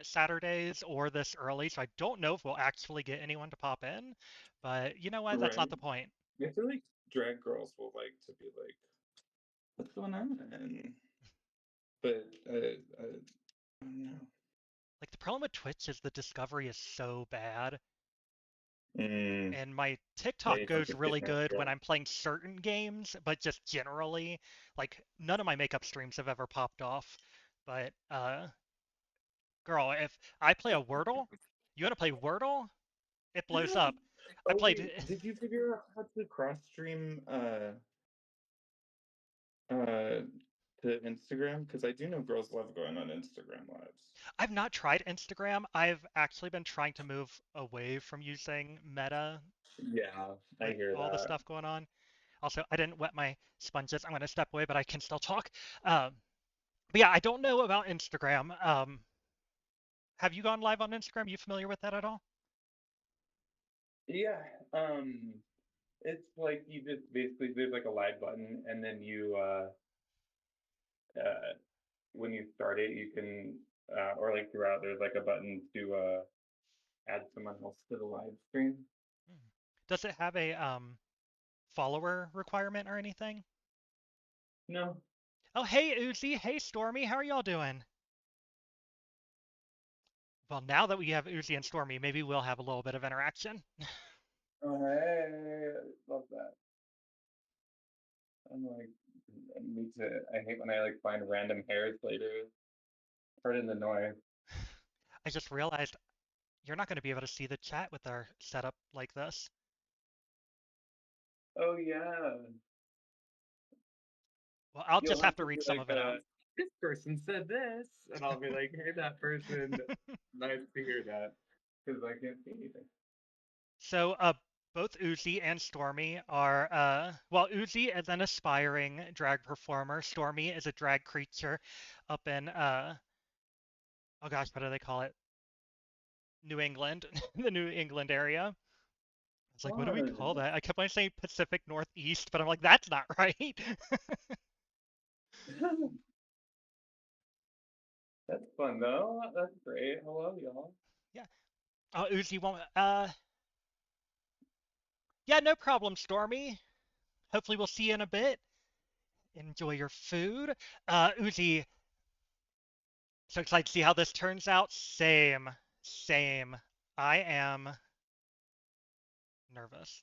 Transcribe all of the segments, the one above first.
Saturdays or this early, so I don't know if we'll actually get anyone to pop in. But you know what? That's not Right. the point. I feel like drag girls will like to be like, what's going on? But I don't know. Like the problem with Twitch is the discovery is so bad, Mm, and my yeah, TikTok you don't goes just get really good when natural. I'm playing certain games, but just generally, like none of my makeup streams have ever popped off. But girl, if I play a Wordle, you want to play Wordle? It blows up. I Oh played. wait, did you figure out how to cross stream uh to Instagram? Because I do know girls love going on Instagram lives. I've not tried Instagram. I've actually been trying to move away from using Meta Yeah, I with hear all the that. stuff going on. Also, I didn't wet my sponges. I'm going to step away, but I can still talk. Um, but yeah, I don't know about Instagram. Have you gone live on Instagram? You familiar with that at all? Yeah, it's like you just basically there's like a live button, and then you uh when you start it, you can or like throughout there's like a button to add someone else to the live stream. Hmm. Does it have a follower requirement or anything? No. Oh, hey Uzi, hey Stormy, how are y'all doing? Well, now that we have Uzi and Stormy, maybe we'll have a little bit of interaction. Oh, hey, love that. I'm like, I need to. I hate when I like find random hairs later. Pardon the noise. I just realized you're not going to be able to see the chat with our setup like this. Oh yeah, Well, I'll just you'll have have to to be read some like, of it out. this person said this, and I'll be like, hey, that person. Nice to hear that, because I can't see anything. So, both Uzi and Stormy are, well, Uzi is an aspiring drag performer. Stormy is a drag creature up in, oh gosh, what do they call it? New England, the New England area. It's like, what do we call Fun. that? I kept on saying Pacific Northeast, but I'm like, that's not right. That's fun though. That's great. Hello, y'all. Yeah. Oh, Uzi won't, yeah, no problem, Stormy. Hopefully we'll see you in a bit. Enjoy your food. Uzi, so excited to see how this turns out. Same, same. I am nervous.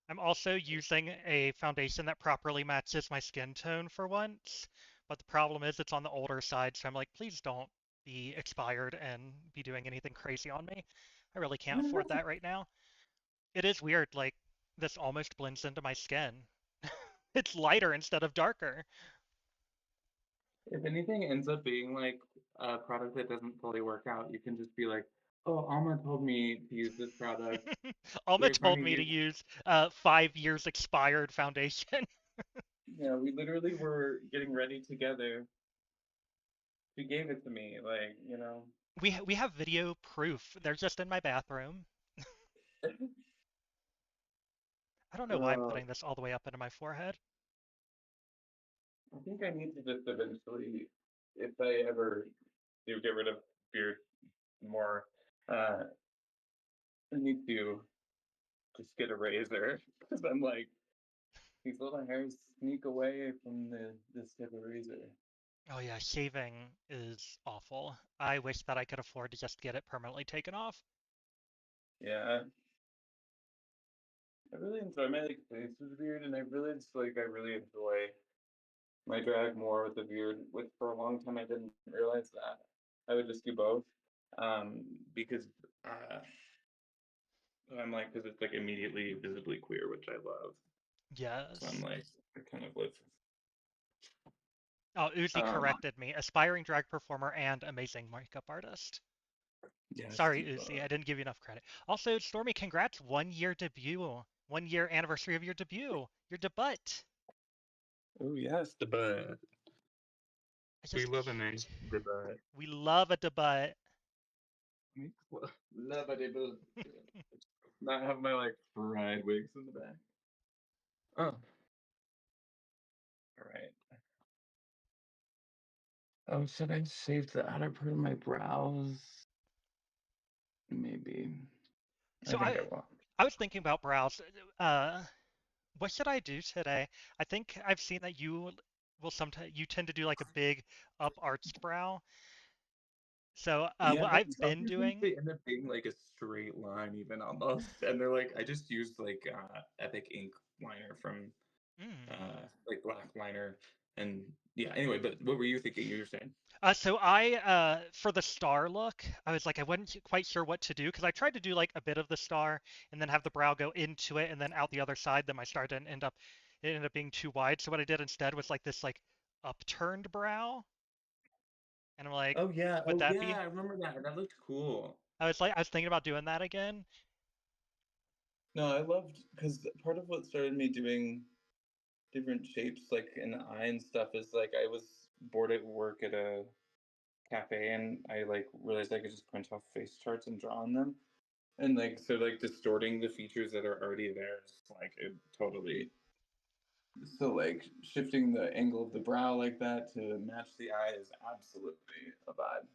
I'm also using a foundation that properly matches my skin tone for once, but the problem is it's on the older side, so I'm like, please don't be expired and be doing anything crazy on me. I really can't afford that right now. It is weird, like, this almost blends into my skin. It's lighter instead of darker. If anything ends up being like a product that doesn't fully work out, you can just be like, "Oh, Alma told me to use this product. We Alma were trying told to me to use, use 5 years expired foundation. yeah, we literally were getting ready together. She gave it to me, like, you know." We have video proof. They're just in my bathroom. I don't know why I'm Uh, putting this all the way up into my forehead. I think I need to just eventually, if I ever do get rid of beard more, uh, I need to just get a razor because I'm like these little hairs sneak away from the this type of razor. Oh yeah, shaving is awful. I wish that I could afford to just get it permanently taken off. Yeah, I really enjoy my like face with the beard, and I really just like I really enjoy my drag more with the beard. Which for a long time I didn't realize that I would just do both, because uh, I'm like because it's like immediately visibly queer, which I love. So I'm Yes. like I kind of live. Oh, Uzi Um, corrected me. Aspiring drag performer and amazing makeup artist. yes, Sorry, Uzi, diva. I didn't give you enough credit. Also, Stormy, congrats, 1 year debut. 1 year anniversary of your debut. Your debut. Oh yes, the butt. I We just, love a nice the butt. we love a debut. Love a debut. Not have my like fried wigs in the back. Oh, all right. Oh, should I shave the outer part of my brows? Maybe. I So think I I will. I was thinking about brows. Uh, what should I do today? I think I've seen that will sometimes you tend to do like a big up arched brow. So Yeah, what but I've been sometimes doing. they end up being like a straight line even almost. And they're like I just used like Epic ink liner from Mm. like black liner and yeah, anyway, but what were you thinking? You were saying? So I for the star look, I was like I wasn't quite sure what to do because I tried to do like a bit of the star and then have the brow go into it and then out the other side. Then my star didn't end up it ended up being too wide. So what I did instead was like this like upturned brow, and I'm like, would Oh that yeah, be? I remember that. That looked cool. I was thinking about doing that again. No, I loved because part of what started me doing different shapes like in the eye and stuff is like I was bored at work at a cafe and I like realized I could just print off face charts and draw on them. And like so like distorting the features that are already there is like it totally so like shifting the angle of the brow like that to match the eye is absolutely a vibe.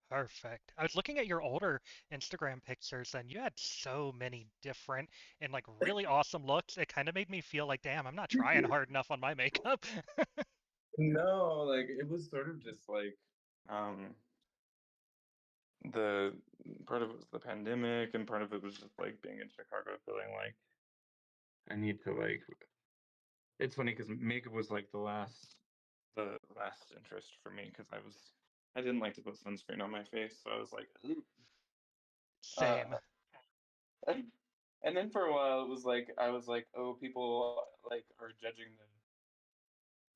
Perfect. I was looking at your older Instagram pictures and you had so many different and like really awesome looks. It kind of made me feel like, damn, I'm not trying hard enough on my makeup. No, like it was sort of just like um the part of it was the pandemic and part of it was just like being in Chicago feeling like I need to like it's funny because makeup was like the last interest for me because I didn't like to put sunscreen on my face, so I was like, "Ooh." Same. And then for a while it was like I was like, oh, people like are judging the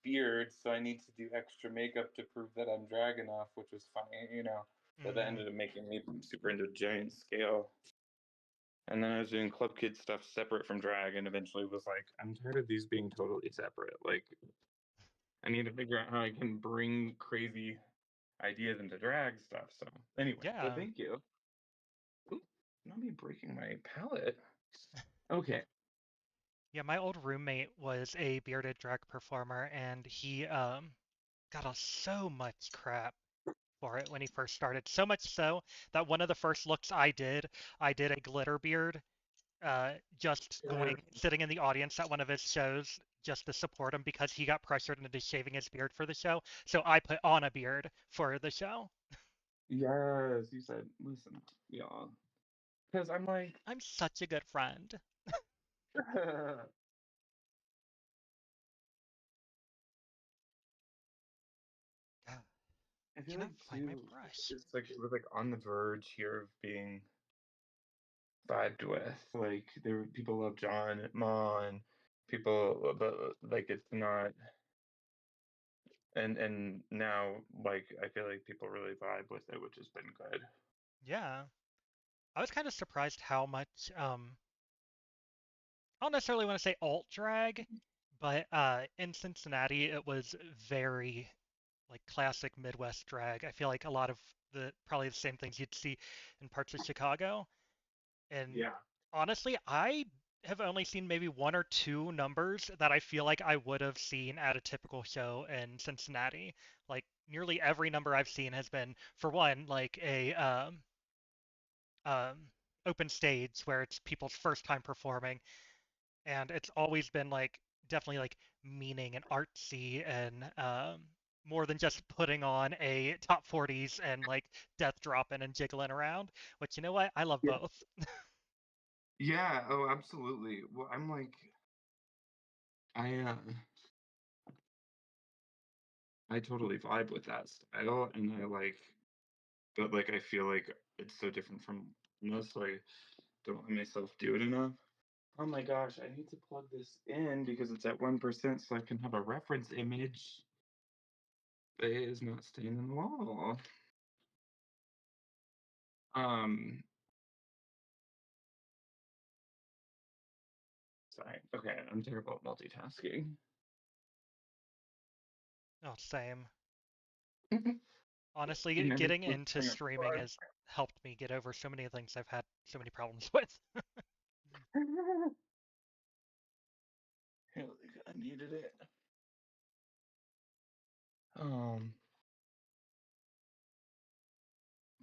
beard, so I need to do extra makeup to prove that I'm drag enough, which was funny. But that Mm, ended up making me super into giant scale. And then I was doing club kid stuff separate from drag, and eventually was like, I'm tired of these being totally separate. Like, I need to figure out how I can bring crazy ideas into drag stuff. So anyway, but yeah. thank you. Ooh, not me breaking my palette. Okay. Yeah, my old roommate was a bearded drag performer and he got so much crap for it when he first started. So much so that one of the first looks I did a glitter beard just Yeah. going sitting in the audience at one of his shows just to support him because he got pressured into shaving his beard for the show. So I put on a beard for the show. Yes, you said, listen, y'all. Because I'm like, I'm such a good friend. I God, feel cannot like find my too, brush. it's like it was like on the verge here of being vibed with. Like there, people love John, Ma, and people, but like it's not. And now, like I feel like people really vibe with it, which has been good. Yeah. I was kind of surprised how much I don't necessarily want to say alt drag, but in Cincinnati it was very like classic Midwest drag. I feel like a lot of the probably the same things you'd see in parts of Chicago. And Yeah. honestly, I have only seen maybe one or two numbers that I feel like I would have seen at a typical show in Cincinnati. Like nearly every number I've seen has been, for one, like a um, open stage where it's people's first time performing, and it's always been like definitely like meaning and artsy and more than just putting on a top 40s and like death dropping and jiggling around. Which you know what? I love Yeah. both. Yeah. Oh, absolutely. Well, I'm like, I totally vibe with that style, and I like, but like I feel like it's so different from most, so I don't let myself do it enough. Oh my gosh, I need to plug this in because it's at 1% so I can have a reference image. But it is not staying in the wall. Um, Sorry. Okay, I'm terrible at multitasking. Oh, same. I Honestly, never getting flip into thing streaming apart. has helped me get over so many things I've had so many problems with. I needed it. Um,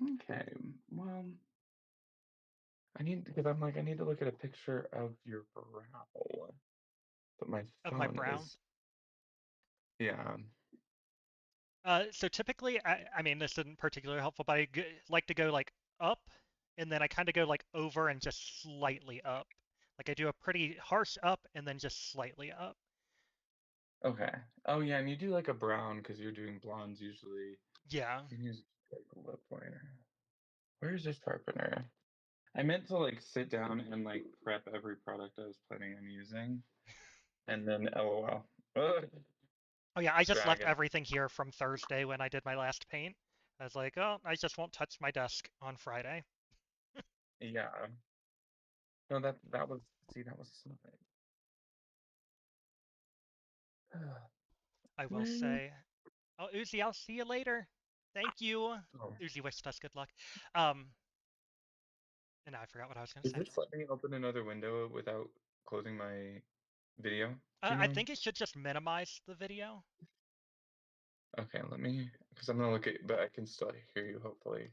Okay. Well, I need because I'm like I need to look at a picture of your brow, but my Of my phone brows. is yeah. So typically, I mean, this isn't particularly helpful, but like to go like up, and then I kind of go like over and just slightly up. Like I do a pretty harsh up and then just slightly up. Okay. Oh yeah, and you do like a brown because you're doing blondes usually. Yeah. You can use like a lip liner. Where is this sharpener? I meant to like sit down and like prep every product I was planning on using, and then LOL. Ugh, Oh yeah, I just left dragon. everything here from Thursday when I did my last paint. I was like, oh, I just won't touch my desk on Friday. Yeah. No, that was see that was smart. I will Where? say, oh, Uzi, I'll see you later. Thank you. Oh, Uzi wished us good luck. Um, and now I forgot what I was gonna is say. this let me open another window without closing my video? Do you I know? think it should just minimize the video. Okay, let me, because I'm gonna look at, but I can still hear you, hopefully.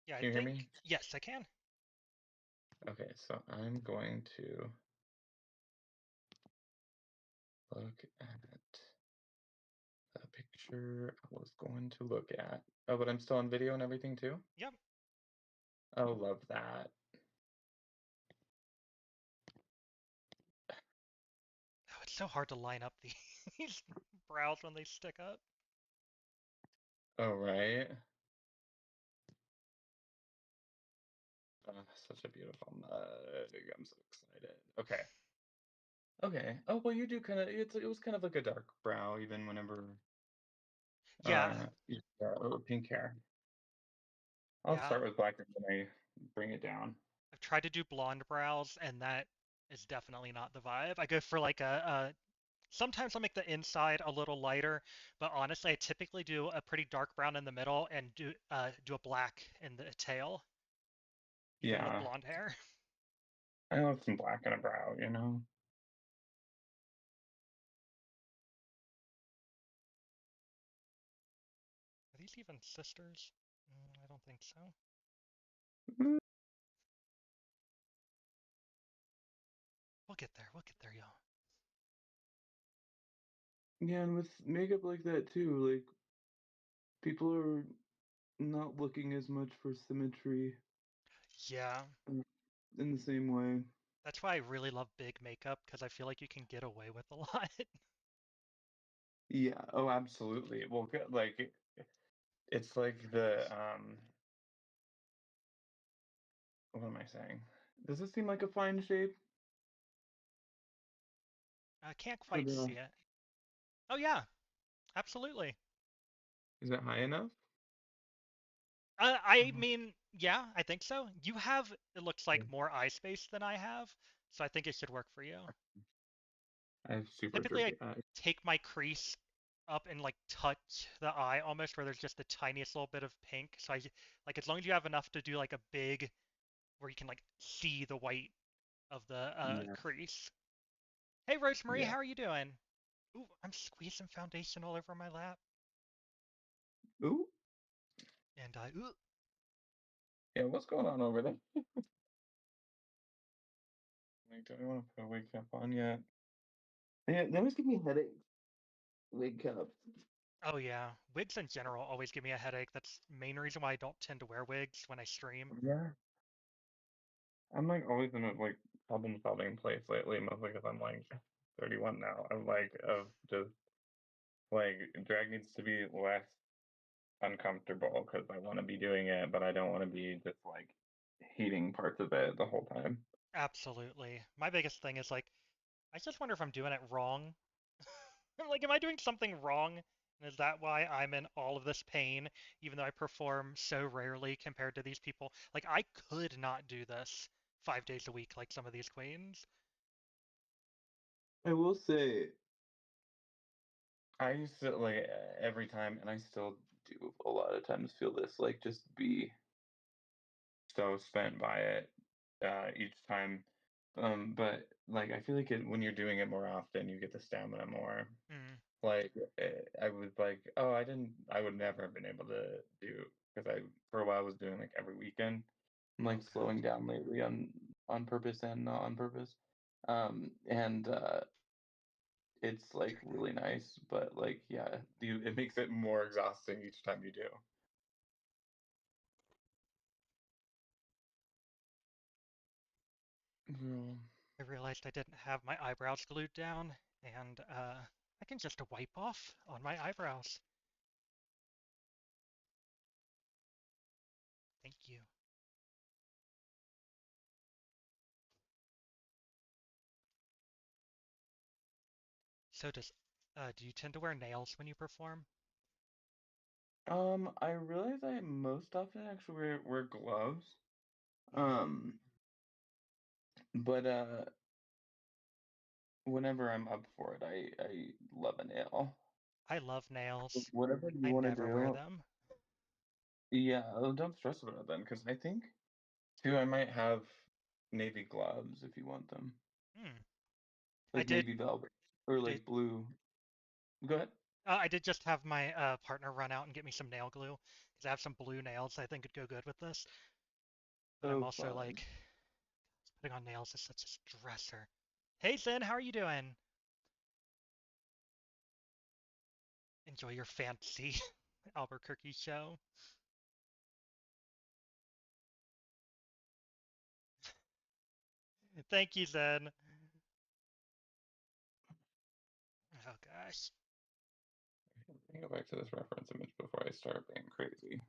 Yeah, I Can you hear think me? yes, I can. Okay, so I'm going to look at the picture I was going to look at. Oh, but I'm still on video and everything too? Yep. Oh, love that. Oh, it's so hard to line up these brows when they stick up. Oh, right. Oh, such a beautiful mug. I'm so excited. Okay. Okay. Oh, well, you do kind of, it was kind of like a dark brow even whenever, Yeah, you pink hair. I'll yeah. start with black and then I bring it down. I've tried to do blonde brows, and that is definitely not the vibe. I go for like a sometimes I'll make the inside a little lighter, but honestly, I typically do a pretty dark brown in the middle and do a black in the tail, even with Yeah. blonde hair. I love some black in a brow, you know? Are these even sisters? I don't think so. Mm, We'll get there. We'll get there, y'all. yeah, and with makeup like that too, like people are not looking as much for symmetry Yeah, uh, in the same way. that's why I really love big makeup because I feel like you can get away with a lot. Yeah, oh, absolutely. Well, like it's like the what am I saying? Does this seem like a fine shape I can't for quite the see it. Oh yeah, absolutely. is it high enough? I Oh, mean, yeah, I think so. You have, it looks okay. like more eye space than I have, so I think it should work for you. I have super Typically, I droopy eyes. take my crease up and like touch the eye almost where there's just the tiniest little bit of pink. So like as long as you have enough to do like a big where you can like see the white of the Yeah, crease. Hey Rosemary, yeah. how are you doing? Ooh, I'm squeezing foundation all over my lap. Ooh, And I ooh, yeah. What's going on over there? Like, do I want to put a wig cap on yet? Yeah, they always give me headaches. Wig caps. oh yeah, wigs in general always give me a headache. That's the main reason why I don't tend to wear wigs when I stream. Yeah. I'm like always in a like problem solving place lately, mostly because I'm like 31 now. I'm like of just like drag needs to be less uncomfortable because I want to be doing it, but I don't want to be just like hating parts of it the whole time. Absolutely. My biggest thing is like I just wonder if I'm doing it wrong. I'm like, am I doing something wrong? And is that why I'm in all of this pain, even though I perform so rarely compared to these people? Like, I could not do this 5 days a week like some of these queens. I will say, I used to like every time, and I still do a lot of times feel this like just be so spent by it each time. But like I feel like when you're doing it more often, you get the stamina more. Mm, Like I was like, oh, I would never have been able to do because I for a while was doing like every weekend. I'm oh like God. slowing down lately on purpose and not on purpose. And it's like really nice, but like yeah, it makes it more exhausting each time you do. Yeah. I realized I didn't have my eyebrows glued down, and I can just wipe off on my eyebrows. Thank you. So do you tend to wear nails when you perform? I realize I most often actually wear gloves. Mm, Um, but whenever I'm up for it, I love a nail. I love nails. Whatever you I want to never wear do, them. yeah, don't stress about it then, because I think too I might have navy gloves if you want them, Hmm. I like did. navy velvet or Did like blue. Go ahead. I did just have my partner run out and get me some nail glue because I have some blue nails I think could go good with this. But I'm So also fun. like, putting on nails is such a stressor. Hey Zen, how are you doing? Enjoy your fancy Albuquerque show. Thank you, Zen. Oh gosh. Let me go back to this reference image before I start being crazy.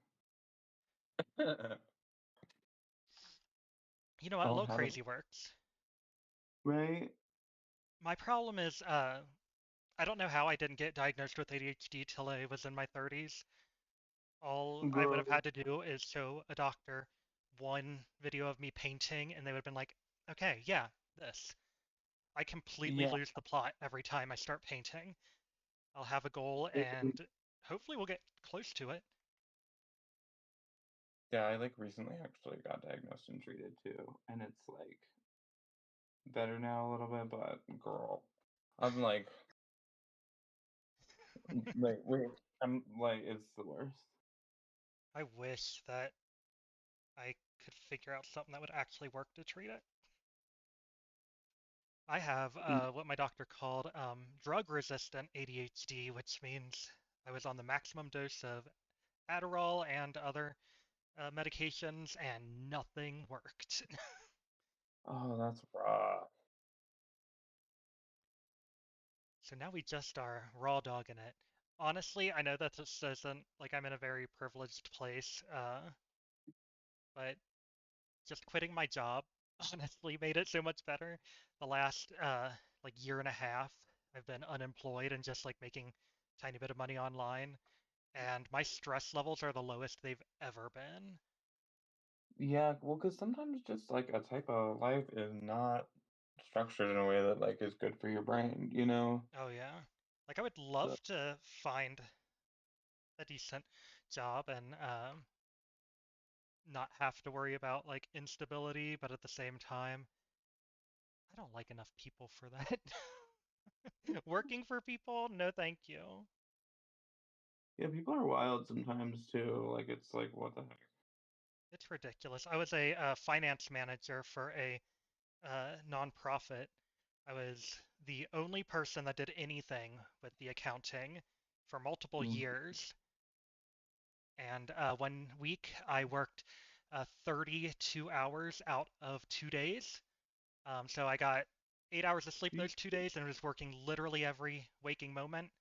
You know what? A Oh, little how to crazy works. right? My problem is, I don't know how I didn't get diagnosed with ADHD till I was in my 30s. All I would have Girl. had to do is show a doctor one video of me painting, and they would have been like, okay, yeah, this. I completely Yeah. lose the plot every time I start painting. I'll have a goal, it- and hopefully we'll get close to it. Yeah, I like recently actually got diagnosed and treated too, and it's like better now a little bit, but girl, I'm like wait, I'm like it's the worst. I wish that I could figure out something that would actually work to treat it. I have what my doctor called drug-resistant ADHD, which means I was on the maximum dose of Adderall and other medications, and nothing worked. Oh, that's rough. So now we just are raw dogging it. Honestly, I know that this isn't like I'm in a very privileged place, but just quitting my job honestly made it so much better. The last like year and a half, I've been unemployed and just like making tiny bit of money online, and my stress levels are the lowest they've ever been. Yeah, well, because sometimes just like a type of life is not structured in a way that like is good for your brain, you know? Oh yeah. Like I would So love to find a decent job and not have to worry about like instability, but at the same time, I don't like enough people for that. Working for people? No, thank you. yeah, people are wild sometimes too. Like it's like what the heck? It's ridiculous. I was a finance manager for a nonprofit. I was the only person that did anything with the accounting for multiple Mm. years. And one week I worked 32 hours out of 2 days. So I got 8 hours of sleep Gee. those 2 days and was working literally every waking moment.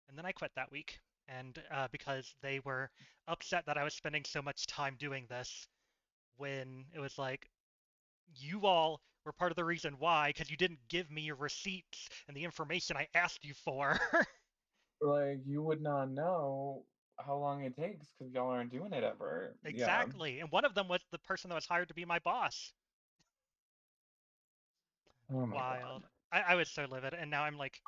And then I quit that week. And because they were upset that I was spending so much time doing this, when it was like, you all were part of the reason why, because you didn't give me your receipts and the information I asked you for. Like you would not know how long it takes because y'all aren't doing it ever. Yeah. Exactly. And one of them was the person that was hired to be my boss. Oh my God. Wild. I was so livid. And now I'm like,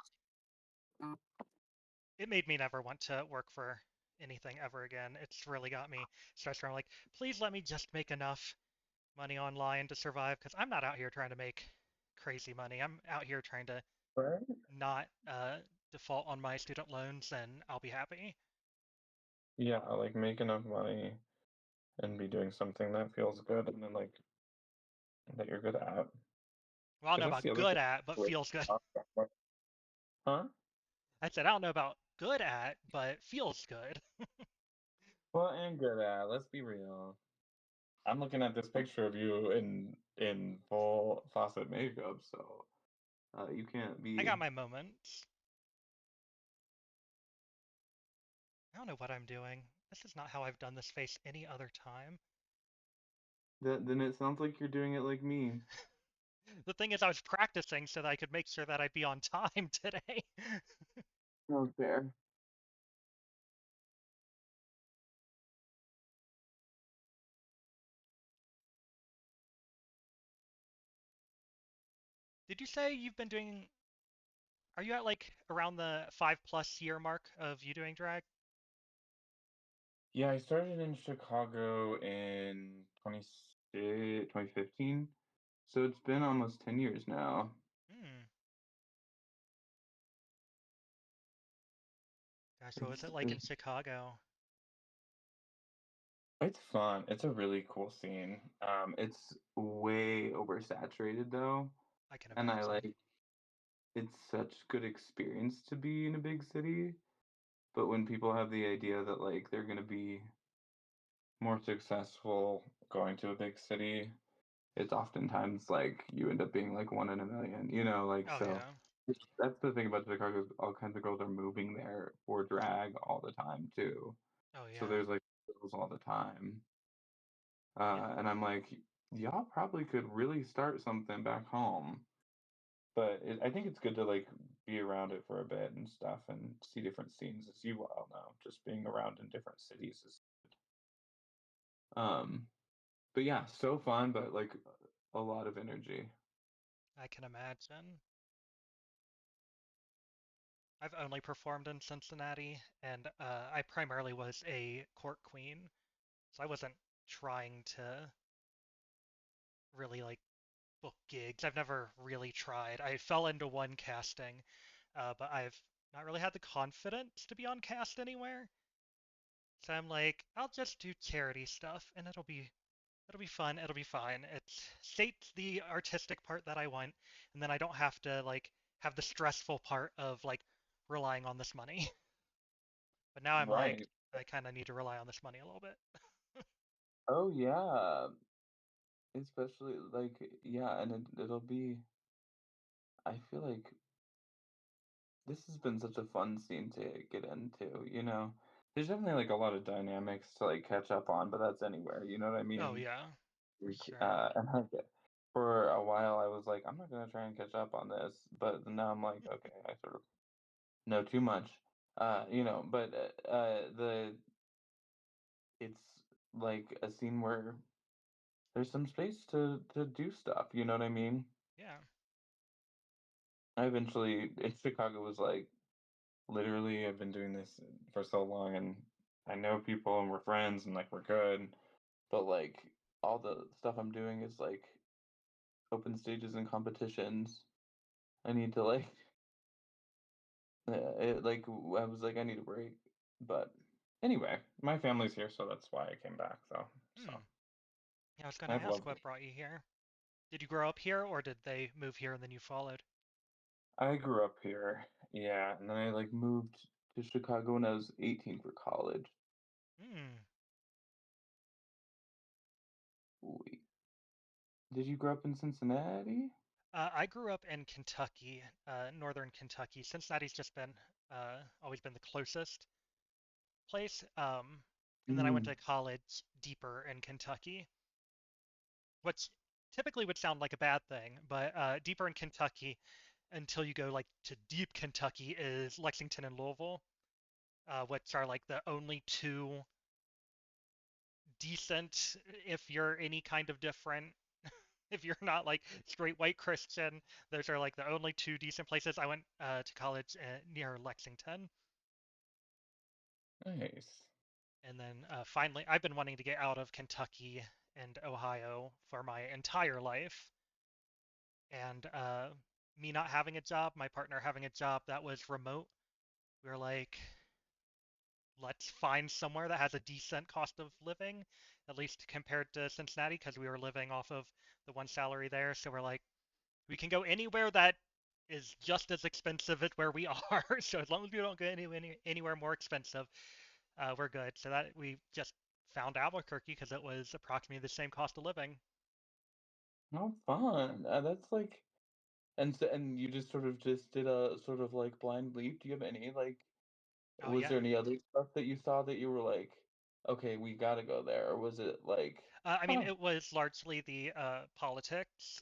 it made me never want to work for anything ever again. It's really got me stressed around. Like, please let me just make enough money online to survive because I'm not out here trying to make. crazy money. I'm out here trying to Right? not default on my student loans, and I'll be happy. Yeah, like make enough money and be doing something that feels good and then like that you're good at. Well, I don't Because know that's the about other good thing. at, but with- feels good. Huh? I said I don't know about good at, but feels good. Well, and good at. Let's be real. I'm looking at this picture of you in full faucet makeup, so you can't I be. got my moments. I don't know what I'm doing. This is not how I've done this face any other time. Then it sounds like you're doing it like me. The thing is, I was practicing so that I could make sure that I'd be on time today. Oh, fair. Did you say you've been doing? Are you at like around the 5+ year mark of you doing drag? Yeah, I started in Chicago in 2015, so it's been almost 10 years now. Hmm. Gosh, what was It's it like in it's Chicago? it's fun. It's a really cool scene. It's way oversaturated though, I can and I imagine. like it's such good experience to be in a big city. But when people have the idea that like they're gonna be more successful going to a big city, it's oftentimes like you end up being like one in a million, like Oh so. yeah. That's the thing about Chicago. Is all kinds of girls are moving there for drag all the time too. Oh So yeah. there's like girls all the time, It, and I'm like, y'all probably could really start something back home. But I think it's good to like be around it for a bit and stuff and see different scenes, as you well know. Just being around in different cities is um. But yeah, so fun, but like a lot of energy. I can imagine. I've only performed in Cincinnati, and I primarily was a court queen, so I wasn't trying to really like book gigs. I've never really tried. I fell into one casting, but I've not really had the confidence to be on cast anywhere. So I'm like, I'll just do charity stuff, and it'll be fun. It'll be fine. It's states the artistic part that I want, and then I don't have to like have the stressful part of like relying on this money. But now I'm like, Right. I kind of need to rely on this money a little bit. Oh yeah. Especially like yeah, and it'll be. I feel like this has been such a fun scene to get into. There's definitely like a lot of dynamics to like catch up on, but that's anywhere, you know what I Oh mean? yeah, for Like, sure. and like for a while I was like, I'm not gonna try and catch up on this, but now I'm like, okay, I sort of know too much. But the it's like a scene where there's some space to do stuff, you know what I mean? Yeah. I eventually in Chicago was like literally I've been doing this for so long and I know people and we're friends and like we're good, but like all the stuff I'm doing is like open stages and competitions. I need to like I was like I need a break. But anyway, my family's here so that's why I came back so Hmm. Yeah, I was gonna I've ask loved it. what brought you here. Did you grow up here, or did they move here and then you followed? I grew up here, yeah, and then I like moved to Chicago when I was 18 for college. Hmm. Wait, did you grow up in Cincinnati? I grew up in Kentucky, northern Kentucky. Cincinnati's just been always been the closest place. And then I went Mm. to college deeper in Kentucky, which typically would sound like a bad thing, but deeper in Kentucky until you go like to deep Kentucky is Lexington and Louisville, which are like the only two decent, if you're any kind of different, if you're not like straight white Christian, those are like the only two decent places. I went to college near Lexington, Nice. and then finally, I've been wanting to get out of Kentucky and Ohio for my entire life, and me not having a job, my partner having a job that was remote. We were like, let's find somewhere that has a decent cost of living, at least compared to Cincinnati, because we were living off of the one salary there. So we're like, we can go anywhere that is just as expensive as where we are. So as long as we don't go anywhere more expensive, we're good. So that we just found Albuquerque because it was approximately the same cost of living. How fun. That's like and you just sort of just did a sort of like blind leap. Do you have any like Oh was yeah. there any other stuff that you saw that you were like, okay, we gotta go there? Or was it like, I mean, huh, it was largely the politics.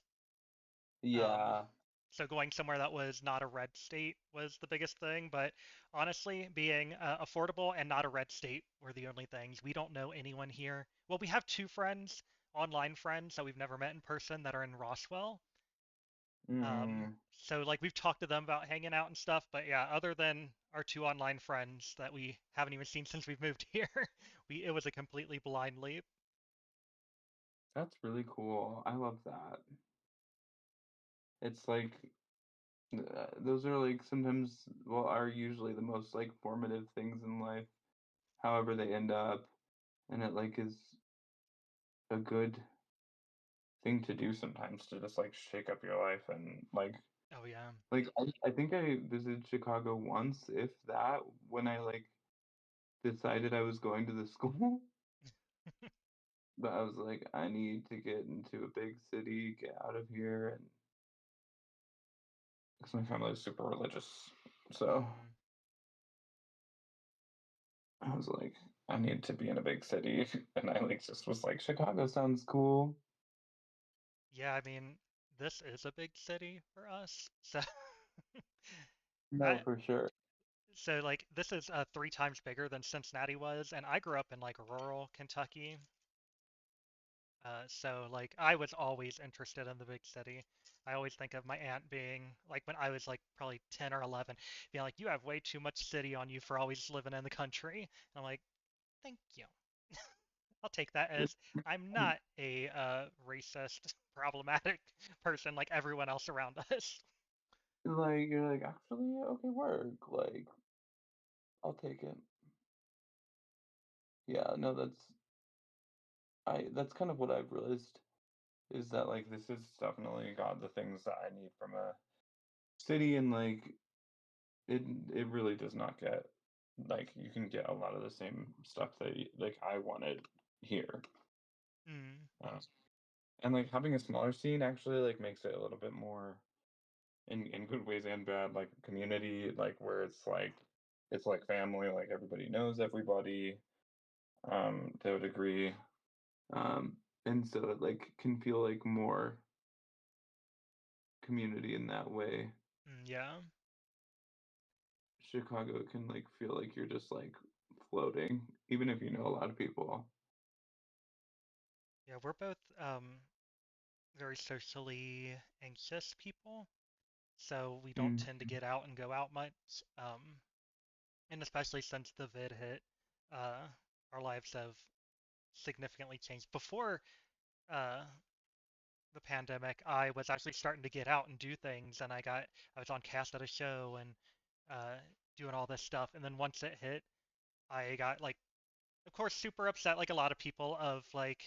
Um, yeah. so going somewhere that was not a red state was the biggest thing. But honestly, being affordable and not a red state were the only things. We don't know anyone here. Well, we have two friends, online friends that we've never met in person that are in Roswell. Mm, So like we've talked to them about hanging out and stuff, but yeah, other than our two online friends that we haven't even seen since we've moved here, we it was a completely blind leap. that's really cool. I love that. It's like those are like sometimes well are usually the most like formative things in life, however they end up, and it like is a good thing to do sometimes to just like shake up your life and Oh yeah. I think I visited Chicago once, if that, when I like decided I was going to the school. But I was like, I need to get into a big city, get out of here, and because my family is super religious, so Mm, I was like, I need to be in a big city, and I like just was like, Chicago sounds cool. yeah, I mean, this is a big city for us. So No, I for sure. so like this is three times bigger than Cincinnati was, and I grew up in like rural Kentucky. So like I was always interested in the big city. I always think of my aunt being like when I was like probably 10 or 11, being like, "You have way too much city on you for always living in the country." And I'm like, "Thank you. I'll take that It, as I'm not a racist, problematic person like everyone else around us." like you're like, actually, okay, work. Like, I'll take it. Yeah, no, that's kind of what I've realized is that like this is definitely got the things that I need from a city, and like it it really does not get like you can get a lot of the same stuff that like I wanted here. Mm, Uh, and like having a smaller scene actually like makes it a little bit more in good ways and bad, like community, like where it's like family, like everybody knows everybody, to a degree. And so it like can feel like more community in that way. yeah. Chicago can like feel like you're just like floating, even if you know a lot of people. Yeah, we're both very socially anxious people, so we don't Mm, tend to get out and go out much. And especially since the vid hit, uh, our lives have significantly changed. Before uh, the pandemic, I was actually starting to get out and do things, and I was on cast at a show and uh, doing all this stuff. And then once it hit, I got like, of course, super upset, like a lot of people, of like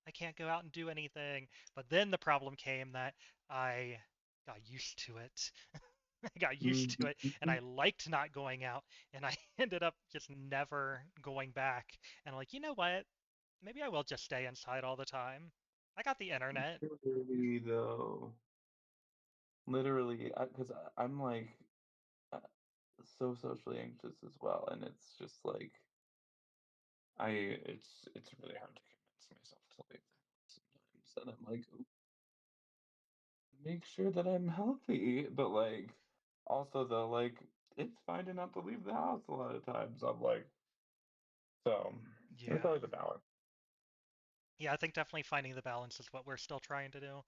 I can't go out and do anything. But then the problem came that I got used to it. I got used to mm, it and I liked not going out and I ended up just never going back. And I'm like, you know what? Maybe I will just stay inside all the time. I got the internet. literally though, literally, because I'm like uh, so socially anxious as well, and it's just like it's really hard to convince myself to leave the house sometimes, and I'm like, "Ooh, make sure that I'm healthy," but like also though, like it's fine to not to leave the house a lot of times. I'm like, so it's Yeah. always a balance. Yeah, I think definitely finding the balance is what we're still trying to do.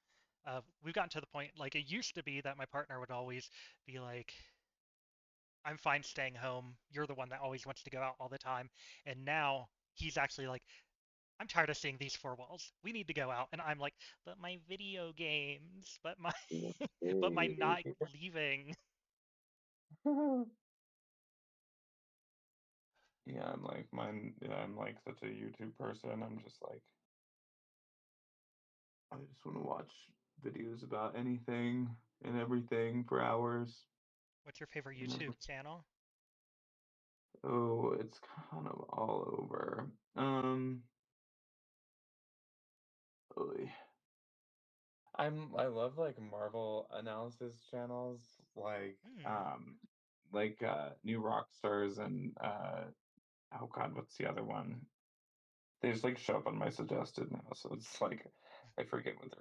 We've gotten to the point, like, it used to be that my partner would always be like, I'm fine staying home. You're the one that always wants to go out all the time. And now he's actually like, I'm tired of seeing these four walls. We need to go out. And I'm like, but my video games, but my but my not leaving. Yeah, I'm like I'm like such a YouTube person. I'm just like I just want to watch videos about anything and everything for hours. What's your favorite And YouTube channel? oh, it's kind of all over. Oy. I love like Marvel analysis channels Hmm. like New Rockstars and oh god, what's the other one? They just like show up on my suggested now, so it's like I forget what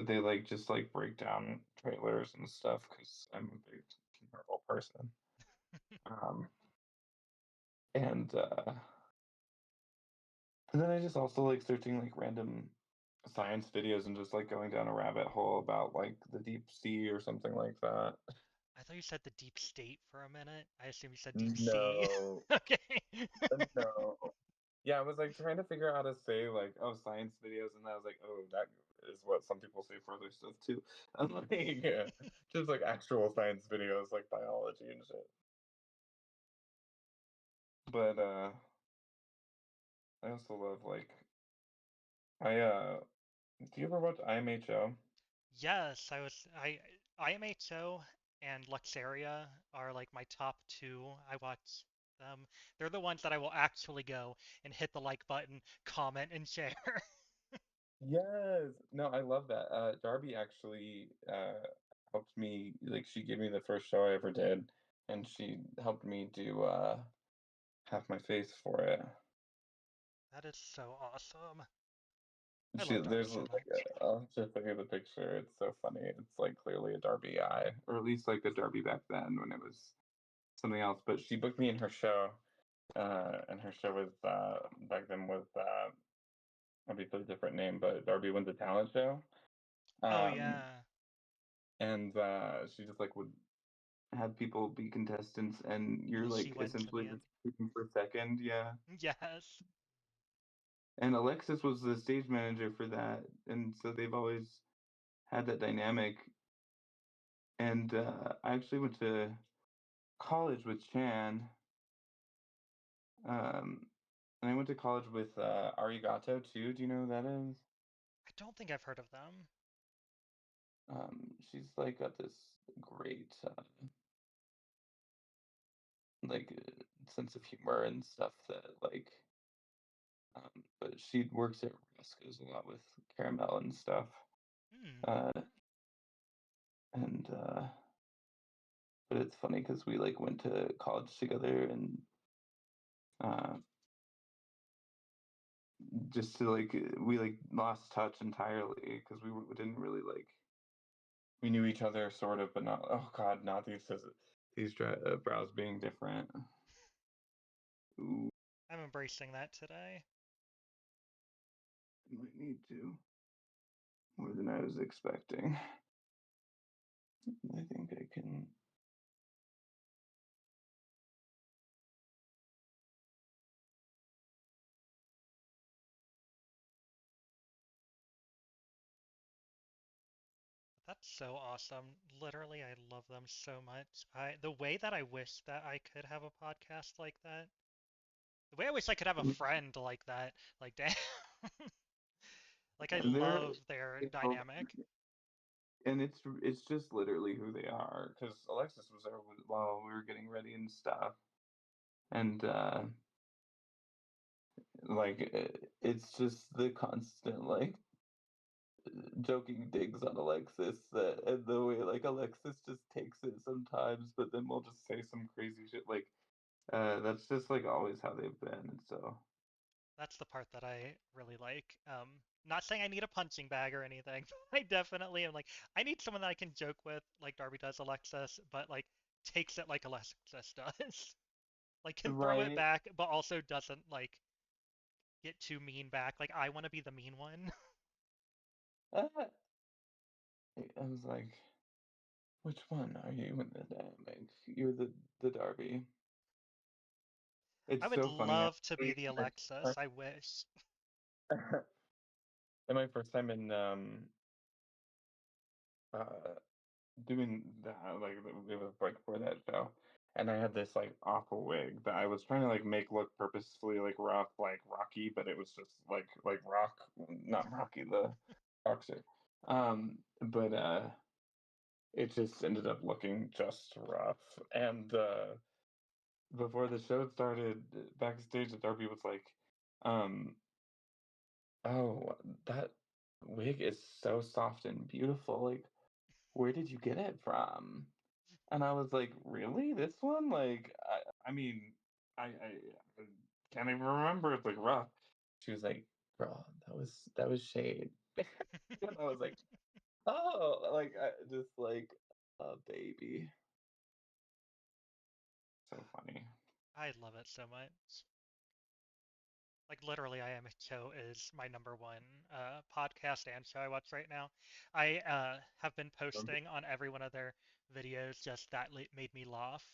they like just like break down trailers and stuff because I'm a big Marvel person. Um, and and then I just also like searching like random science videos and just like going down a rabbit hole about like the deep sea or something like that. I thought you said the deep state for a minute. I assume you said deep sea. No, Okay. no. Yeah, I was like trying to figure out how to say like oh science videos, and I was like oh that is what some people say for other stuff too. I'm like yeah, just like actual science videos like biology and shit. But I also love like do you ever watch IMHO? Yes, IMHO and Luxaria are like my top two. I watch them. They're the ones that I will actually go and hit the like button, comment, and share. Yes. No, I love that. Darby actually helped me like she gave me the first show I ever did and she helped me do half my face for it. That is so awesome. I She love Darby there's so like much. I'll just look at the picture. It's so funny. It's like clearly a Darby eye, or at least like a Darby back then when it was something else. But she booked me in her show, and her show was back then was obviously a different name, but Darby Wins a Talent Show. Oh Um, yeah. and she just like would have people be contestants, and you're And she like went to essentially the just end. shooting for second, yeah. Yes. And Alexis was the stage manager for that, and so they've always had that dynamic. And I actually went to college with Chan, um, and I went to college with Arigato too. Do you know who that is? I don't think I've heard of them. She's like got this great like sense of humor and stuff that like but she works at Roscoe's a lot with caramel and stuff. Hmm. Uh, and but it's funny because we like went to college together and uh, just to like we like lost touch entirely because we didn't really like we knew each other sort of, but not. Oh God, not these brows being different. Ooh, I'm embracing that today. I might need to more than I was expecting. I think I can. That's so awesome. Literally, I love them so much. The way that I wish that I could have a podcast like that. The way I wish I could have a friend like that. Like, damn. Like, I They're love their you know, dynamic. and it's just literally who they are because Alexis was there while we were getting ready and stuff, and like it's just the constant like joking digs on Alexis that and the way like Alexis just takes it sometimes, but then we'll just say some crazy shit like that's just like always how they've been, and so That's the part that I really like. Not saying I need a punching bag or anything. I definitely am like, I need someone that I can joke with, like Darby does Alexis, but like takes it like Alexis does. Like can throw it right. back, but also doesn't like get too mean back. Like I want to be the mean one. Uh, I was like, which one are you in the dynamic? You're the Darby. I It's would so funny. love to be Actually, the Alexis. I wish. in my first time in uh doing that, like it was like for that show, and I had this like awful wig that I was trying to like make look purposefully like rough, like Rocky, but it was just like Rock, not Rocky the boxer. But it just ended up looking just rough. And before the show started, backstage, Darby was like, um, "Oh, that wig is so soft and beautiful. Like, where did you get it from?" And I was like, "Really? This one? Like, I mean, I can't even remember. It's like rough." She was like, "Girl, that was shade." And I was like, "Oh, like I just like a baby." So funny. I love it so much. Like literally, I Am a Show is my number one podcast and show I watch right now. I have been posting on every one of their videos just that made me laugh,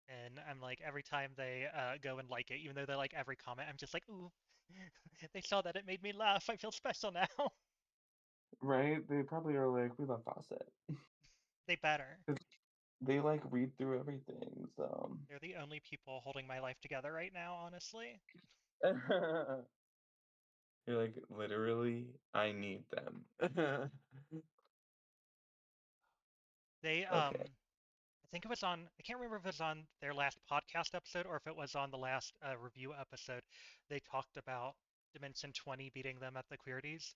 and I'm like every time they go and like it, even though they like every comment, I'm just like, ooh, they saw that it made me laugh. I feel special now. Right? They probably are like, "We love Fawcett." They better. 'Cause they like read through everything, so. They're the only people holding my life together right now, honestly. You're like, literally, I need them. They Okay. I think it was on, I can't remember if it was on their last podcast episode or if it was on the last review episode. They talked about Dimension 20 beating them at the Queerties.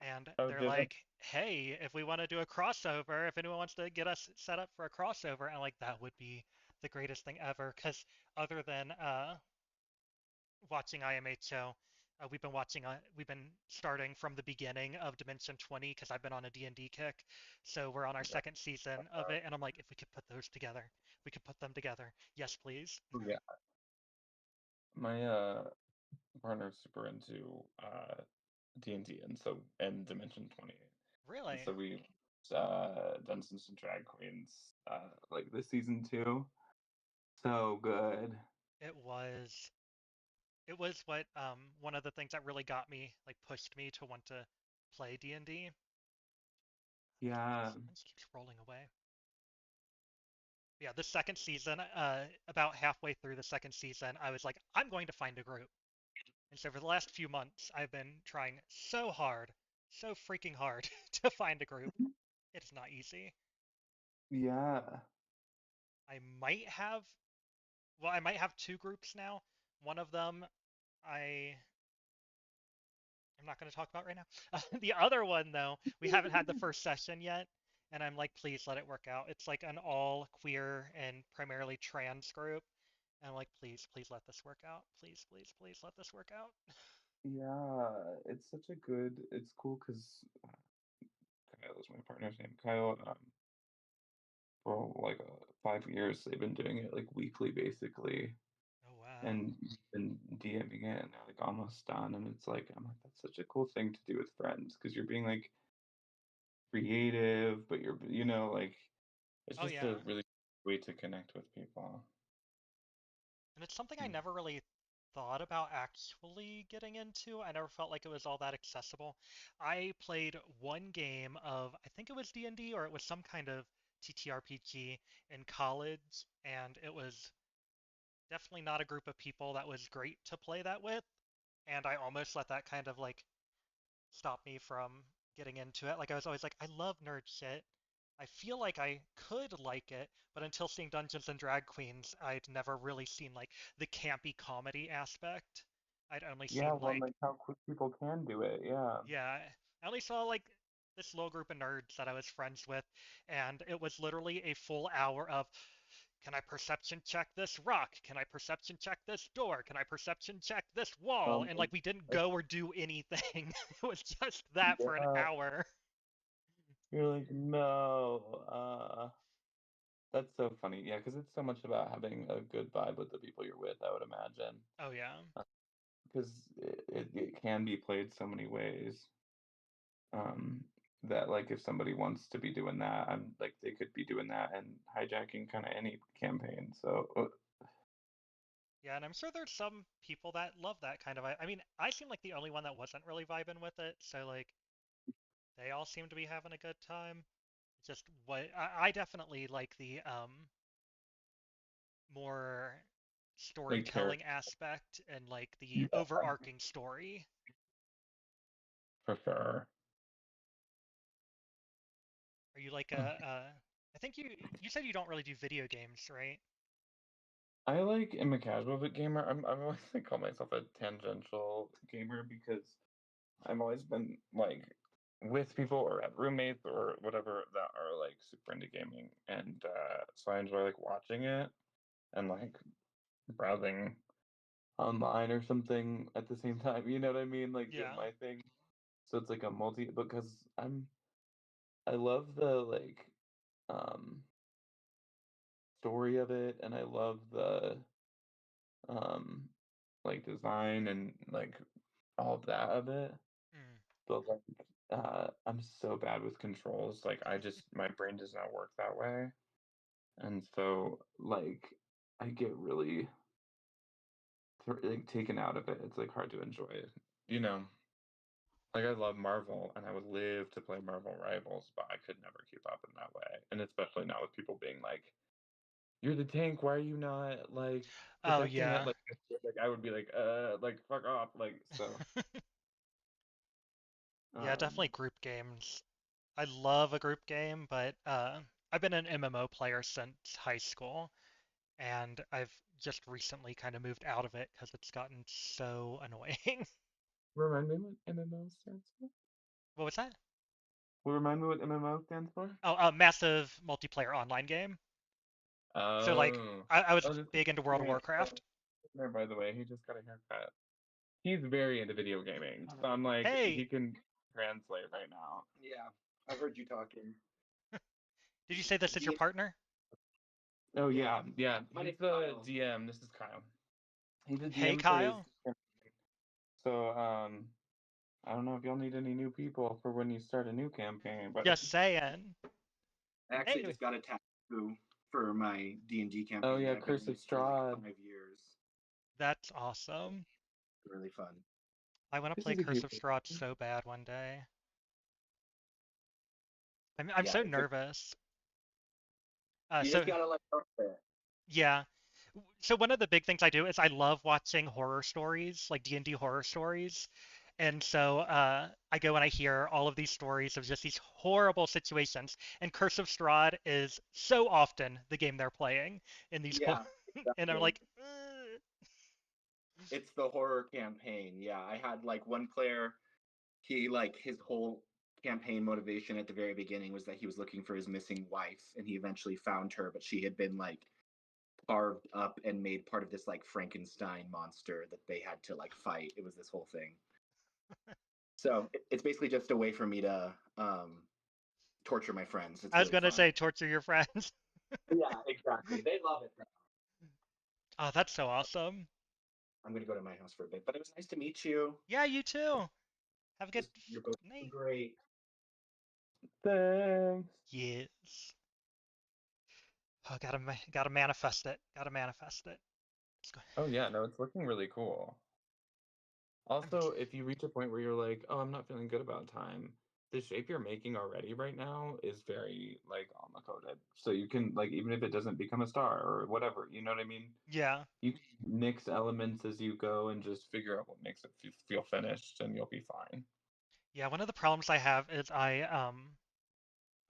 And Oh, they're did it? like, hey, if we want to do a crossover, if anyone wants to get us set up for a crossover, and like, that would be the greatest thing ever. Because other than watching IMHO, we've been starting from the beginning of Dimension 20 because I've been on a D&D kick. So we're on our Yeah. second season of it, and I'm like, if we could put those together, we could put them together. Yes, please. Oh, yeah. My partner's super into D&D and Dimension 20. And Really, so we Dungeons and Drag Queens like this season 2. So good. it was it was what one of the things that really got me, like pushed me to want to play D&D. Yeah. It just keeps rolling away. Yeah, the second season, about halfway through the second season, I was like, I'm going to find a group. And so for the last few months, I've been trying so hard, so freaking hard to find a group. It is not easy. Yeah. I might have, well, I might have two groups now. One of them I I'm not going to talk about right now. The other one, though, we haven't had the first session yet, and I'm like, please let it work out. It's like an all queer and primarily trans group, and I'm like, please, please let this work out. Please, please, please let this work out. Yeah. It's cool because Kyle is my partner's name. Kyle, for like 5 years, they've been doing it like weekly, basically, Oh wow. and been DMing it, and they're like almost done. And it's like, I'm like, that's such a cool thing to do with friends because you're being like creative, but like, it's Oh just yeah. a really way to connect with people. And it's something I Mm. never really thought about actually getting into. I never felt like it was all that accessible. I played one game of, I think it was D&D or it was some kind of TTRPG in college, and it was definitely not a group of people that was great to play that with, and I almost let that kind of like stop me from getting into it. Like I was always like, I love nerd shit. I feel like I could like it, but until seeing Dungeons and Drag Queens, I'd never really seen like the campy comedy aspect. I'd only Yeah, seen well, like, like how quick people can do it. Yeah. yeah, I only saw like this little group of nerds that I was friends with, and it was literally a full hour of, can I perception check this rock? Can I perception check this door? Can I perception check this wall? And My like we didn't like, go or do anything. It was just that for an yeah, hour. you're like, no. That's so funny. Yeah, because it's so much about having a good vibe with the people you're with, I would imagine. Oh yeah. Because it can be played so many ways. Um, that like if somebody wants to be doing that, I'm like they could be doing that and hijacking kind of any campaign. So Yeah, and I'm sure there's some people that love that kind of. I mean, I seem like the only one that wasn't really vibing with it, so like they all seem to be having a good time. Just what I definitely like the more Like storytelling character, aspect and like the yeah, overarching story. for sure. Are you like Mm. I think you said you don't really do video games, right? I like am a casual gamer. I've always like called myself a tangential gamer because I've always been like with people or have roommates or whatever that are like super into gaming, and so I enjoy like watching it and like browsing online or something at the same time. You know what I mean? Like doing Yeah. my thing. So it's like a multi because I love the like um story of it, and I love the um like design and like all of that of it. Mm. But like I'm so bad with controls. Like I just my brain does not work that way. And so like I get really like taken out of it. It's like hard to enjoy it. You know, like I love Marvel and I would live to play Marvel Rivals, but I could never keep up in that way. And especially not with people being like, "You're the tank. Why are you not like Oh protecting it?" yeah. Like I would be like fuck off. Like so. Yeah, definitely Um, group games. I love a group game, but I've been an MMO player since high school, and I've just recently kind of moved out of it because it's gotten so annoying. remind me what MMO stands for. What was that? Will remind me what MMO stands for? Oh, a massive multiplayer online game. So like, Oh, I was oh, this big into World of Warcraft. there, by the way, he just got a haircut. He's very into video gaming, so I'm like, Hey, he can translate right now. Yeah, I've heard you talking. did you say this is your D- partner? Oh yeah, yeah. my He's name's the Kyle. DM. This is Kyle. He's a Hey, DM for his. Kyle. So I don't know if y'all need any new people for when you start a new campaign, but Just saying. I actually Hey, just got a tattoo for my D&D oh campaign yeah, that I've been Curse of doing for like Strahd. 5 years. that's awesome. Really fun. I want to This play is a Curse cute. of Strahd so bad one day. I'm Yeah, so it's a, nervous. you So just gotta like go for it. yeah. So one of the big things I do is I love watching horror stories, like D&D horror stories. And so I go and I hear all of these stories of just these horrible situations. And Curse of Strahd is so often the game they're playing in these Yeah, and I'm exactly. like, It's the horror campaign. Yeah, I had like one player. He like his whole campaign motivation at the very beginning was that he was looking for his missing wife, and he eventually found her, but she had been like carved up and made part of this like Frankenstein monster that they had to like fight. It was this whole thing. So it's basically just a way for me to torture my friends. It's I was really gonna fun. say torture your friends. Yeah, exactly. They love it. Oh, that's so awesome. I'm gonna go to my house for a bit, but it was nice to meet you. Yeah, you too. Have a good You're both night. great. Thanks. Yes. Oh, gotta manifest it. Gotta manifest it. Let's go. Oh yeah, no, it's looking really cool. I'm Also, if you reach a point where you're like, "Oh, I'm not feeling good about time," the shape you're making already right now is very like alma coded. So you can like even if it doesn't become a star or whatever, you know what I mean? yeah. You can mix elements as you go and just figure out what makes it feel finished, and you'll be fine. Yeah, one of the problems I have is I'm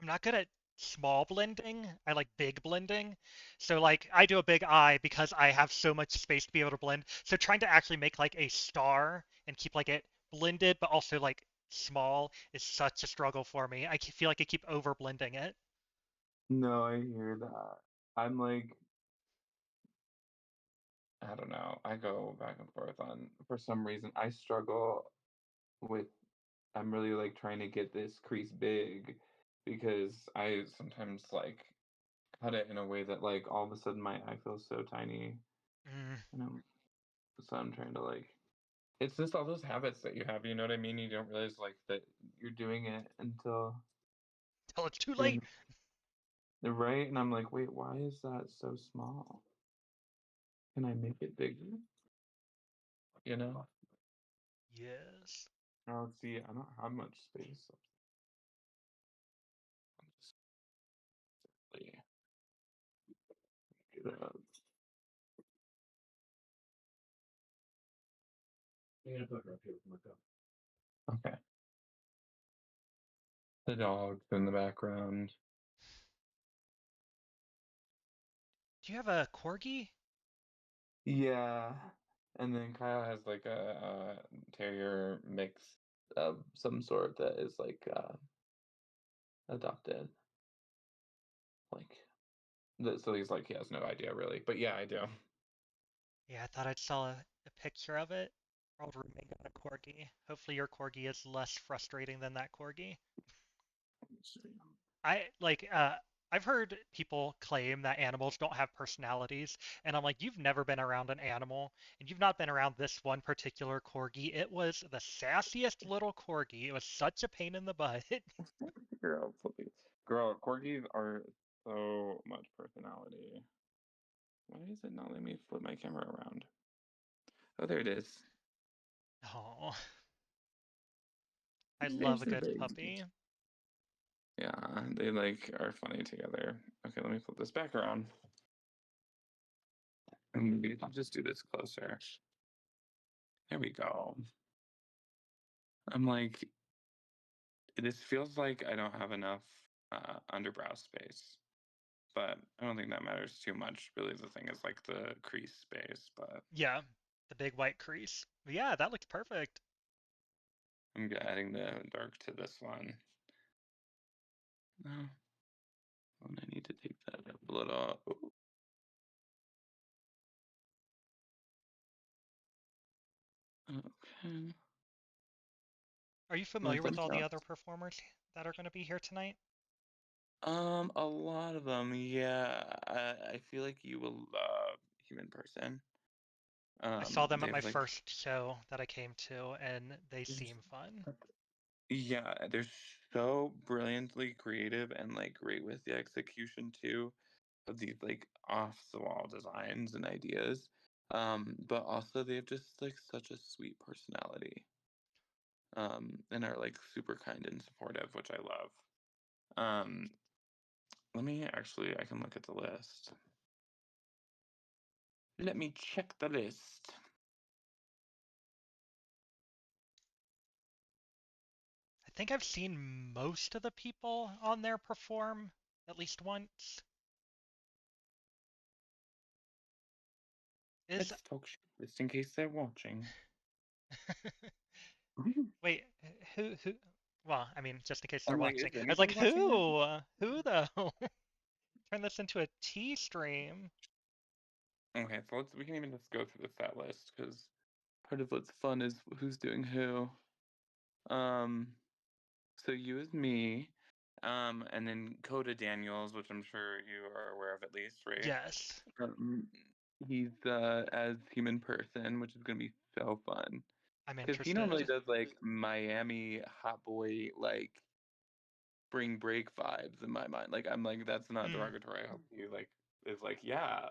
not good at small blending. I like big blending. So like I do a big eye because I have so much space to be able to blend. So trying to actually make like a star and keep like it blended but also like small is such a struggle for me. Feel like I keep over blending it. No, I hear that. I'm like, I don't know. I go back and forth on, for some reason, I struggle with, I'm really like trying to get this crease big because I sometimes like cut it in a way that like all of a sudden my eye feels so tiny. Mm, And so I'm trying to like, it's just all those habits that you have, you know what I mean? You don't realize like that you're doing it until till it's too you're late. right. And I'm like, wait, why is that so small? can I make it bigger? You know? Yes. Now let's see, I don't have much space. Let's see. Get up. Okay. The dog's in the background. Do you have a corgi? Yeah. And then Kyle has like a terrier mix of some sort that is like adopted. Like so he's like he has no idea really. But yeah, I do. Yeah, I thought I saw a picture of it. Our old roommate got a corgi. Hopefully your corgi is less frustrating than that corgi. I like I've heard people claim that animals don't have personalities, and I'm like, you've never been around an animal, and you've not been around this one particular corgi. It was the sassiest little corgi. It was such a pain in the butt. Girl, please. Girl, corgis are so much personality. Why is it not letting me flip my camera around? Oh, there it is. Oh, I love There's a the good big. puppy. Yeah, they like are funny together. Okay, let me flip this back around. And maybe I'll just do this closer. There we go. I'm like, this feels like I don't have enough underbrow space, but I don't think that matters too much. Really, the thing is like the crease space, but Yeah, the big white crease. Yeah, that looks perfect. I'm adding the dark to this one. No, I need to take that up a little. Ooh. Okay. Are you Let me familiar flip with all it the up. other performers that are going to be here tonight? A lot of them, yeah. I feel like you will love Human Person. I saw them They at my have like, first show that I came to, and they seem fun. yeah, they're so brilliantly creative and like great with the execution too of these like off the wall designs and ideas. But also they have just like such a sweet personality. And are like super kind and supportive, which I love. Um, let me actually, I can look at the list. Let me check the list. I think I've seen most of the people on there perform at least once. Is Let's talk shit just in case they're watching. wait, who? Well, I mean, just in case they're I'm like, watching. is I was anybody like, watching this? who? Who though? Turn this into a tea stream. Okay, so we can even just go through the set list because part of what's fun is who's doing who. Um, so you is me, and then Coda Daniels, which I'm sure you are aware of at least, right? Yes, Um, he's as Human Person, which is gonna be so fun I'm because he normally interested. does like Miami hot boy like spring break vibes in my mind. Like I'm like that's not Mm. derogatory. I hope he like is like yeah,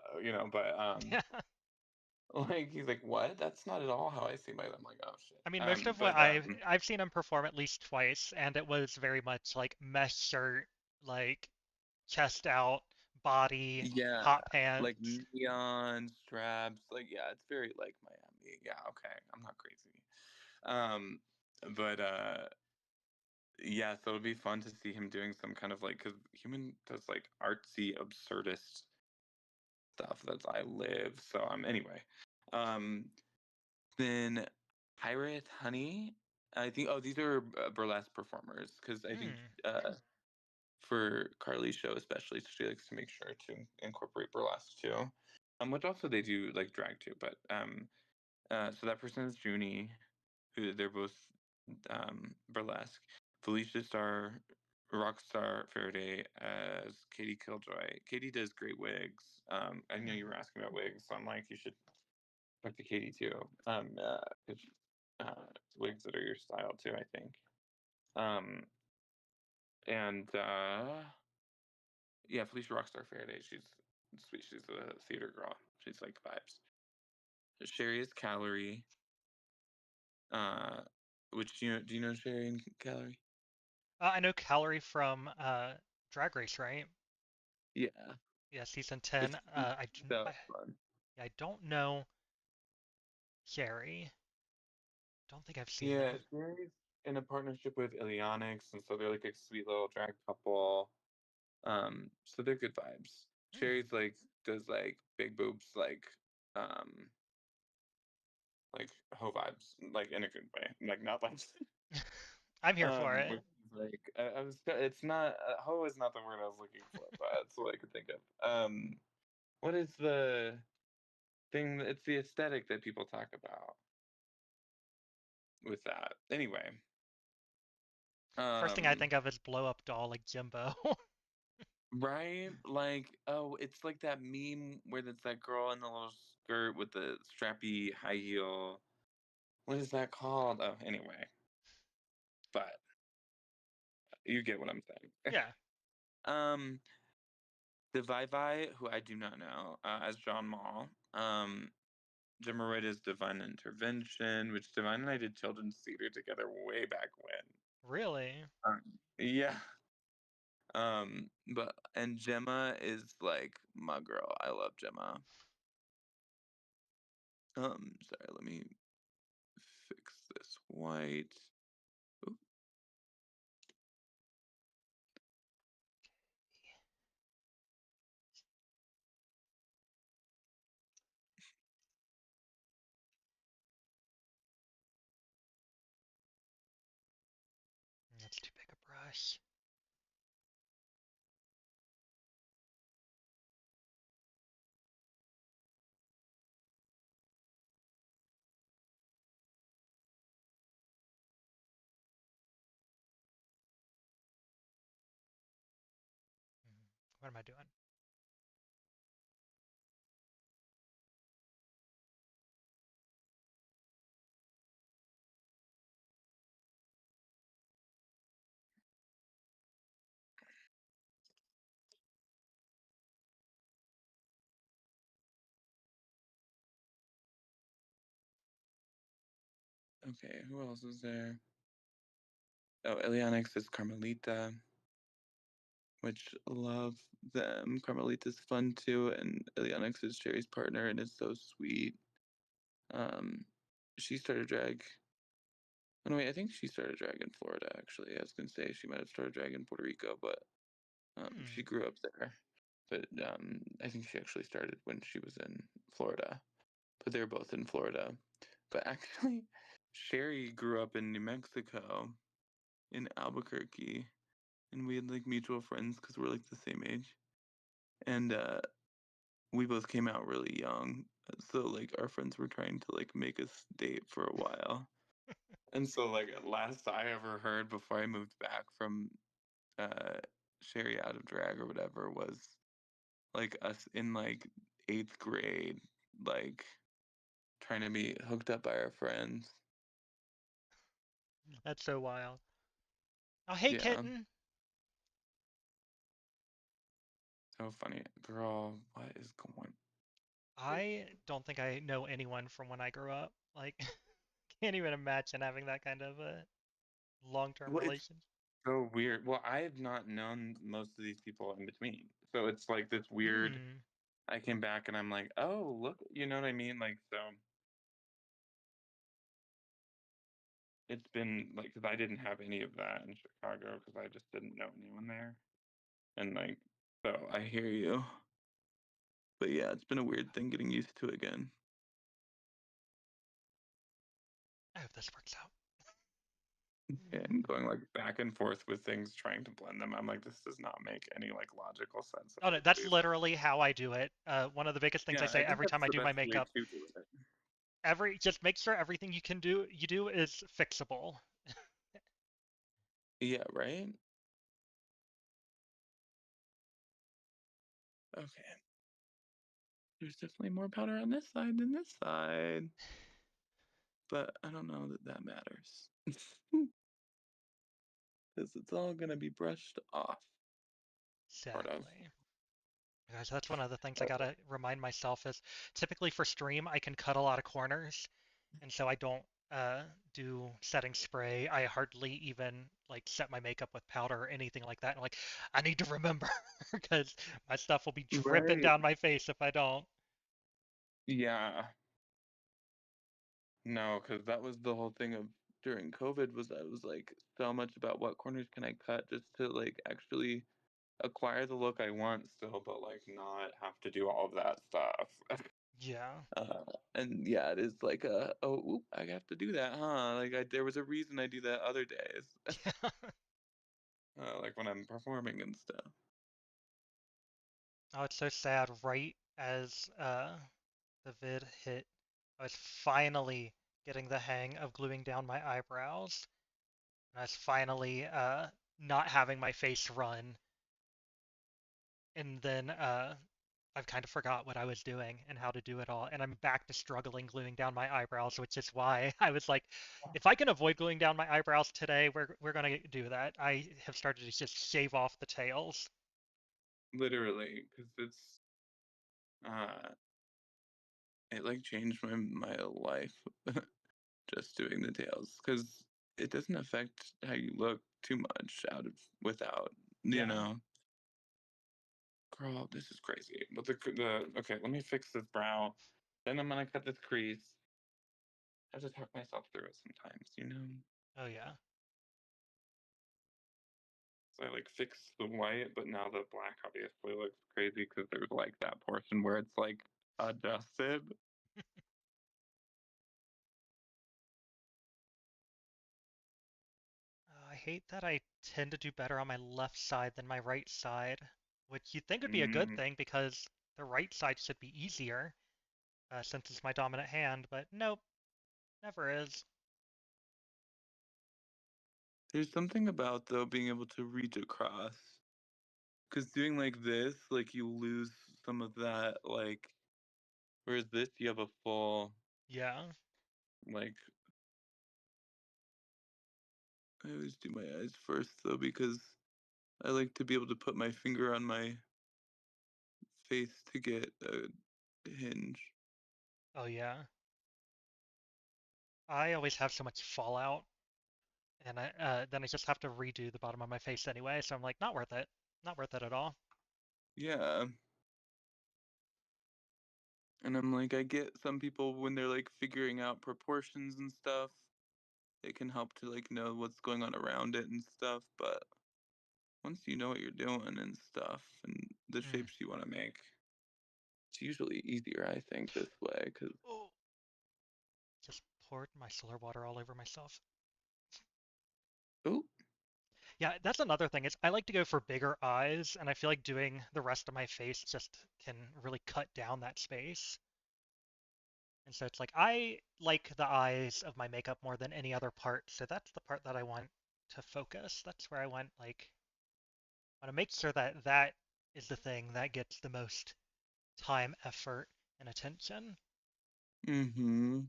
but Yeah. like he's like what? That's not at all how I see my. I'm like oh shit. I mean, most of what But I've seen him perform at least twice, and it was very much like mesh shirt, like chest out, body, yeah, hot like pants. neon straps. Like yeah, it's very like Miami. Yeah, okay, I'm not crazy. Um, but yeah, so it'll be fun to see him doing some kind of like because Human does like artsy absurdist stuff that I live. So anyway. Um then Pirate Honey. I think these are burlesque performers because I think Hmm. for Carly's show especially she likes to make sure to incorporate burlesque too. Which also they do like drag too, but so that person is Junie, who they're both burlesque. Felicia Star, Rockstar Faraday as Katie Killjoy. Katie does great wigs. I know Hmm. you were asking about wigs, so I'm like, you should talk to Katie too. 'Cause, wigs that are your style too, I think. Um, and yeah, Felicia Rockstar Faraday. She's sweet. She's a theater girl. She's like vibes. Sherry is Calorie. Which do you know Sherry and Calorie? I know Calorie from Drag Race, right? Yeah, Yeah, season 10. it's so I, fun. I don't know Sherry. Don't think I've seen Yeah, them. Sherry's in a partnership with Ilionics, and so they're like a sweet little drag couple. So they're good vibes. Hmm. Sherry's does big boobs um like hoe vibes, like in a good way, like not like I'm here for it. which is I was it's not hoe is not the word I was looking for, but that's what I could think of. What is the thing? It's the aesthetic that people talk about with that. Anyway, First thing I um, think of is blow up doll like Jimbo. right? Oh, it's like that meme where it's that girl in the little skirt with the strappy high heel. What is that called? Oh, anyway, but you get what I'm saying. Yeah. um, the Vai, who I do not know, as John Mall. Gemma Wright is Divine Intervention, which Divine and I did children's theater together way back Really? when. Yeah. But and Gemma is like my girl. I love Gemma. Sorry, let me fix this white. Oop, That's too big a brush. What am I doing? okay, who else is there? Oh, Elianix is Carmelita, which love them. Carmelita's fun too, and Elianix is Sherry's partner and is so sweet. Um, she started drag. Oh, no, wait, I think she started drag in Florida. Actually, I was gonna say she might have started drag in Puerto Rico, but she Hmm. grew up there. But I think she actually started when she was in Florida. But they're both in Florida. But actually, Sherry grew up in New Mexico, in Albuquerque, and we had like mutual friends because we're like the same age, and we both came out really young. So like our friends were trying to like make us date for a while. And so like last I ever heard before I moved back from uh Sherry out of drag or whatever was like us in like 8th grade, like trying to be hooked up by our friends. That's so wild. Oh, hey, Yeah, kitten. so funny. Girl, what is going I don't think I know anyone from when I grew up. Like, can't even imagine having that kind of a long-term Well, it's relationship. so weird. Well, I have not known most of these people in between. So it's like this weird. Hmm. I came back and I'm like, oh, look, you know what I mean? Like, so it's been like, because I didn't have any of that in Chicago because I just didn't know anyone there. And like, so I hear you. But yeah, it's been a weird thing getting used to again. I hope this works out. And going like back and forth with things, trying to blend them. I'm like, this does not make any like logical sense if Oh, I no, that's do this. literally how I do it. One of the biggest things I Yeah, say I think every time that's I the do my best way makeup, to do it. just make sure everything you do is fixable. Yeah, right? Okay. There's definitely more powder on this side than this side. But I don't know that that matters. Because it's all going to be brushed off. Sort of. Exactly. Guys, that's one of the things I gotta remind myself is typically for stream I can cut a lot of corners, and so I don't uh do setting spray. I hardly even like set my makeup with powder or anything like that. And like I need to remember because my stuff will be dripping Right. down my face if I don't. Yeah. No, because that was the whole thing of during COVID was that it was like so much about what corners can I cut just to like actually acquire the look I want still, but like not have to do all of that stuff. Yeah. Uh, and yeah, it is like I have to do that, huh? Like there was a reason I do that other days, like when I'm performing and stuff. Oh, it's so sad. Right as the vid hit, I was finally getting the hang of gluing down my eyebrows. And I was finally not having my face run. And then I've kind of forgot what I was doing and how to do it all. And I'm back to struggling gluing down my eyebrows, which is why I was like, if I can avoid gluing down my eyebrows today, we're gonna do that. I have started to just shave off the tails. Literally, because uh, it like changed my life just doing the tails, because it doesn't affect how you look too much without, you Yeah. know. Girl, this is crazy. But okay, let me fix this brow. Then I'm gonna cut this crease. I have to talk myself through it sometimes, you know. Oh yeah. So I like fixed the white, but now the black obviously looks crazy because there's like that portion where it's like adjusted. I hate that I tend to do better on my left side than my right side, which you'd think would be a good Mm, thing because the right side should be easier since it's my dominant hand, but nope, never is. there's something about though being able to reach across, because doing like this, like you lose some of that like. Whereas this, you have a full Yeah. like. I always do my eyes first though because I like to be able to put my finger on my face to get a hinge. Oh yeah. I always have so much fallout, and then I just have to redo the bottom of my face anyway. So I'm like, not worth it. Not worth it at all. Yeah. And I'm like, I get some people when they're like figuring out proportions and stuff, it can help to like know what's going on around it and stuff. But once you know what you're doing and stuff and the Mm. shapes you want to make, it's usually easier, I think, this way. Cause Oh, just poured my solar water all over myself. oh, Yeah, that's another thing. Is I like to go for bigger eyes, and I feel like doing the rest of my face just can really cut down that space. And so it's like I like the eyes of my makeup more than any other part, so that's the part that I want to focus. That's where I want to make sure that that is the thing that gets the most time, effort, and attention. mm-hmm.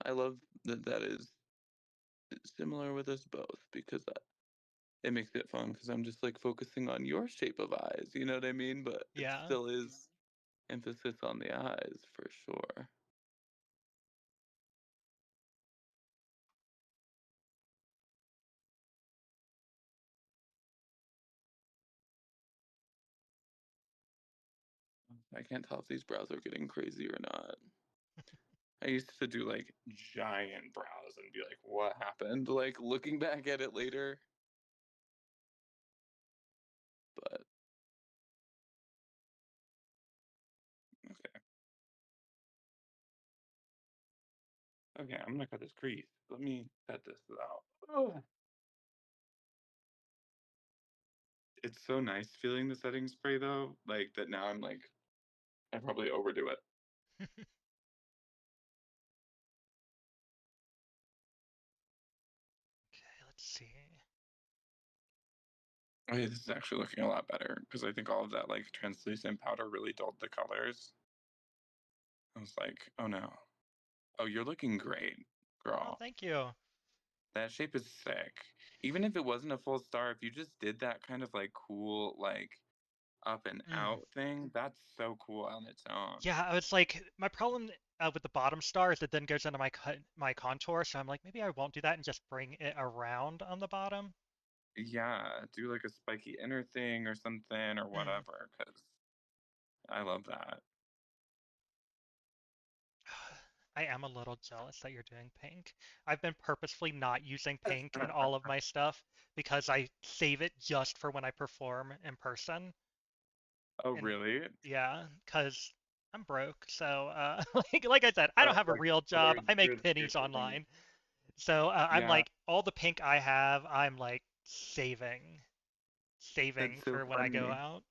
I love that that is similar with us both because it makes it fun because I'm just like focusing on your shape of eyes, you know what I mean? But it Yeah. still is emphasis on the eyes for sure. I can't tell if these brows are getting crazy or not. I used to do like giant brows and be like, what happened? Like looking back at it later. But okay. Okay, I'm gonna cut this crease. Let me cut this out. Oh. It's so nice feeling the setting spray though. Like that now I'm like I probably overdo it. Okay, let's see. Oh yeah, this is actually looking a lot better because I think all of that like translucent powder really dulled the colors. I was like, oh no. Oh, you're looking great, Oh, girl. thank you. That shape is sick. Even if it wasn't a full star, if you just did that kind of like cool, like up and Mm. out thing, that's so cool on its own. Yeah, it's like my problem with the bottom star is it then goes into my contour, so I'm like maybe I won't do that and just bring it around on the bottom. Yeah, do like a spiky inner thing or something or Mm. whatever, because I love that. I am a little jealous that you're doing pink. I've been purposefully not using pink in all of my stuff because I save it just for when I perform in person. Oh, And really? yeah, because I'm broke. So like I said, I don't have a Like real job. other I make good pennies things. online. So I'm Yeah, like all the pink I have, I'm like saving that's so for when I go funny. out.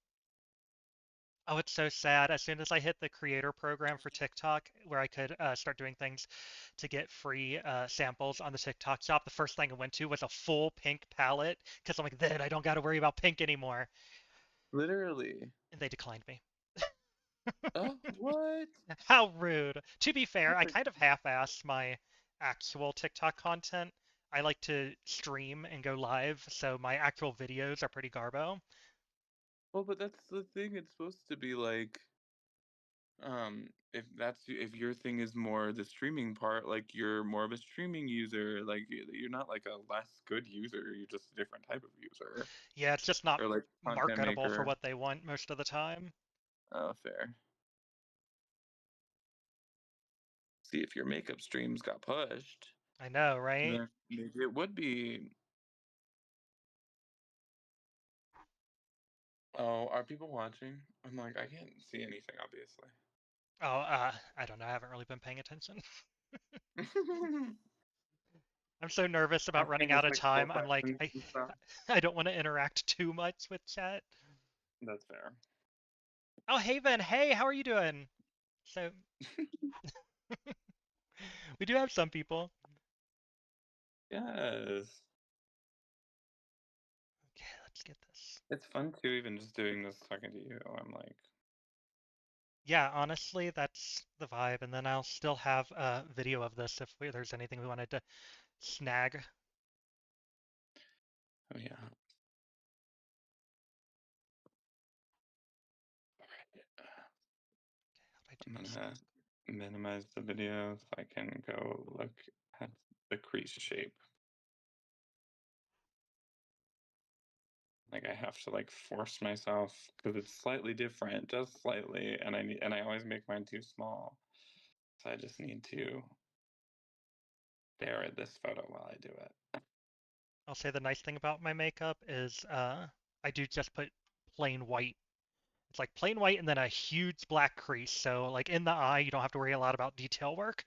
Oh, it's so sad. As soon as I hit the creator program for TikTok, where I could start doing things to get free samples on the TikTok shop, the first thing I went to was a full pink palette because I'm like, then I don't got to worry about pink anymore. Literally. And they declined me. Oh, what? How rude. To be fair, That's I like, kind of half-assed my actual TikTok content. I like to stream and go live, so my actual videos are pretty garbo. well, but that's the thing. It's supposed to be like, if your thing is more the streaming part, like you're more of a streaming user, like you're not like a less good user. You're just a different type of user, Yeah, it's just not or like content marketable for maker. what they want most of the time. Oh, fair. See, if your makeup streams got pushed, I know, right? then maybe it would be. Oh, are people watching? I'm like, I can't see anything, obviously. Oh, I don't know. I haven't really been paying attention. I'm so nervous I about running think out it's of like full time. I'm like, questions I, and stuff. I don't want to interact too much with chat. That's fair. Oh, Haven, hey, how are you doing? So, we do have some people. Yes. Okay, let's get this. It's fun too, even just doing this talking to you. I'm like, Yeah, honestly, that's the vibe. And then I'll still have a video of this if there's anything we wanted to snag. oh yeah. How'd I do I'm this? gonna minimize the video so I can go look at the crease shape. Like I have to like force myself because it's slightly different, just slightly, and I always make mine too small. So I just need to stare at this photo while I do it. I'll say the nice thing about my makeup is I do just put plain white. It's like plain white and then a huge black crease. So like in the eye, you don't have to worry a lot about detail work.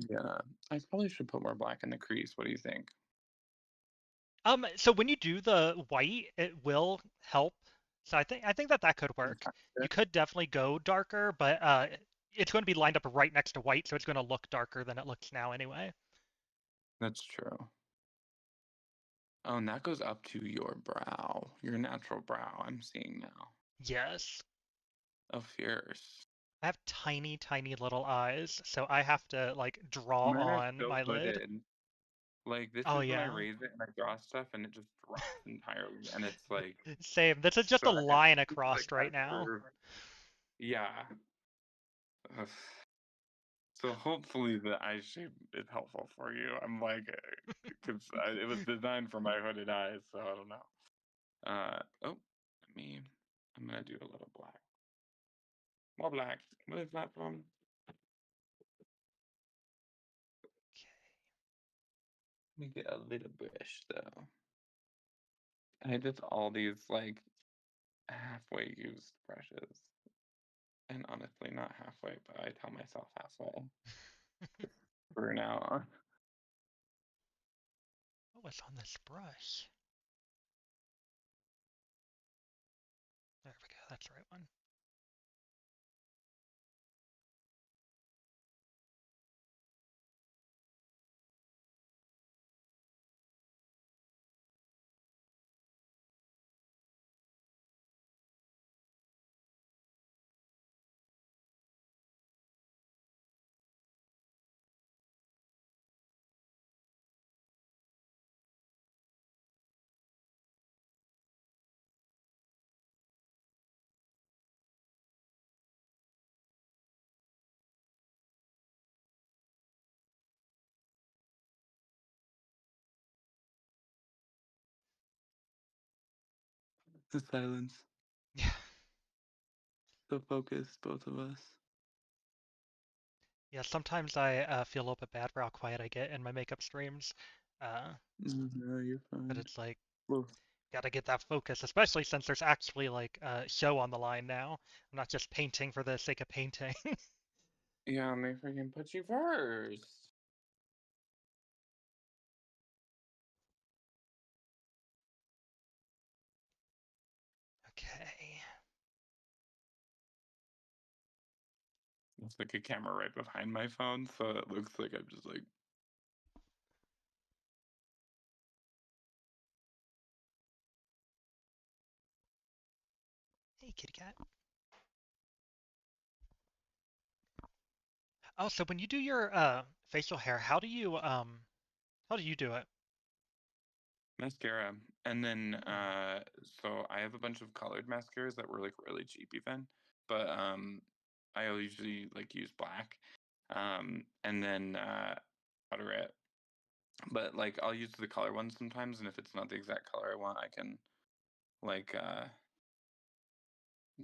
Yeah, I probably should put more black in the crease. What do you think? So when you do the white, it will help. So I think that could work. Enhance You it? could definitely go darker, but it's going to be lined up right next to white, so it's going to look darker than it looks now anyway. That's true. Oh, and that goes up to your brow, your natural brow. I'm seeing now. Yes. Oh, fierce. I have tiny, tiny little eyes, so I have to like draw Mine are on so my lid. hooded. Like this Oh is when I yeah. raise it and I draw stuff and it just drops entirely, and it's like Same. This is just a so line it's like across got right a now. curve. Yeah. Ugh. So hopefully the eye shape is helpful for you. I'm like, because it was designed for my hooded eyes, so I don't know. Oh, I'm gonna do a little black. More black. What is that from? Let me get a little brush though. I did all these like halfway used brushes. And honestly, not halfway, but I tell myself halfway. For now. What was on this brush? There we go. That's the right one. The silence. Yeah. So focused, both of us. Yeah, sometimes I feel a little bit bad for how quiet I get in my makeup streams. Uh, No, you're but fine. it's like, Well, gotta get that focus, especially since there's actually like a show on the line now. I'm not just painting for the sake of painting. yeah, they freaking put you first. Okay. It's like a camera right behind my phone, so it looks like I'm just like. Hey, kitty cat. Oh, so when you do your facial hair, how do you do it? Mascara. And then Hmm. so I have a bunch of colored mascaras that were like really cheap even. But I usually like use black. And then powder it. But like I'll use the color ones sometimes, and if it's not the exact color I want, I can like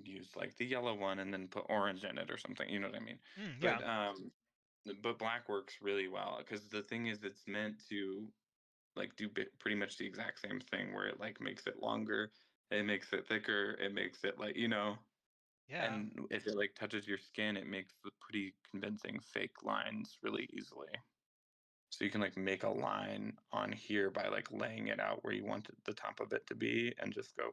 use like the yellow one and then put orange in it or something, you know what I mean? Yeah. But black works really well because the thing is it's meant to like do pretty much the exact same thing where it like makes it longer, it makes it thicker, it makes it like Yeah. and if it like touches your skin, it makes the pretty convincing fake lines really easily. So you can like make a line on here by like laying it out where you want the top of it to be and just go,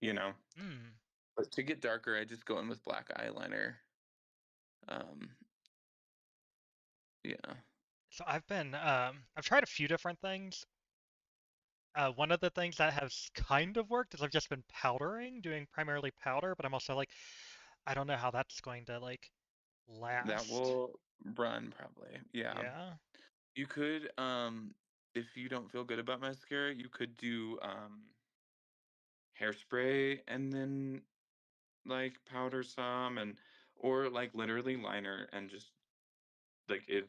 you know. Hmm. But to get darker, I just go in with black eyeliner. Um, yeah. So I've tried a few different things. One of the things that has kind of worked is I've just been powdering, doing primarily powder, but I'm also like, I don't know how that's going to like That last. will run probably. Yeah. Yeah. You could, if you don't feel good about mascara, you could do hairspray and then like powder some and or like literally liner and just like if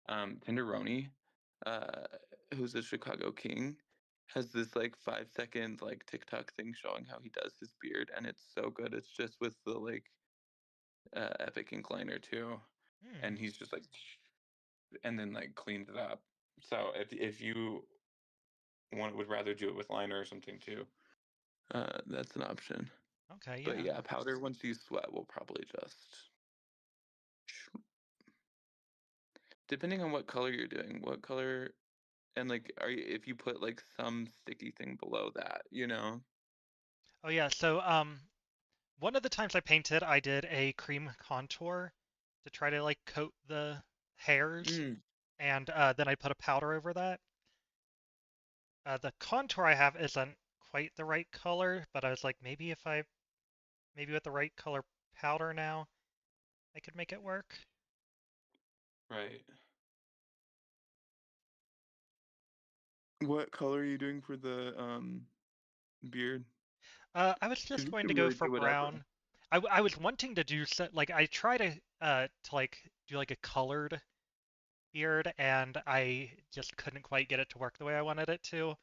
Tenderoni, uh, who's a Chicago king, has this like 5 second like TikTok thing showing how he does his beard and it's so good. It's just with the like Epic ink liner too, Hmm. and he's just like and then like cleaned it up. So if you would rather do it with liner or something too, that's an option. Okay, But yeah. yeah, powder once you sweat will probably just depending on what color you're doing, what color and like are you if you put like some sticky thing below that, you know? Oh yeah, so one of the times I painted, I did a cream contour to try to like coat the hairs, Mm, and then I put a powder over that. The contour I have isn't quite the right color, but I was like, maybe with the right color powder now, I could make it work. right. What color are you doing for the beard? I was Because just you going to can go really for do whatever. brown. I was wanting to do so, like I try to like do like a colored beard, and I just couldn't quite get it to work the way I wanted it to.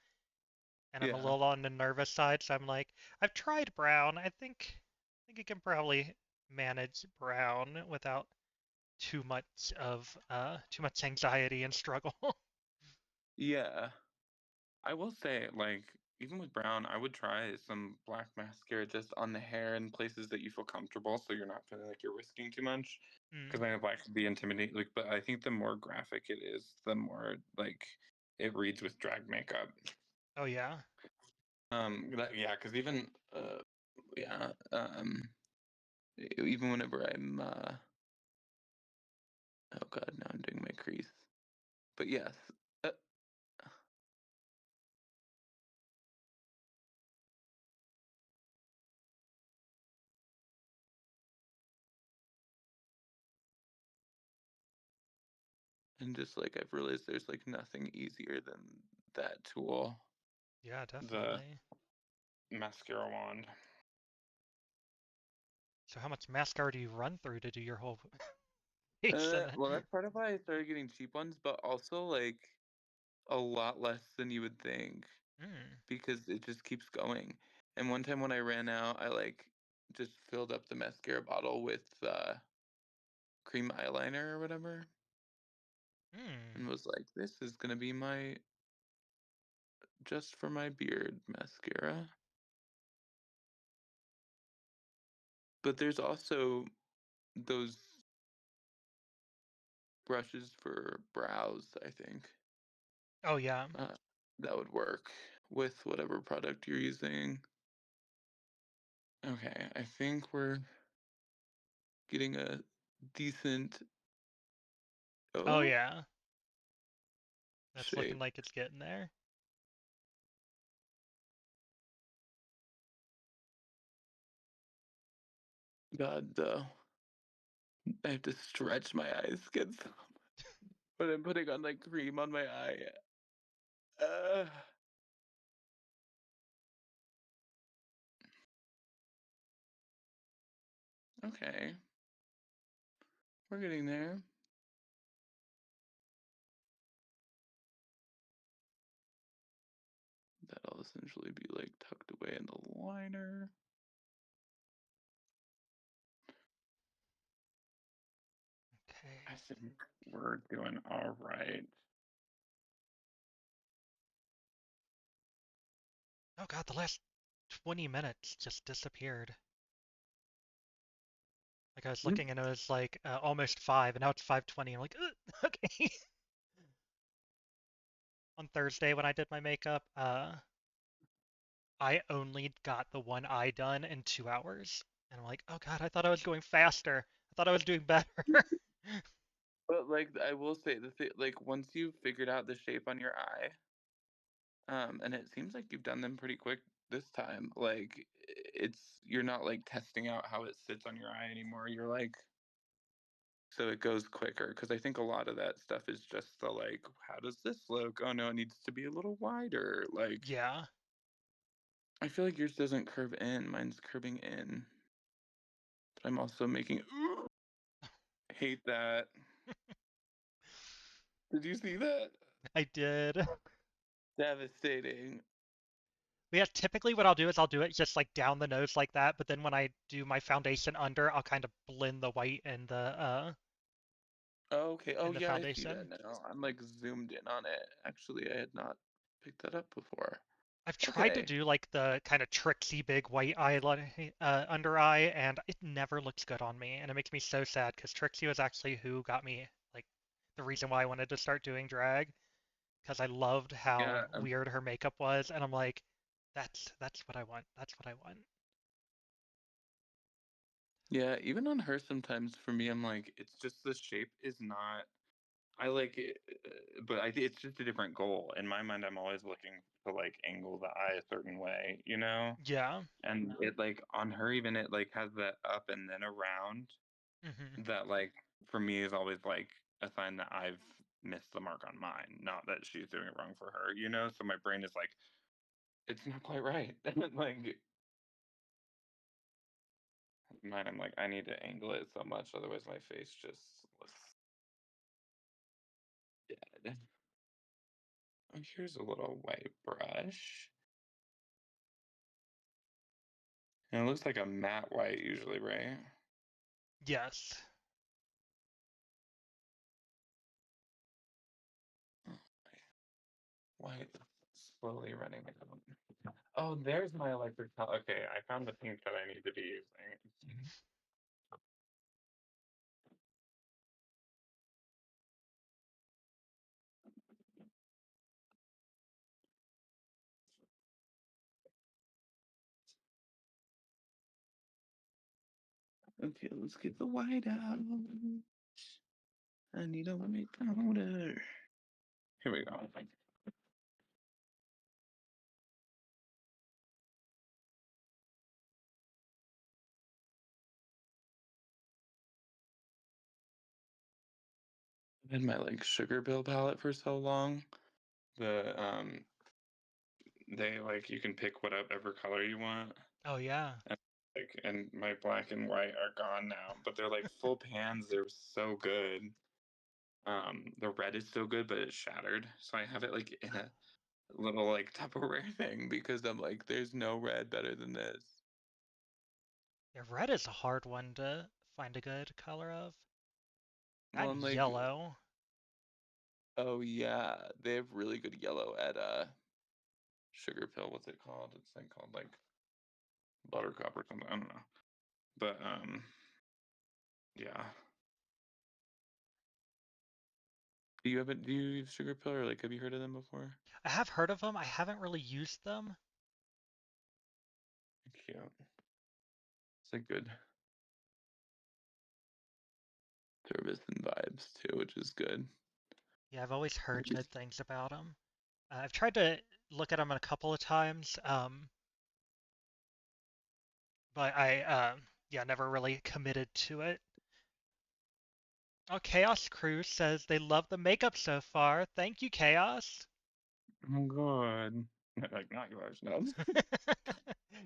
And I'm a Yeah. little on the nervous side, so I'm like, I've tried brown. I think I can probably manage brown without too much anxiety and struggle. Yeah. I will say, like, even with brown, I would try some black mascara just on the hair in places that you feel comfortable, so you're not feeling like you're risking too much. Because Mm. I know black can be intimidating, like, but I think the more graphic it is, the more like it reads with drag makeup. Oh yeah. Yeah, because even yeah, even whenever I'm oh god, now I'm doing my crease. But yes, uh, and just like I've realized there's like nothing easier than that tool, Yeah, the definitely. mascara wand. So how much mascara do you run through to do your whole face in it? Well, that's part of why I started getting cheap ones, but also like a lot less than you would think Mm. because it just keeps going. And one time when I ran out, I like just filled up the mascara bottle with cream eyeliner or whatever, and Hmm. was like, "This is gonna be my just for my beard mascara." But there's also those brushes for brows, I think. Oh yeah. That would work with whatever product you're using. Okay, I think we're getting a decent Oh yeah. That's looking shape. like it's getting there. God, though, I have to stretch my eyes skin so much. But I'm putting on like cream on my eye. Uh, okay, we're getting there. That'll essentially be like tucked away in the liner. I Okay. think we're doing all right. Oh god, the last 20 minutes just disappeared. Like I was Mm. looking and it was like almost 5 and now it's 5:20. I'm like, okay. On Thursday when I did my makeup, I only got the one eye done in 2 hours. And I'm like, oh god, I thought I was going faster. I thought I was doing better. But like I will say the thing, like once you've figured out the shape on your eye, and it seems like you've done them pretty quick this time. Like you're not like testing out how it sits on your eye anymore. You're like so it goes quicker because I think a lot of that stuff is just the like how does this look? Oh no, it needs to be a little wider. Like Yeah. I feel like yours doesn't curve in. Mine's curving in. But I'm also making hate that. Did you see that? I did. Devastating. Yeah, typically what I'll do is I'll do it just like down the nose like that, but then when I do my foundation under, I'll kind of blend the white Okay. Oh in the yeah, I see that foundation. now. I'm like zoomed in on it. Actually, I had not picked that up before. I've tried to Okay. do like the kind of tricksy big white eyeliner under eye, and it never looks good on me, and it makes me so sad because Trixie was actually who got me like the reason why I wanted to start doing drag because I loved Yeah. how weird her makeup was, and I'm like, that's what I want. That's what I want. Yeah. Even on her, sometimes for me, I'm like, it's just the shape is not. I like it, but it's just a different goal. In my mind, I'm always looking to like angle the eye a certain way, you know? Yeah. And it like on her, even it like has that up and then around Hmm. that like for me is always like a sign that I've missed the mark on mine, not that she's doing it wrong for her, you know? So my brain is like, it's not quite right. Like mine, I'm like, I need to angle it so much, otherwise my face just looks dead. Oh, here's a little white brush. And it looks like a matte white usually, right? Yes. Oh, white slowly running out. Oh, there's my electric towel. Okay, I found the pink that I need to be using. Okay, let's get the white out. I need a white powder. Here we go. I've had my like sugar bill palette for so long. The they like you can pick whatever color you want. Oh yeah. And like and my black and white are gone now, but they're like full pans. They're so good. The red is so good, but it's shattered. So I have it like in a little like Tupperware thing because I'm like, there's no red better than this. Yeah, red is a hard one to find a good color of. That Well, and and like, yellow. oh yeah, they have really good yellow at Sugar Pill. What's it called? It's like called like Buttercup or something. I don't know. But yeah. Do you use Sugar Pill or like have you heard of them before? I have heard of them. I haven't really used them. Cute. It's like good service and vibes too, which is good. Yeah, I've always heard Just good things about them. I've tried to look at them a couple of times, but yeah, never really committed to it. Oh, Chaos Crew says they love the makeup so far. Thank you, Chaos. oh god. Like not yours, no.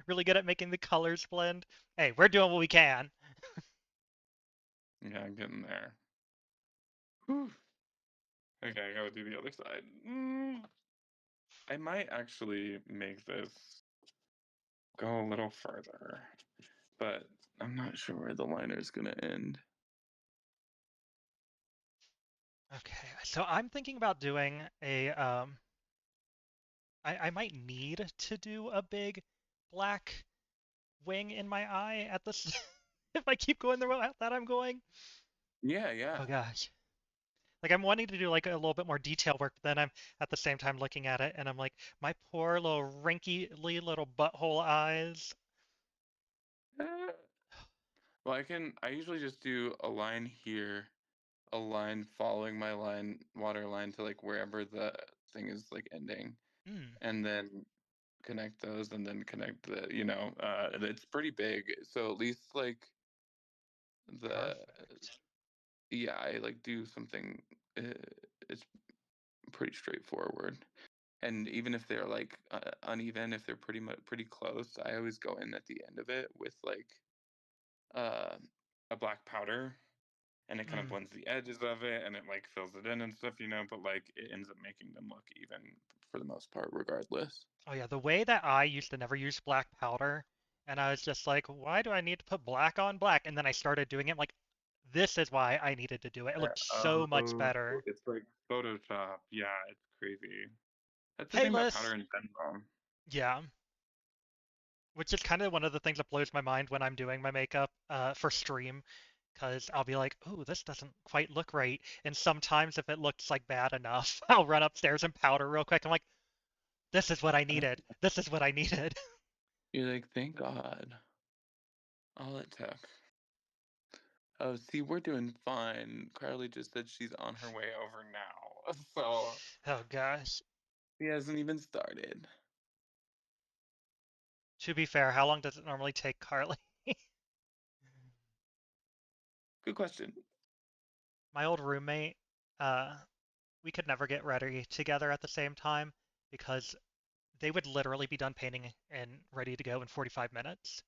Really good at making the colors blend. Hey, we're doing what we can. Yeah, I'm getting there. Whew. Okay, I gotta do the other side. I might actually make this go a little further, but I'm not sure where the liner's gonna end. Okay, so I'm thinking about doing a I might need to do a big black wing in my eye at this if I keep going the route that I'm going. Yeah, yeah. Oh gosh. Like I'm wanting to do like a little bit more detail work, but then I'm at the same time looking at it and I'm like, my poor little wrinkly little butthole eyes. Uh, well, I usually just do a line here, a line following my water line to like wherever the thing is like ending, Hmm, and then connect those and then connect it's pretty big. So at least like the perfect. yeah, I like do something uh, it's pretty straightforward. And even if they're like uneven, if they're pretty close, I always go in at the end of it with like uh, a black powder, and it kind of Hmm. blends the edges of it, and it like fills it in and stuff. But like it ends up making them look even for the most part, regardless. Oh yeah, the way that I used to never use black powder, and I was just like, why do I need to put black on black? And then I started doing it, like, this is why I needed to do it. It looked so much Oh, better. it's like Photoshop. Yeah, it's crazy. That's the thing about powder Payless! in general. Yeah, which is kind of one of the things that blows my mind when I'm doing my makeup for stream, because I'll be like, ooh, this doesn't quite look right. And sometimes if it looks like bad enough, I'll run upstairs and powder real quick. I'm like, this is what I needed. This is what I needed. You're like, thank God. All it took. Oh, see, we're doing fine. Carly just said she's on her way over now. So Oh gosh. he hasn't even started. To be fair, how long does it normally take, Carly? Good question. My old roommate, uh, we could never get ready together at the same time because they would literally be done painting and ready to go in 45 minutes.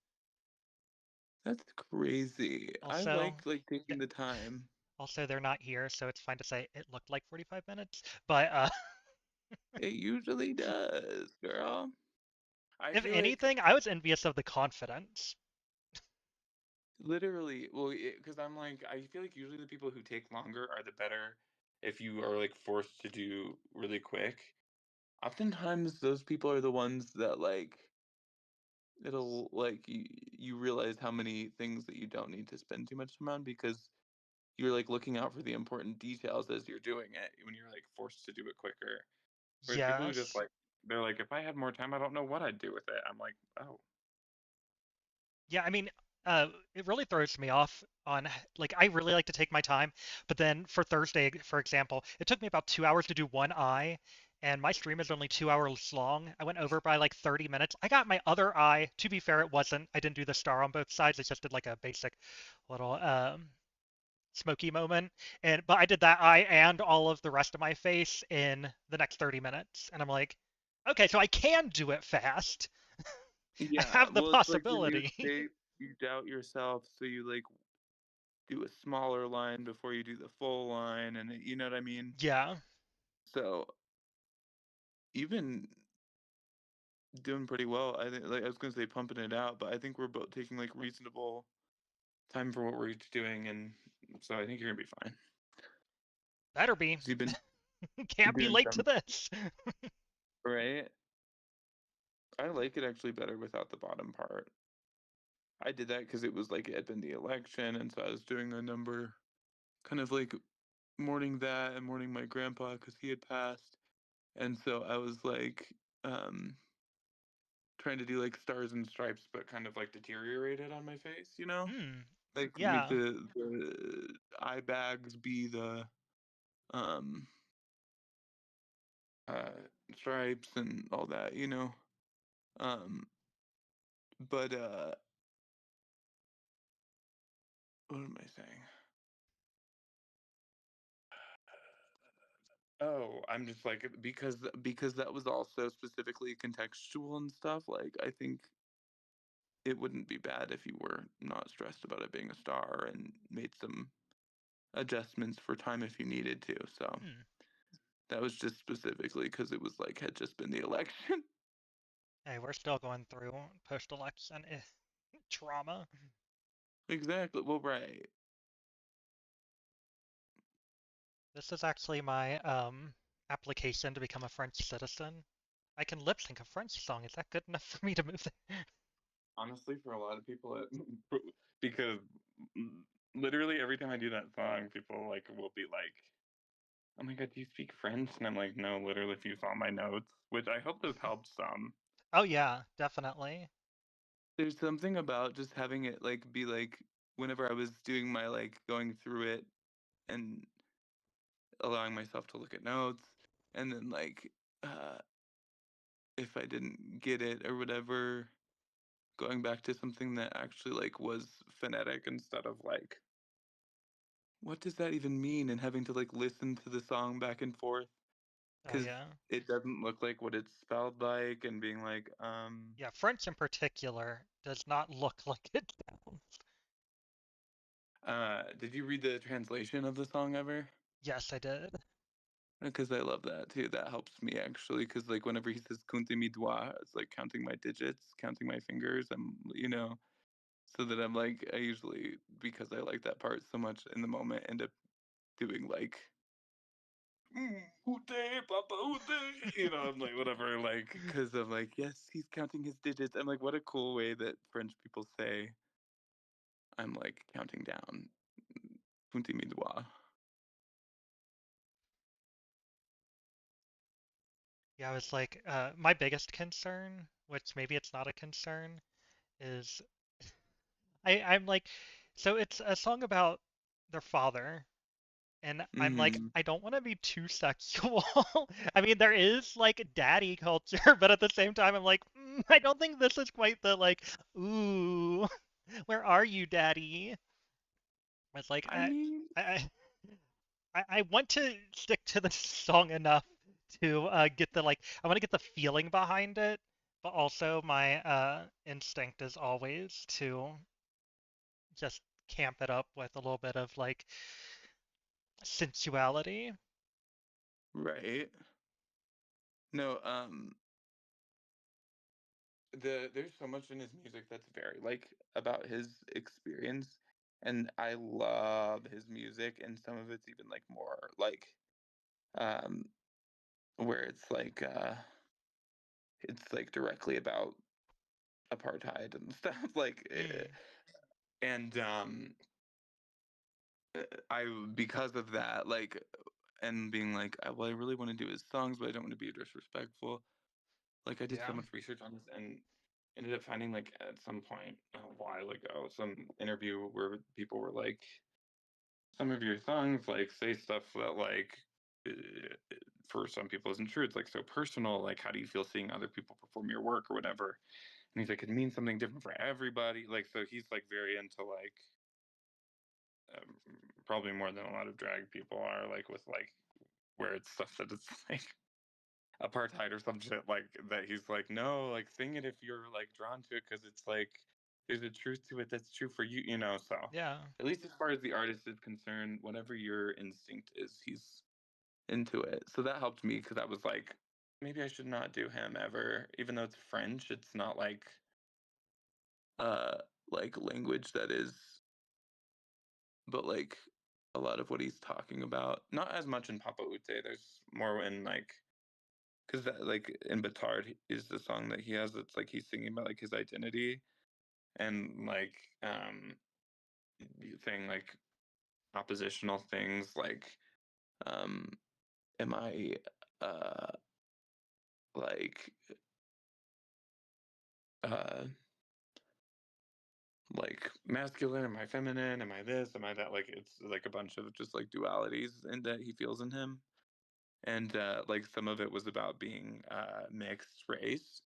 That's crazy. I Also, like taking th- the time. also they're not here, so it's fine to say it looked like 45 minutes. But It usually does, girl. I if feel like anything, I was envious of the confidence. literally, well, because I'm like, I feel like usually the people who take longer are the better if you are like forced to do really quick. Oftentimes, those people are the ones that like it'll like you realize how many things that you don't need to spend too much time on because you're like looking out for the important details as you're doing it when you're like forced to do it quicker. Whereas people who just Yes. like they're like, if I had more time, I don't know what I'd do with it. I'm like, oh, Yeah, I mean, it really throws me off on like I really like to take my time, but then for Thursday, for example, it took me about 2 hours to do one eye, and my stream is only 2 hours long. I went over by like 30 minutes. I got my other eye. To be fair, it wasn't. I didn't do the star on both sides. I just did like a basic little smoky moment, and but I did that eye and all of the rest of my face in the next 30 minutes, and I'm like, okay, so I can do it fast. I yeah. have the Well, it's like your new possibility. shape. You doubt yourself, so you like do a smaller line before you do the full line, and you know what I mean. Yeah. So even doing pretty well. I think, like I was gonna say pumping it out, but I think we're both taking like reasonable time for what we're each doing, and so I think you're gonna be fine. Better be. 'Cause you've Can't be doing late to some this. right. I like it actually better without the bottom part. I did that because it was like it had been the election, and so I was doing a number, kind of like mourning that and mourning my grandpa because he had passed, and so I was like, um, trying to do like stars and stripes, but kind of like deteriorated on my face, you know? Hmm. Like make Yeah. the eye bags be the um uh stripes and all that, you know. Um but what am I saying? Oh, I'm just like because that was also specifically contextual and stuff, like I think it wouldn't be bad if you were not stressed about it being a star and made some adjustments for time if you needed to. So Hmm. that was just specifically because it was like had just been the election. Hey, we're still going through post-election trauma. Exactly. Well, right. This is actually my application to become a French citizen. I can lip sync a French song. Is that good enough for me to move there? Honestly, for a lot of people, because literally every time I do that song, people like will be like, "Oh my God, do you speak French?" And I'm like, "No, literally, if you saw my notes," which I hope this helps some. Oh yeah, definitely. There's something about just having it like be like whenever I was doing my like going through it and allowing myself to look at notes, and then like uh if I didn't get it or whatever, going back to something that actually like was phonetic instead of like what does that even mean, and having to like listen to the song back and forth Oh because yeah. it doesn't look like what it's spelled like, and being like Yeah, French in particular does not look like it sounds. did you read the translation of the song ever? Yes, I did. Because I love that too. That helps me actually. Because like whenever he says "compter mes doigts," it's like counting my digits, counting my fingers. I'm, you know, so that I'm like I usually because I like that part so much in the moment end up doing like "Ute, papa, ute," you know. I'm like whatever, like because I'm like yes, he's counting his digits. I'm like what a cool way that French people say I'm like counting down. "Compter mes doigts." Yeah, I was like, my biggest concern, which maybe it's not a concern, is I'm like, so it's a song about their father, and I'm like, Mm-hmm. I don't want to be too sexual. I mean, there is like daddy culture, but at the same time, I'm like, I don't think this is quite the like, ooh, where are you, daddy? It's like, I mean, I, I want to stick to the song enough to get the like, I want to get the feeling behind it, but also my instinct is always to just camp it up with a little bit of like sensuality. right? No, there's so much in his music that's very like about his experience, and I love his music, and some of it's even like more like um where it's like directly about apartheid and stuff like Mm, and I because of that like and being like well I really want to do his songs but I don't want to be disrespectful. Like I did so yeah. much research on this and ended up finding like at some point a while ago some interview where people were like, some of your songs like say stuff that like for some people isn't true. It's like so personal. Like how do you feel seeing other people perform your work or whatever? And he's like, it means something different for everybody. Like so he's like very into like um, probably more than a lot of drag people are like with like where it's stuff that it's like apartheid or some shit like that. He's like no like sing it if you're like drawn to it because it's like there's a truth to it that's true for you, you know. So Yeah. at least as far as the artist is concerned, whatever your instinct is, he's into it. So that helped me because I was like maybe I should not do him ever, even though it's French. It's not like language that is, but like a lot of what he's talking about. Not as much in Papa Ute. There's more in like because that like in Batard is the song that he has. It's like he's singing about like his identity and like saying like oppositional things like um am I uh like uh like masculine, am I feminine, am I this, am I that, like it's like a bunch of just like dualities and that he feels in him. And like some of it was about being mixed race,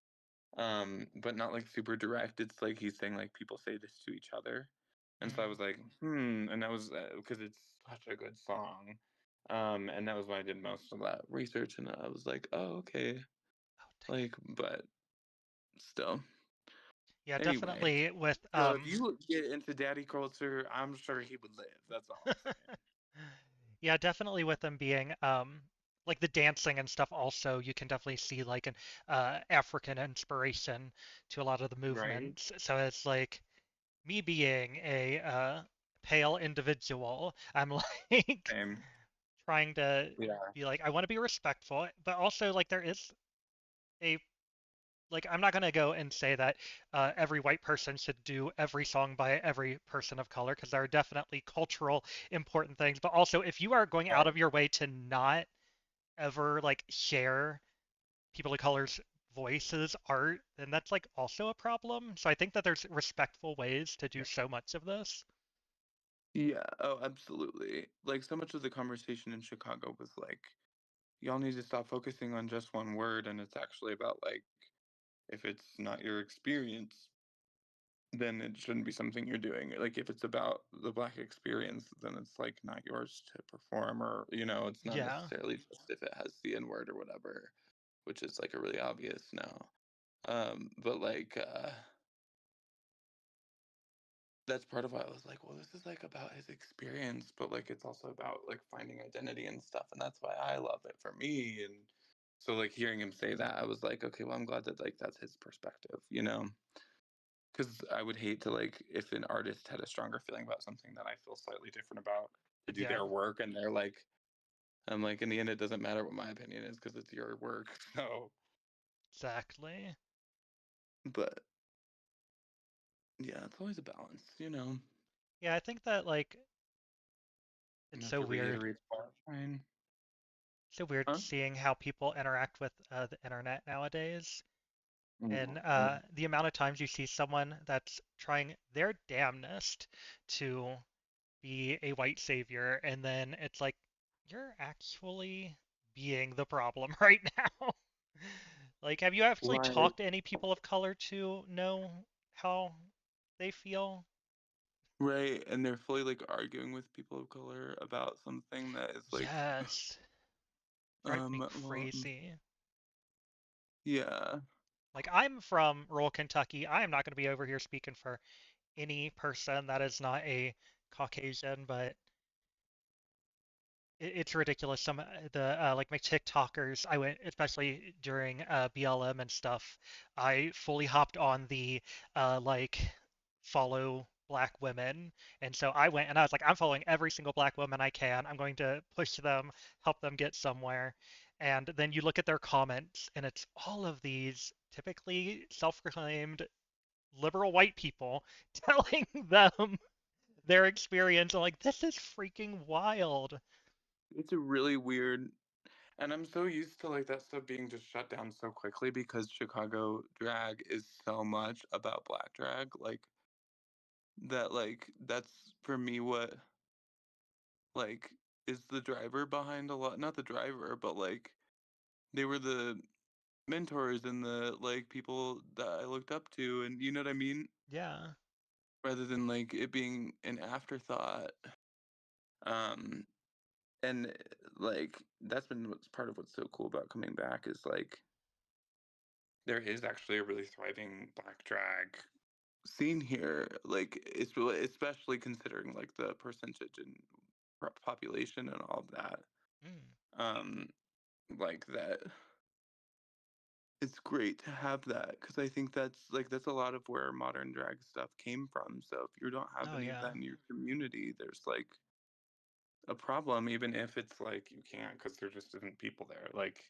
but not like super direct. It's like he's saying like people say this to each other. And so I Mm. was like and that was because it's such a good song. And that was why I did most of that research, and I was like, oh, okay. Oh, dang it. Like, but still. Yeah, Anyway, definitely with so if you get into daddy culture, I'm sure he would live. That's all I'm saying. yeah, definitely with them being like the dancing and stuff also you can definitely see like an African inspiration to a lot of the Right? movements. So it's like me being a pale individual, I'm like Same. trying to Yeah. be like I want to be respectful, but also like there is a like I'm not gonna go and say that every white person should do every song by every person of color because there are definitely cultural important things. But also, if you are going out Right. of your way to not ever like share people of color's voices, art, then that's like also a problem. So I think that there's respectful ways to do so much of this. Yeah. Oh, absolutely. Like so much of the conversation in Chicago was like, y'all need to stop focusing on just one word, and it's actually about like if it's not your experience, then it shouldn't be something you're doing. Like if it's about the black experience, then it's like not yours to perform, or it's not Yeah, necessarily just if it has the N word or whatever, which is like a really obvious no. But like that's part of why I was like, well, this is like about his experience, but like it's also about like finding identity and stuff, and that's why I love it for me. And so like hearing him say that, I was like, okay, well, I'm glad that like that's his perspective. Because I would hate to like if an artist had a stronger feeling about something that I feel slightly different about to do yeah, their work, and they're like, I'm like, in the end, it doesn't matter what my opinion is because it's your work. So, exactly. but yeah, it's always a balance. Yeah, I think that like it's Not so to weird. reiterate Fine. So weird Huh? seeing how people interact with the internet nowadays. And Mm-hmm. the amount of times you see someone that's trying their damnedest to be a white savior, and then it's like, you're actually being the problem right now. Like, have you actually Right. talked to any people of color to know how they feel? Right, and they're fully like arguing with people of color about something that is like, Yes. Drives me well, crazy. yeah, Like, I'm from rural Kentucky. I am not going to be over here speaking for any person that is not a Caucasian, but it's ridiculous. Some the like my TikTokers, I went especially during BLM and stuff. I fully hopped on the like follow black women, and so I went and I was like, I'm following every single black woman I can. I'm going to push them, help them get somewhere. And then you look at their comments, and it's all of these typically self-proclaimed liberal white people telling them their experience. I'm like, this is freaking wild. it's a really weird, and I'm so used to like that stuff being just shut down so quickly because Chicago drag is so much about black drag, like that, like that's for me what like is the driver behind a lot, not the driver, but like they were the mentors and the like people that I looked up to, and you know what I mean? Yeah. Rather than like it being an afterthought. Um, and like that's been what's part of what's so cool about coming back is like there is actually a really thriving black drag scene here. Like it's really, especially considering like the percentage and population and all of that. Mm. Um, like that. it's great to have that because I think that's a lot of where modern drag stuff came from. So if you don't have Oh any of yeah. that in your community, there's like a problem, even if it's like you can't because there just isn't people there. Like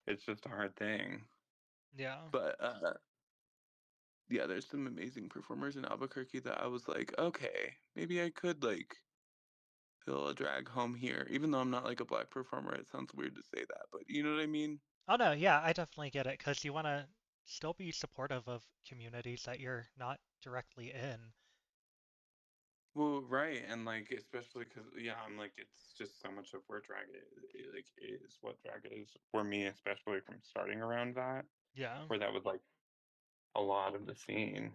it's just a hard thing. Yeah. But yeah, there's some amazing performers in Albuquerque that I was like, okay, maybe I could like fill a drag home here, even though I'm not like a black performer. It sounds weird to say that, but you know what I mean? Oh no, yeah, I definitely get it because you want to still be supportive of communities that you're not directly in. Well, right, and like especially because yeah, I'm like it's just so much of where drag like is what drag is for me, especially from starting around that, Yeah. where that was like a lot of the scene.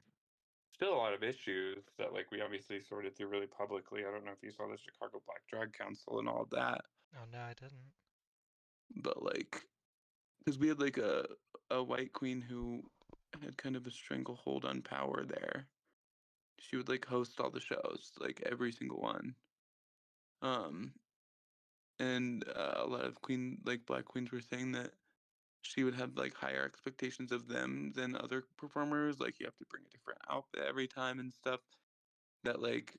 Still a lot of issues that like we obviously sorted through really publicly. I don't know if you saw the Chicago Black Drag Council and all of that, Oh no, I didn't. but like because we had like a white queen who had kind of a stranglehold on power there. She would like host all the shows, like every single one. Um, and a lot of black queens were saying that she would have like higher expectations of them than other performers. Like you have to bring a different outfit every time and stuff. That like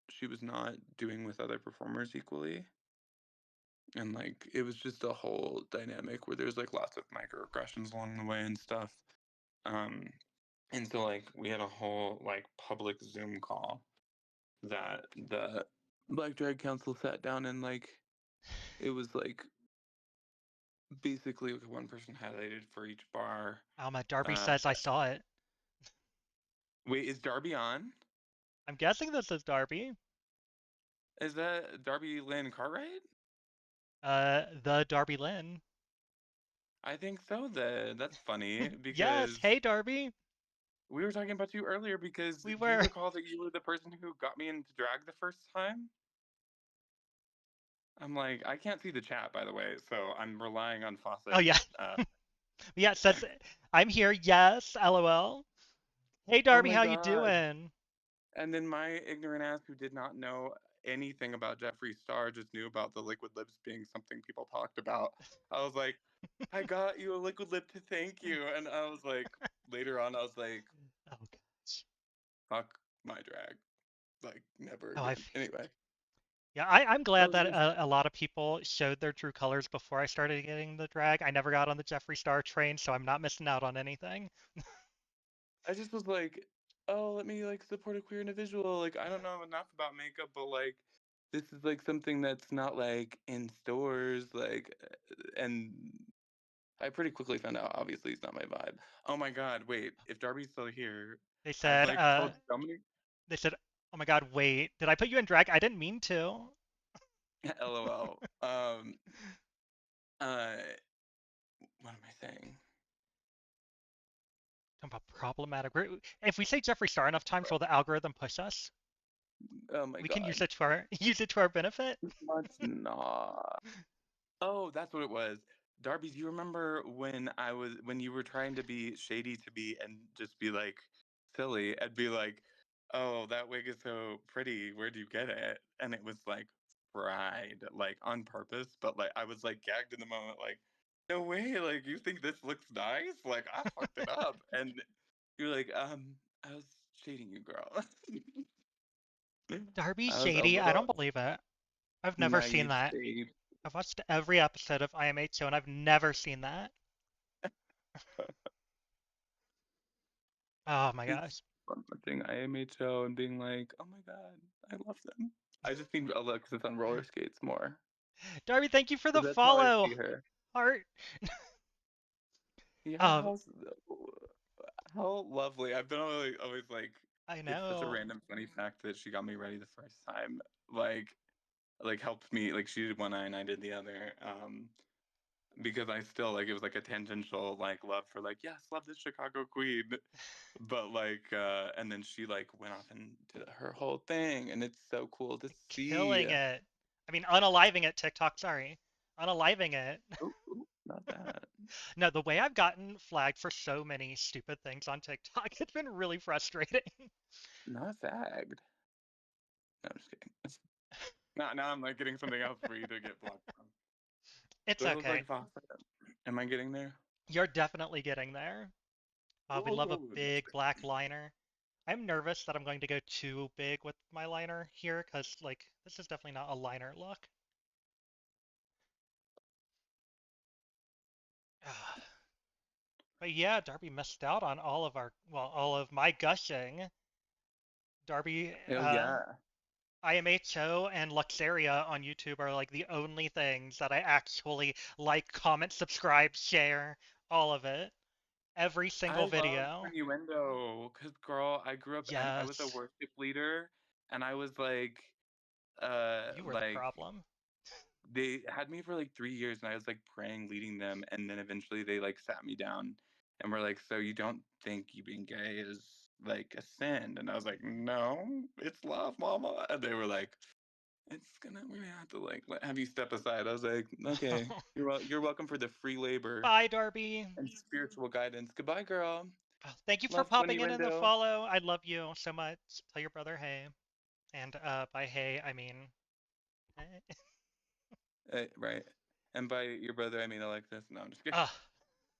she was not doing with other performers equally. And like it was just a whole dynamic where there's like lots of microaggressions along the way and stuff. Um, and so like we had a whole like public Zoom call that the Black Drag Council sat down and like it was like basically like one person highlighted for each bar. Alma, Darby Uh, says I saw it. wait, is Darby on? I'm guessing this is Darby. Is that Darby Lynn Cartwright? The Darby Lynn. I think so. Then that's funny Yes. because Hey, Darby. we were talking about you earlier. Because We do you were. recall that you were the person who got me into drag the first time? I'm like, I can't see the chat, by the way, so I'm relying on Oh Fawcett. yeah. Uh, Yeah. It says I'm here. Yes. LOL. Hey, oh Darby. my How you god! doing? And then my ignorant ass, who did not know anything about Jeffree Star, just knew about the liquid lips being something people talked about. I was like, I got you a liquid lip to thank you, and I was like, later on, I was like, Oh gosh. fuck my drag, like never Oh, I again. Anyway, Yeah, I'm that glad was that just a lot of people showed their true colors before I started getting the drag. I never got on the Jeffree Star train, so I'm not missing out on anything. I just was like, oh, let me like support a queer individual. Like I don't know enough about makeup, but like this is like something that's not like in stores, like and I pretty quickly found out obviously it's not my vibe. Oh my god, wait, if Darby's still here, They I've said, like told so many they said, oh my God, wait, did I put you in drag? I didn't mean to. LOL. Uh what am I saying? Talking about problematic. If we say Jeffree Star enough times, will the algorithm push us? Oh my We can use god. it to our use it to our benefit. Let's not. Oh, that's what it was. Darby, do you remember when you were trying to be shady to be and just be like silly and be like, "Oh, that wig is so pretty. Where'd you get it?" And it was like fried, like on purpose, but like I was like gagged in the moment, like, "No way! Like you think this looks nice? Like I fucked it up." And you're like, I was shading you, girl." Darby I was a Shady, I little don't believe it. I've never seen naive that. shade. I've watched every episode of IMH and I've never seen that. Oh my It's gosh. fun watching IMHO and being like, oh my god, I love them. I just need Alexis on roller skates more. Darby, thank you for the 'Cause that's how I follow. see her. Heart. Yeah, Um, how lovely. I've been always like, I it's such a know. random funny fact that she got me ready the first time. Like helped me. Like she did one eye and I did the other. Because I still like it was like a tangential like love for like yes, love this Chicago queen. But like and then she like went off and did her whole thing and it's so cool to see. Killing it. I mean, unaliving it, TikTok, sorry. Unaliving it. Ooh, ooh, not that. No, the way I've gotten flagged for so many stupid things on TikTok, it's been really frustrating. Not fagged. No, I'm just kidding. Now I'm like getting something else for you to get blocked from. It's Do I look okay. like Fawcett? Am I getting there? You're definitely getting there. We love a Whoa, that's big black liner. I'm nervous that I'm going to go too big with my liner here, because, like, this is definitely not a liner look. But yeah, Darby missed out on all of all of my gushing. Darby, hell yeah. IMHO and Luxaria on YouTube are like the only things that I actually like, comment, subscribe, share, all of it. Every I single love video. innuendo because girl, I grew up and I was a Yes, worship leader, and I was you were the like problem. they had me for like 3 years, and I was like praying, leading them, and then eventually they like sat me down and were like, "So you don't think you being gay is like a sin?" And I was like, "No, it's love, mama." And they were like, we're gonna have to like have you step aside. I was like, "Okay, you're welcome for the free labor Bye, Darby. and spiritual guidance. Goodbye, girl. Thank you for Love, popping in the innuendo." follow. I love you so much. Tell your brother hey. And by hey, I mean. Eh. Right. And by your brother, I mean Alexis. No, I'm just kidding. Ugh.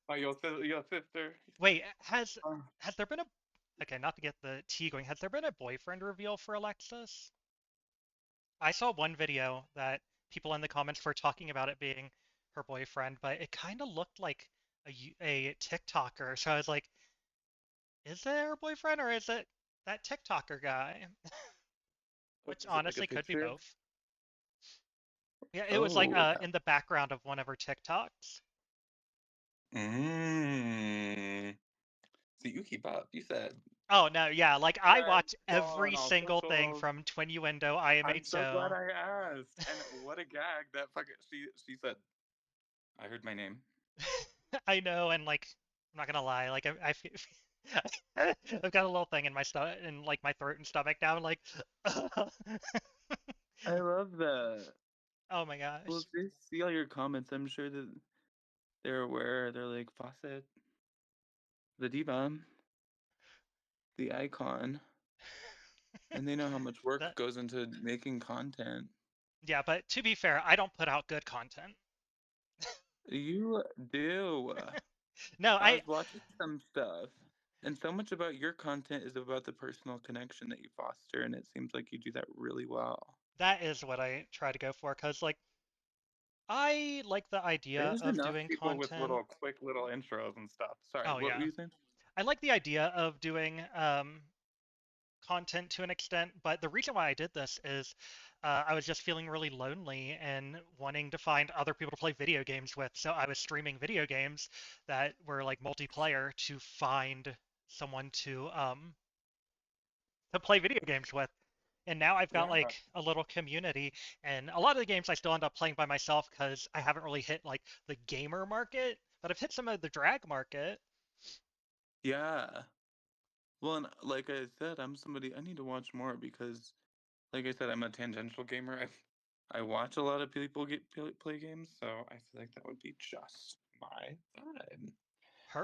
By your sister. Wait, has there been a okay, not to get the tea going, has there been a boyfriend reveal for Alexis? I saw one video that people in the comments were talking about it being her boyfriend, but it kind of looked like a TikToker. So I was like, is it her boyfriend or is it that TikToker guy? Oh, Which is it like a honestly could be picture? both. Yeah, it was like Oh. in the background of one of her TikToks. Mmm. So you keep up. You said Oh no, yeah, like I red watch every following all single thing socials. from Twinnuendo, I'm so glad IMHO. I asked. And what a gag that fucking she said. I heard my name. I know, and like I'm not gonna lie, like I feel, I've got a little thing in my stomach, in like my throat and stomach now. I'm like, I love that. oh my Well, gosh. if they see all your comments, I'm sure that they're aware. They're like, Fawcett, the diva, the icon, and they know how much work That goes into making content. yeah, but to be fair, I don't put out good content. You do. No, I was watching some stuff, and so much about your content is about the personal connection that you foster, and it seems like you do that really well. that is what I try to go for, because like I like the idea There's of enough doing people with content. little quick little intros and stuff. Sorry, Oh what were yeah, you saying? I like the idea of doing content to an extent, but the reason why I did this is I was just feeling really lonely and wanting to find other people to play video games with. So I was streaming video games that were like multiplayer to find someone to play video games with. And now I've got Yeah. like a little community, and a lot of the games I still end up playing by myself because I haven't really hit like the gamer market, but I've hit some of the drag market. Yeah. Well, and like I said, I'm somebody I need to watch more because, like I said, I'm a tangential gamer. I watch a lot of people play games, so I feel like that would be just my vibe.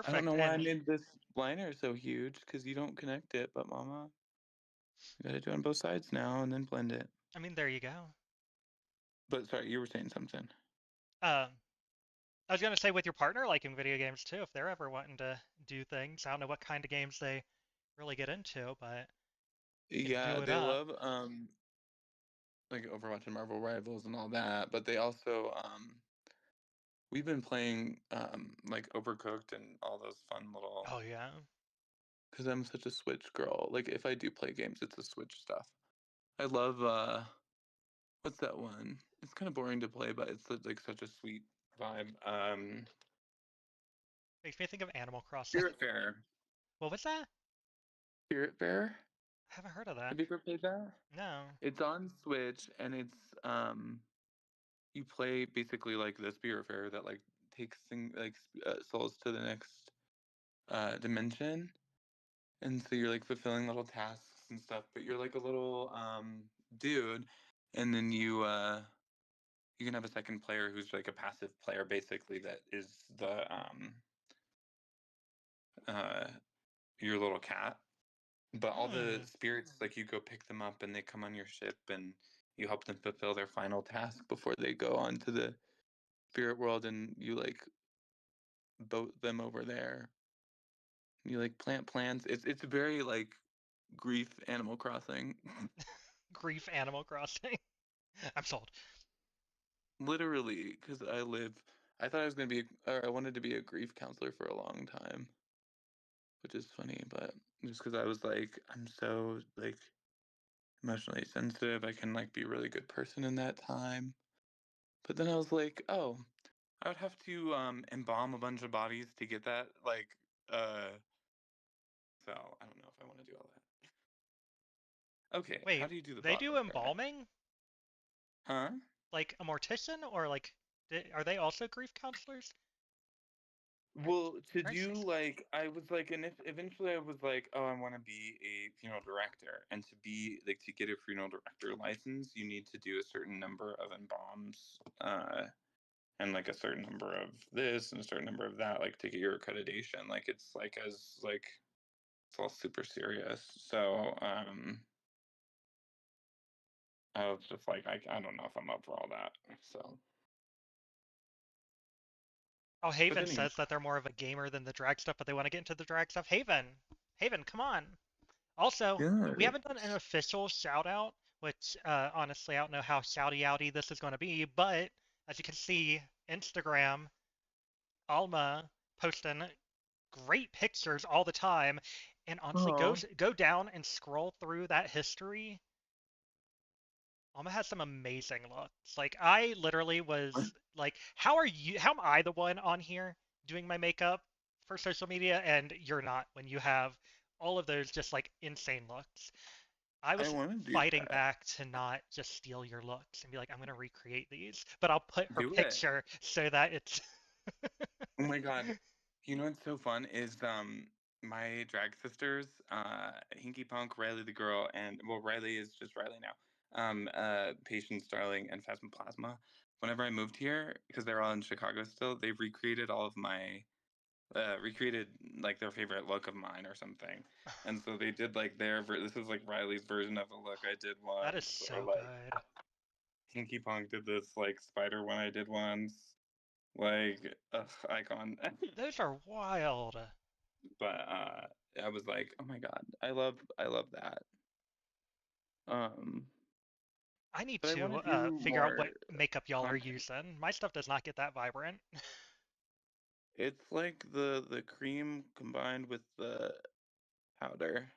I don't Perfect. know why I And made this liner so huge because you don't connect it, but Mama, you gotta do it on both sides now and then blend it. I mean, there you go. But sorry, you were saying something. Uh, I was gonna say with your partner liking video games too, if they're ever wanting to do things. I don't know what kind of games they really get into, but you can Yeah, do it they up. love like Overwatch and Marvel Rivals and all that, but they also we've been playing like Overcooked and all those fun little Oh yeah. because I'm such a Switch girl. Like if I do play games, it's the Switch stuff. I love what's that one? It's kind of boring to play, but it's like such a sweet vibe. Makes me think of Animal Crossing. Spirit Fair. What was that? Spirit Fair? I haven't heard of that. Have you ever played that? No. It's on Switch and it's you play basically like the Spirit Fair that like takes souls to the next dimension. And so you're like fulfilling little tasks and stuff, but you're like a little dude, and then you can have a second player who's like a passive player basically that is the uh your little cat. But all the Hmm. spirits, like you go pick them up and they come on your ship and you help them fulfill their final task before they go on to the spirit world, and you like boat them over there. You like plant plants. It's very like grief Animal Crossing. Grief Animal Crossing. I'm sold. Literally, because I thought I was gonna be, or I wanted to be a grief counselor for a long time, which is funny, but just because I was like, I'm so like emotionally sensitive, I can like be a really good person in that time. But then I was like, oh, I would have to embalm a bunch of bodies to get that. Like, so I don't know if I want to do all that. Okay, Wait, how do you do the they do bottom part? embalming? Huh? Like a mortician, or like, are they also grief counselors? Well, to Very do interesting. like I was like, and if eventually I was like, oh, I want to be a funeral director, and to be like to get a funeral director license, you need to do a certain number of embalms, and like a certain number of this and a certain number of that, like to get your accreditation. Like it's like as like it's all super serious. So I was just like, I don't know if I'm up for all that. So, Oh, but Haven anyway, says that they're more of a gamer than the drag stuff, but they want to get into the drag stuff. Haven, come on. Also, we yeah. haven't done an official shout out, which honestly I don't know how shouty outy this is going to be, but as you can see, Instagram, Alma posting great pictures all the time, and honestly, Oh, go down and scroll through that history. Alma has some amazing looks. Like I literally was like, how are you? How am I the one on here doing my makeup for social media, and you're not when you have all of those just like insane looks? I I was want to do fighting that. back to not just steal your looks and be like, I'm gonna recreate these, but I'll put her Do it. picture so that it's. Oh my God. You know what's so fun is my drag sisters, Hinky Punk, Riley the girl, and well Riley is just Riley now. Patience Darling and Phasmoplasma. Whenever I moved here, because they're all in Chicago still, they've recreated all of my recreated like their favorite look of mine or something. And so they did like this is like Riley's version of a look I did That is once, or so like good. Hinky Punk did this like spider one I did once. Like, ugh, icon. Those are wild. But I was like, oh my god, I love that. Um, I need but I want to to do figure out what more makeup y'all are content. using. My stuff does not get that vibrant. It's like the cream combined with the powder.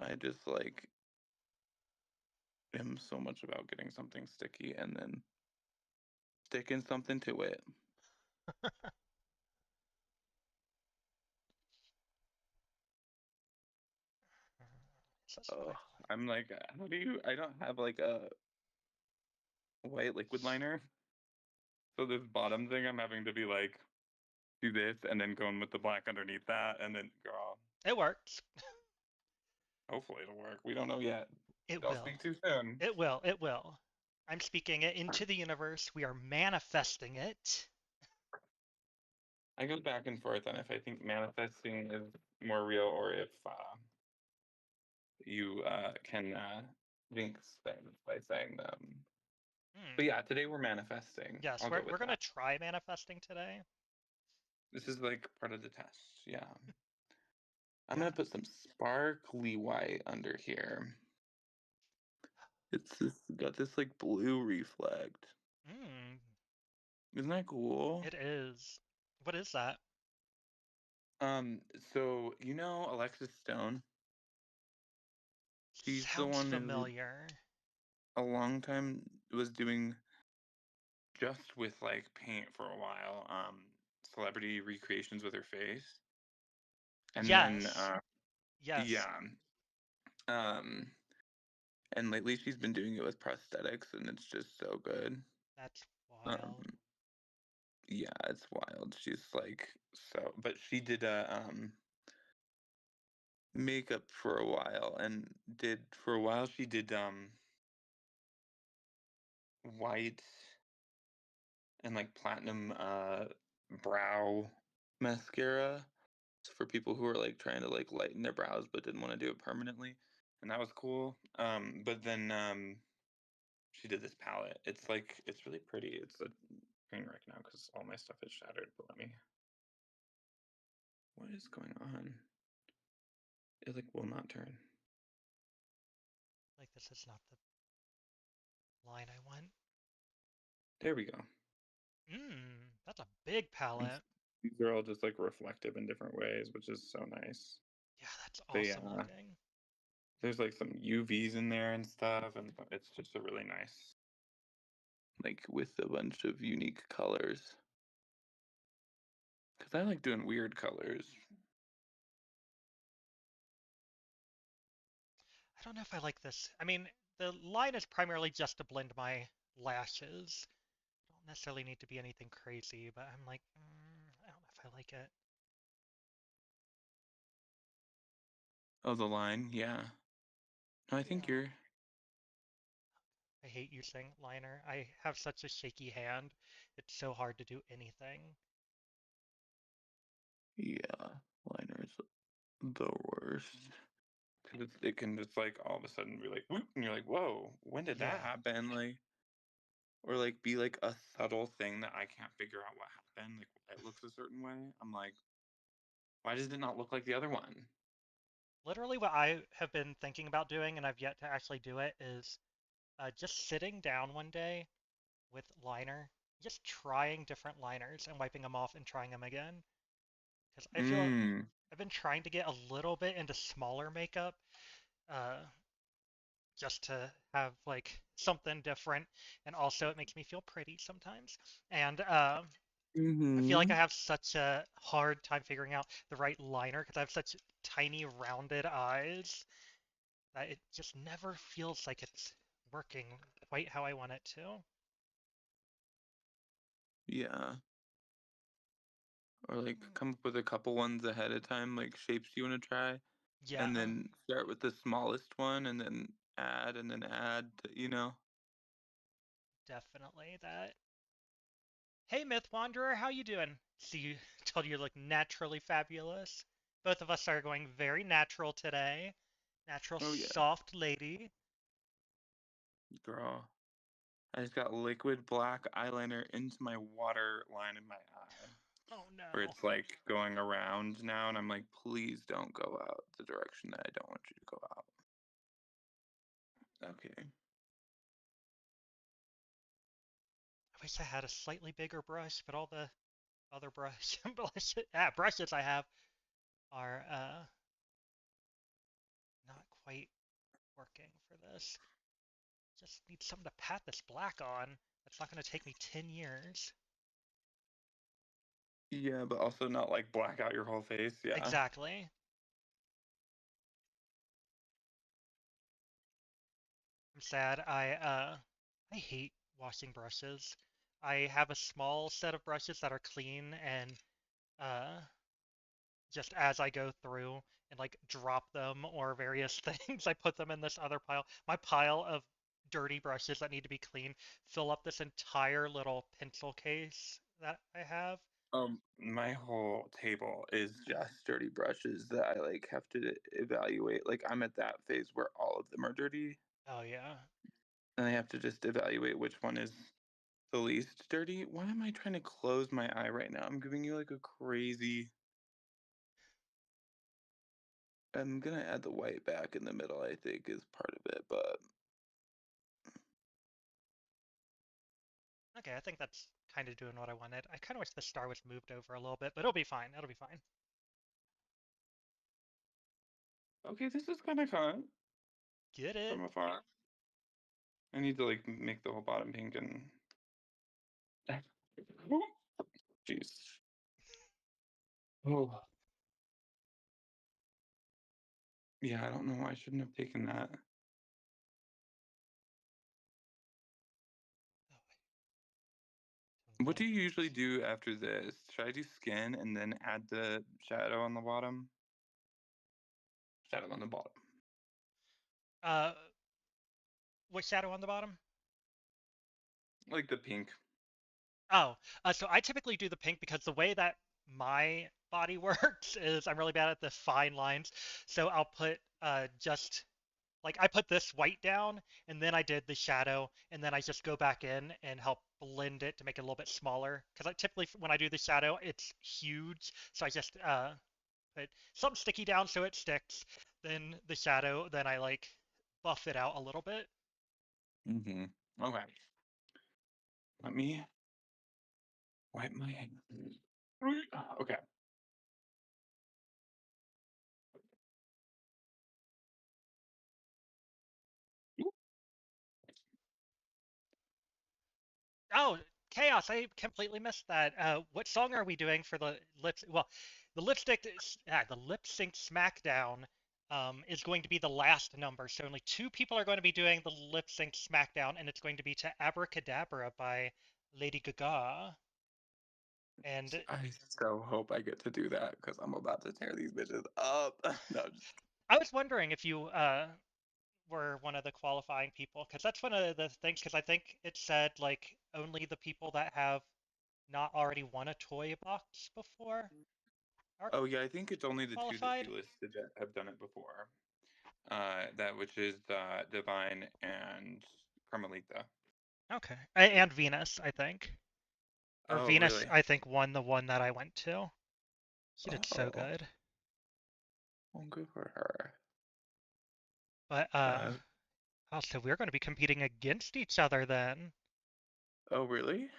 I just like am so much about getting something sticky and then sticking something to it. Is this what I Oh, want? I'm like, how do you? I don't have like a white liquid liner, so this bottom thing I'm having to be like do this and then going with the black underneath that and then girl. It works. Hopefully it'll work. We don't know yet. It Don't will. speak too soon. It will. It will. I'm speaking it into the universe. We are manifesting it. I go back and forth on if I think manifesting is more real or if you can jinx things by saying them. But Hmm. yeah, today we're manifesting. Yes, I'll go we're with gonna that. try manifesting today. This is like part of the test. Yeah. I'm Yeah. gonna put some sparkly white under here. It's just got this like blue reflect. Hmm. Isn't that cool? It is. What is that? Um, so you know Alexis Stone? She's the Sounds one who familiar. a long time was doing just with like paint for a while, celebrity recreations with her face. And then Yes. Yes. yeah. Um and lately she's been doing it with prosthetics and it's just so good. That's wild. Um yeah, it's wild. She's like so but she did makeup for a while and did for a while she did white and like platinum brow mascara for people who are like trying to like lighten their brows but didn't want to do it permanently, and that was cool. But then she did this palette. It's like it's really pretty. It's a train wreck now because all my stuff is shattered. But let me is going on? It like will not turn. Like this is not the line I want. There we go. That's a big palette. These are all just like reflective in different ways, which is so nice. Yeah, that's But awesome yeah, looking. there's like some UVs in there and stuff, and it's just a really nice, like with a bunch of unique colors. Because I like doing weird colors. I don't know if I like this. I mean, the line is primarily just to blend my lashes. Don't necessarily need to be anything crazy, but I'm like, I don't know if I like it. Oh, the line, yeah. No, I think Yeah. you're. I hate using liner. I have such a shaky hand. It's so hard to do anything. Yeah, liner's the worst. Because it can just like all of a sudden be like, whoop, and you're like, whoa, when did that Yeah. happen? Like, or like be like a subtle thing that I can't figure out what happened. Like, it looks a certain way. I'm like, why does it not look like the other one? Literally what I have been thinking about doing, and I've yet to actually do it, is just sitting down one day with liner, just trying different liners and wiping them off and trying them again. Because I feel Mm, I've been trying to get a little bit into smaller makeup, uh, just to have like something different, and also it makes me feel pretty sometimes. And I feel like mm-hmm. I have such a hard time figuring out the right liner because I have such tiny rounded eyes that it just never feels like it's working quite how I want it to. Yeah. Or like come up with a couple ones ahead of time, like shapes you want to try, Yeah, and then start with the smallest one, and then add, definitely that. Hey, Myth Wanderer, how you doing? See, you told you you look naturally fabulous. Both of us are going very natural today. Natural Oh yeah, soft lady. girl. I just got liquid black eyeliner into my water line in my eye, Oh where no. it's like going around now, and I'm like, please don't go out the direction that I don't want you to go out. Okay. I wish I had a slightly bigger brush, but all the other brushes I have are not quite working for this. Just need something to pat this black on. That's not going to take me 10 years. Yeah, but also not like black out your whole face. Yeah. Exactly. I'm sad. I hate washing brushes. I have a small set of brushes that are clean and uh just as I go through and like drop them or various things, I put them in this other pile. My pile of dirty brushes that need to be clean fill up this entire little pencil case that I have. My whole table is just dirty brushes that I like have to evaluate. Like I'm at that phase where all of them are dirty, Oh yeah. and I have to just evaluate which one is the least dirty. Why am I trying to close my eye right now? I'm giving you like a crazy. I'm gonna add the white back in the middle, I think, is part of it, but Okay, I think that's kind of doing what I wanted. I kind of wish the star was moved over a little bit, but it'll be fine. It'll be fine. okay, this is kind of fun Get it? from afar. I need to like make the whole bottom pink and. Jeez. Oh. Yeah, I don't know. I shouldn't have taken that. Oh, What do no. you usually do after this? Should I do skin and then add the shadow on the bottom? Shadow on the bottom. Uh, what shadow on the bottom? Like the pink. Oh, so I typically do the pink because the way that my body works is I'm really bad at the fine lines. So I'll put just like I put this white down and then I did the shadow and then I just go back in and help blend it to make it a little bit smaller. Because I typically when I do the shadow, it's huge. So I just But something sticky down so it sticks. Then the shadow, then I like buff it out a little bit. Mm-hmm. Okay. Let me wipe my hands. Okay. Oh, Chaos! I completely missed that. What song are we doing for the lip? Well, the lip sync SmackDown is going to be the last number, so only two people are going to be doing the lip sync SmackDown, and it's going to be to Abracadabra by Lady Gaga. And I so hope I get to do that because I'm about to tear these bitches up. No, just I was wondering if you were one of the qualifying people, because that's one of the things. Because I think it said like only the people that have not already won a toy box before are oh yeah, I think it's only the two that she qualified. listed that have done it before. That which is Divine and Carmelita. Okay. And Venus, I think. Or Oh Venus, really? I think, won the one that I went to. He did so Oh, good. well, good for her. But, Uh, oh, so we're going to be competing against each other then. oh really?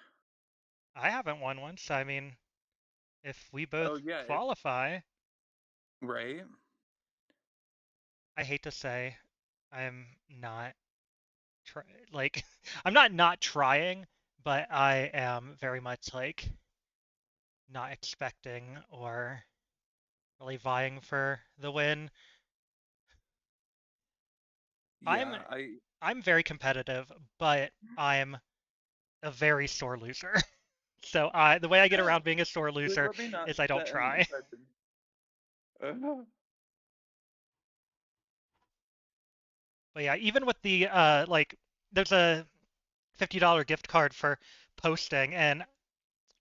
I haven't won one, so I mean, if we Oh both yeah, if qualify, right. I hate to say, I'm not try like I'm not trying, but I am very much like not expecting or really vying for the win. I'm Yeah, I I'm very competitive, but I'm a very sore loser. So the way I get around being a sore like loser let me not is I don't set an try. impression. But yeah, even with the like there's a $50 gift card for posting, and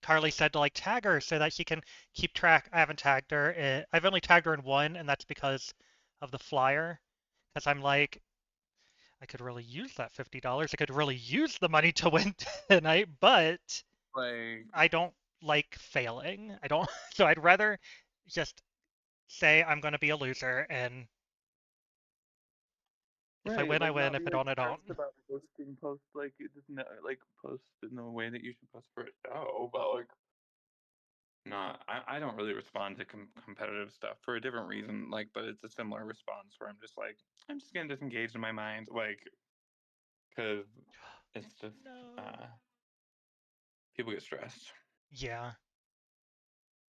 Carly said to like tag her so that she can keep track. I haven't tagged her. I've only tagged her in one, and that's because of the flyer. Because I'm like, I could really use that $50. I could really use the money to win tonight, but Like I don't like failing. I don't. So I'd rather just say I'm going to be a loser, and if I right, win, I like win. not If be I like don't, I don't. stressed about posting post like it doesn't like post in the way that you should post for a show, but like not. I don't really respond to competitive stuff for a different reason. Like, but it's a similar response where I'm just like I'm just gonna disengage in my mind, like because it's just No. uh people get stressed. Yeah.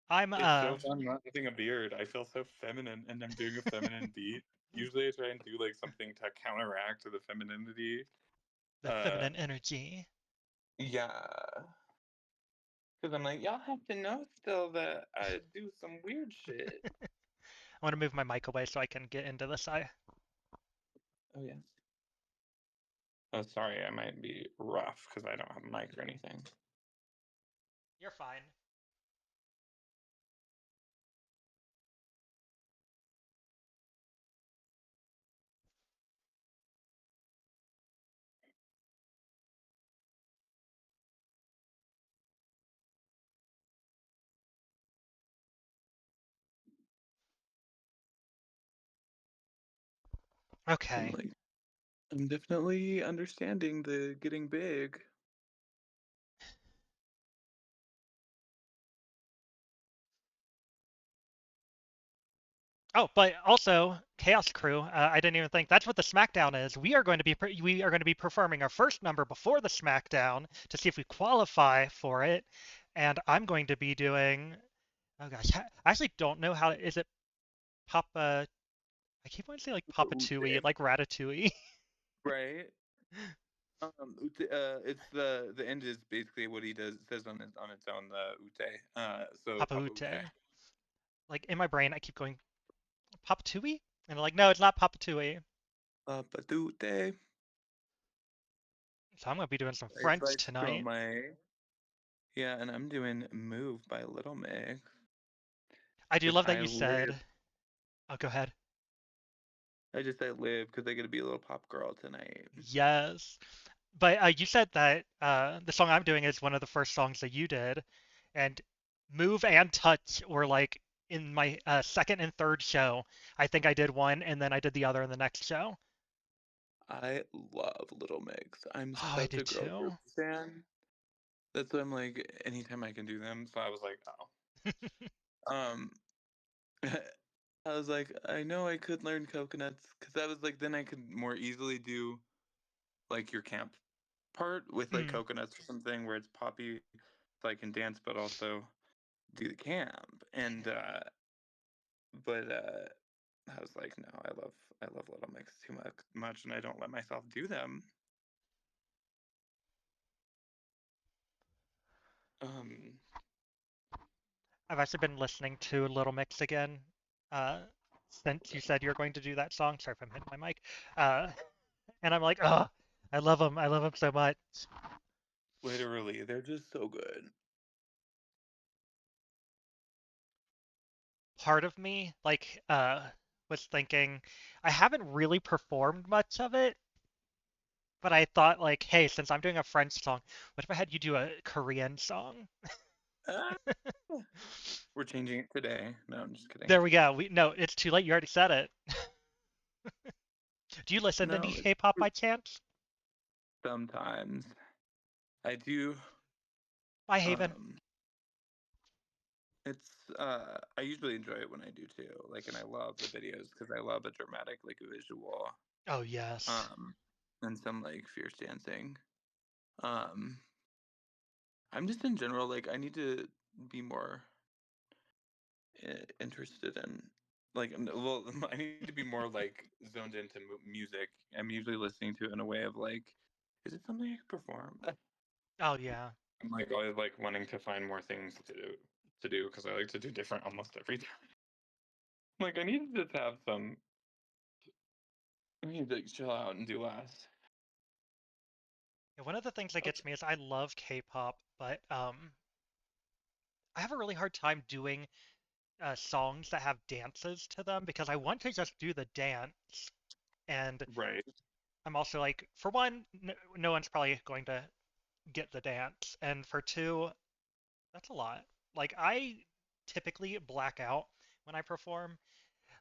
I'm It's so fun not having a beard. I feel so feminine, and I'm doing a feminine beat. Usually, I try and do like something to counteract the femininity. the Uh, feminine energy. yeah, because I'm like, y'all have to know still that I do some weird shit. I want to move my mic away so I can get into this. Oh yeah. Oh, sorry, I might be rough because I don't have a mic or anything. You're fine. I'm Okay. like, I'm definitely understanding the getting big. Oh, but also Chaos Crew. I didn't even think that's what the SmackDown is. We are going to be performing our first number before the SmackDown to see if we qualify for it, and I'm going to be doing. Oh gosh, I actually don't know how. Is it Papa? I keep wanting to say like Papa Tui, Ute, like Ratatouille. right? It's the end is basically what he does says on its own the Ute. So Papa Papa Ute. Ute. Like in my brain, I keep going Papa Tui, and I'm like, no, it's not Papa Tui. Papa Ute. So I'm going to be doing some It's French like tonight. Stromae. Yeah, and I'm doing Move by Little Mix, I do which love that I you live. said. Oh, go ahead. I just say live because I get to be a little pop girl tonight. Yes. But you said that the song I'm doing is one of the first songs that you did, and Move and Touch were like in my second and third show. I think I did one, and then I did the other in the next show. I love Little Mix. I'm Oh, I such do a girl group too. fan. That's why I'm like, anytime I can do them. So I was like, oh. I was like, I know I could learn coconuts because I was like, then I could more easily do like your camp part with like Mm. coconuts or something where it's poppy, so I can dance, but also do the camp. And but I was like, no, I love Little Mix too much, and I don't let myself do them. Um, I've actually been listening to Little Mix again uh, since you said you were going to do that song. Sorry if I'm hitting my mic. Uh, and I'm like, oh, I love them. I love them so much. literally, they're just so good. Part of me, like, was thinking, I haven't really performed much of it, but I thought, like, hey, since I'm doing a French song, what if I had you do a Korean song? Ah, we're changing it today. No, I'm just kidding. There we go. No, it's too late. You already said it. Do you listen to any No, K-pop by chance? sometimes I do. By Haven. Um, it's I usually enjoy it when I do too. Like, and I love the videos because I love a dramatic like visual. Oh yes. Um, and some like fierce dancing. Um, I'm just in general like I need to be more interested in like well I need to be more like zoned into music. I'm usually listening to it in a way of like, is it something I can perform? Oh yeah. I'm like always like wanting to find more things to do because I like to do different almost every time. Like I need to just have some. I need to like, chill out and do less. Yeah, one of the things that gets Okay. me is I love K-pop, but I have a really hard time doing songs that have dances to them because I want to just do the dance, and Right. I'm also like, for one, no one's probably going to get the dance, and for two, that's a lot. Like I typically black out when I perform.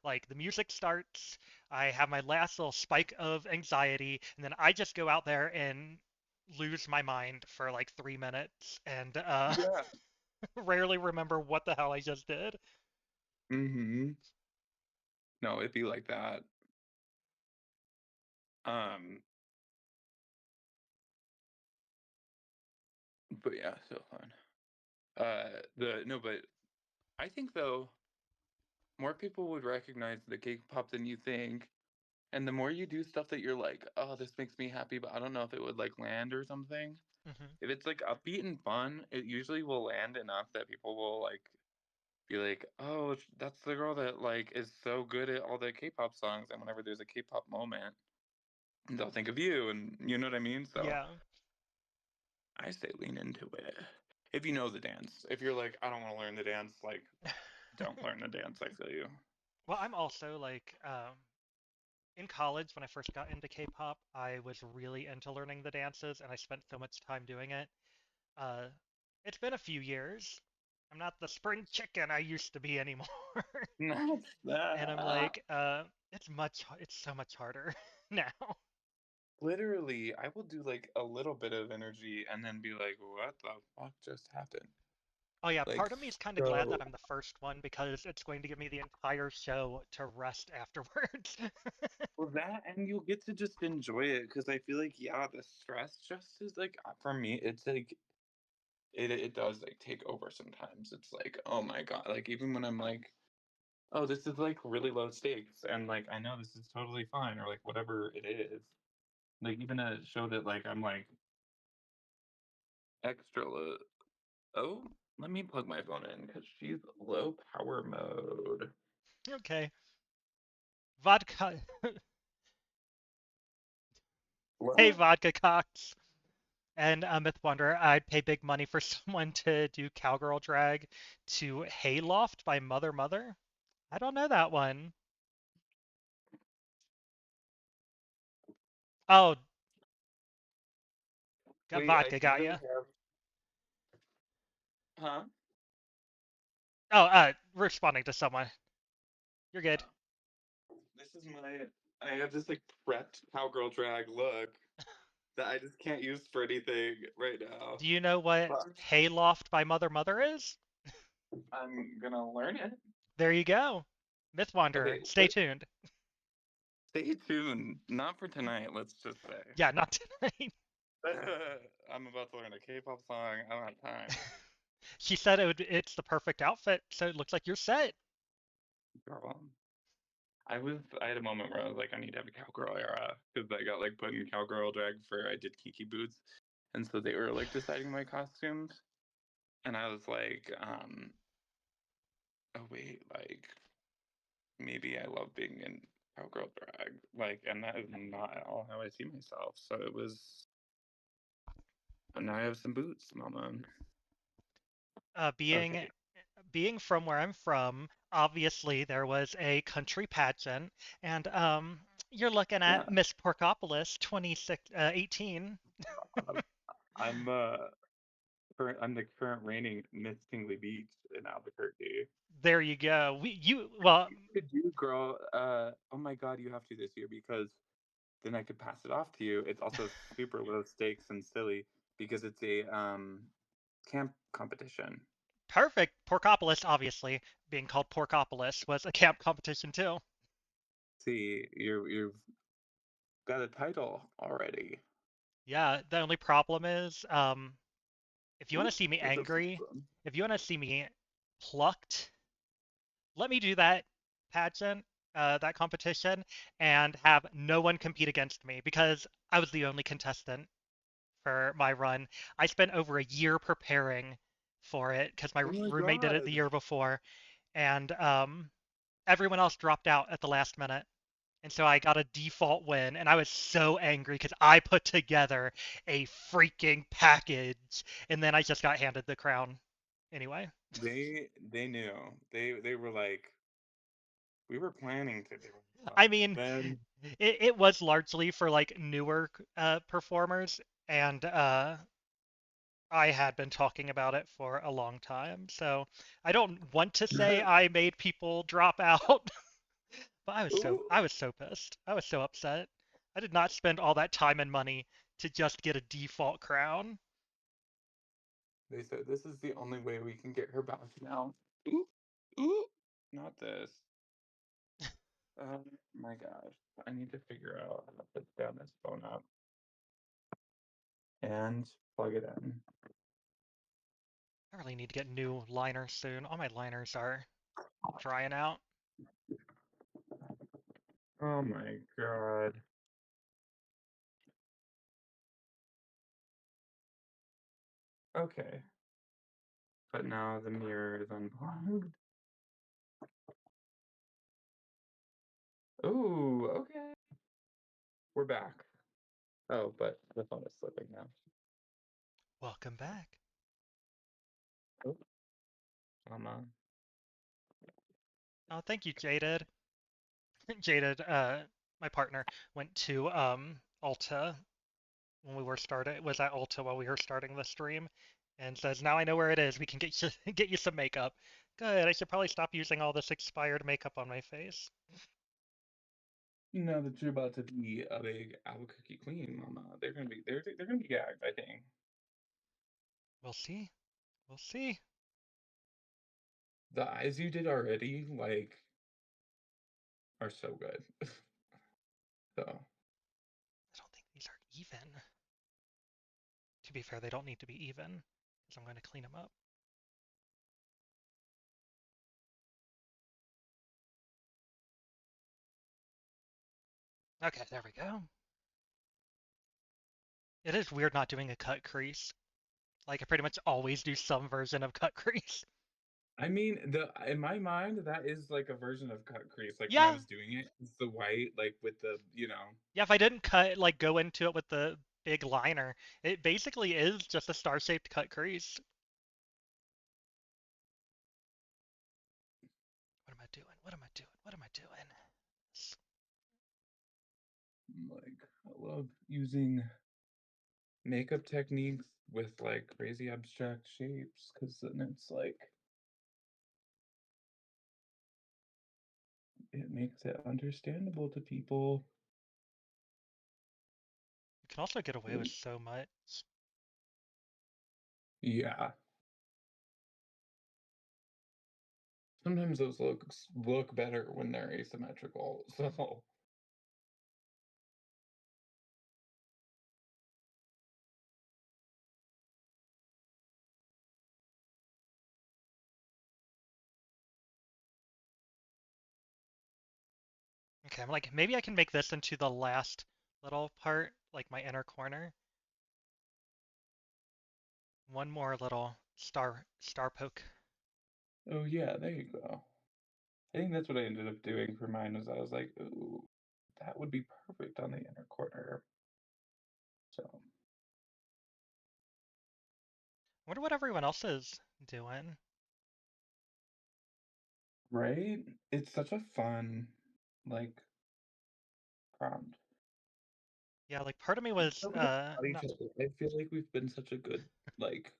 Like the music starts, I have my last little spike of anxiety, and then I just go out there and lose my mind for like 3 minutes and Yeah. rarely remember what the hell I just did. Mm-hmm. No, it'd be like that. Um, but yeah, so fun. The no, but I think though more people would recognize the K-pop than you think, and the more you do stuff that you're like, oh, this makes me happy, but I don't know if it would like land or something. Hmm. If it's like upbeat and fun, it usually will land enough that people will like be like, oh, that's the girl that like is so good at all the K-pop songs, and whenever there's a K-pop moment, they'll think of you, and you know what I mean. So Yeah. I say lean into it. If you know the dance, if you're like, I don't want to learn the dance, like, don't learn the dance. I feel you. Well, I'm also like in college when I first got into K-pop, I was really into learning the dances and I spent so much time doing it. Uh, it's been a few years. I'm not the spring chicken I used to be anymore. Not And I'm that. like, it's so much harder now. Literally, I will do like a little bit of energy and then be like, what the fuck just happened? Oh yeah, Like, part of me is kind of glad that so. I'm the first one because it's going to give me the entire show to rest afterwards. Well, that and you'll get to just enjoy it because I feel like, yeah, the stress just is like, for me, it's like, it does like take over sometimes. It's like, oh my God. Like, even when I'm like, oh, this is like really low stakes and like, I know this is totally fine or like whatever it is. Like, even a show that like, I'm like extra low. Oh, let me plug my phone in because she's low power mode. Okay. Vodka. Hey, What? Vodka Cox. And Myth Wonder, I'd pay big money for someone to do Cowgirl Drag to Hayloft by Mother Mother. I don't know that one. Oh, got Wait, I vodka, do got ya. have. Huh? Oh, responding to someone. You're good. This is I have this like prepped cowgirl drag look that I just can't use for anything right now. Do you know what But Hayloft by Mother Mother is? I'm gonna learn it. There you go. Myth Wanderer. Okay, Stay tuned. stay tuned. Not for tonight, let's just say. Yeah, not tonight. I'm about to learn a K-pop song. I don't have time. She said it's the perfect outfit, so it looks like you're set. Girl. I had a moment where I was like, I need to have a cowgirl era because I got like put in cowgirl drag for I did Kiki boots, and so they were like deciding my costumes, and I was like, oh wait, like maybe I love being in cowgirl drag, like, and that is not at all how I see myself. So it was, but now I have some boots, mama. Being Okay, being from where I'm from, obviously there was a country pageant, and you're looking yeah, at Miss Porkopolis 2018. um, I'm I'm the current reigning Miss Tingley Beach in Albuquerque. There you go. Well, You could do, girl. Oh my God, you have to this year because then I could pass it off to you. It's also super low stakes and silly because it's a camp competition. perfect. Porkopolis, obviously, being called Porkopolis, was a camp competition too. See, you've got a title already. Yeah, the only problem is, if you want Ooh, to see me there's a angry, problem. if you want to see me plucked, let me do that pageant, that competition, and have no one compete against me because I was the only contestant for my run. I spent over a year preparing for it because my Oh my roommate did it the God. year before, and everyone else dropped out at the last minute. And so I got a default win, and I was so angry because I put together a freaking package, and then I just got handed the crown anyway. They knew. They were like, we were planning to do it, but I mean, then it was largely for like newer performers, and I had been talking about it for a long time. So I don't want to say I made people drop out, but Ooh. I was so pissed. I was so upset. I did not spend all that time and money to just get a default crown. They said this is the only way we can get her back now. Ooh, ooh, not this. Oh my gosh. I need to figure out how to put down this phone up and plug it in. I really need to get new liners soon. All my liners are drying out. Oh my god. Okay. But now the mirror is unplugged. Ooh, okay. We're back. Oh, but the phone is slipping now. Welcome back. Oh, mama. Oh, thank you, Jaded. Jaded, my partner, went to Ulta when we were started was at Ulta while we were starting the stream, and says, "Now I know where it is. We can get you get you some makeup." Good. I should probably stop using all this expired makeup on my face. Now that you're about to be a big Albuquerque queen, mama, they're gonna be gagged, I think. We'll see. We'll see. The eyes you did already, like, are so good. So I don't think these are even. To be fair, they don't need to be even, because I'm going to clean them up. Okay, there we go. It is weird not doing a cut crease. Like, I pretty much always do some version of cut crease. I mean, the in my mind, that is like a version of cut crease. Like when I Yeah, was doing it, it's the white, like with the, yeah, if I didn't go into it with the big liner, it basically is just a star-shaped cut crease. What am I doing? What am I doing? What am I doing? like I love using makeup techniques with like crazy abstract shapes because then it's like it makes it understandable to people. You can also get away with so much. Yeah. Sometimes those looks look better when they're asymmetrical, so Okay, I'm like, maybe I can make this into the last little part, like my inner corner. One more little star poke. oh yeah, there you go. I think that's what I ended up doing for mine was I was like, ooh, that would be perfect on the inner corner. So I wonder what everyone else is doing. right? It's such a fun like prompt. Yeah, like part of me It's was so good about each not. other. I feel like we've been such a good like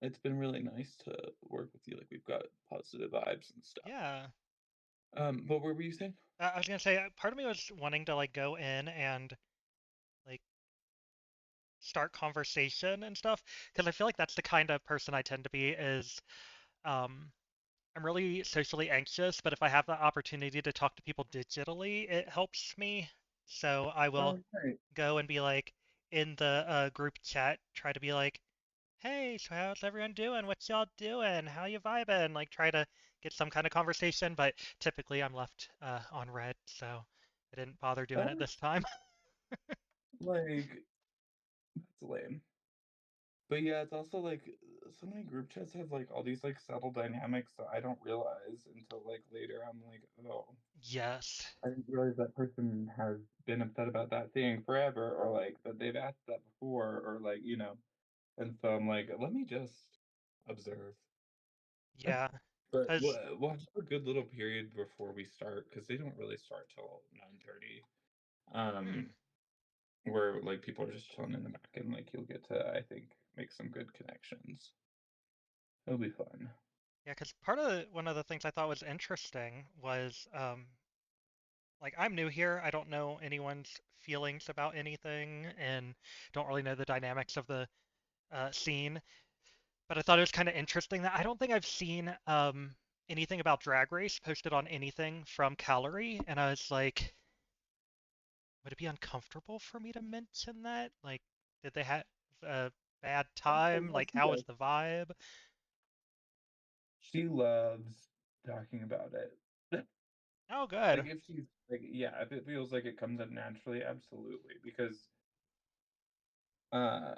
it's been really nice to work with you. Like we've got positive vibes and stuff. Yeah. What were you saying? I was gonna say part of me was wanting to like go in and like start conversation and stuff because I feel like that's the kind of person I tend to be is um I'm really socially anxious, but if I have the opportunity to talk to people digitally, it helps me. So I will Oh, right. go and be like in the group chat, try to be like, "Hey, so how's everyone doing? What y'all doing? How you vibing?" Like try to get some kind of conversation, but typically I'm left on red, so I didn't bother doing it this That's time. like that's lame. But yeah, it's also like so many group chats have like all these like subtle dynamics that I don't realize until like later. I'm like, oh, Yes. I didn't realize that person has been upset about that thing forever, or like that they've asked that before, or like, you know. And so I'm like, let me just observe. Yeah. But Cause we'll have a good little period before we start because they don't really start till 9:30. hmm. Where like people are just chilling in the back and like you'll get to I think make some good connections. It'll be fun. Yeah, because part of one of the things I thought was interesting was like I'm new here. I don't know anyone's feelings about anything and don't really know the dynamics of the scene. But I thought it was kind of interesting that I don't think I've seen anything about Drag Race posted on anything from Calorie, and I was like, would it be uncomfortable for me to mention that? Like, did they have a bad Oh, time? yeah, Like, she how was does. the vibe? She loves talking about it. Oh, Like good. if she's like yeah, if it feels like it comes up naturally, absolutely. Because uh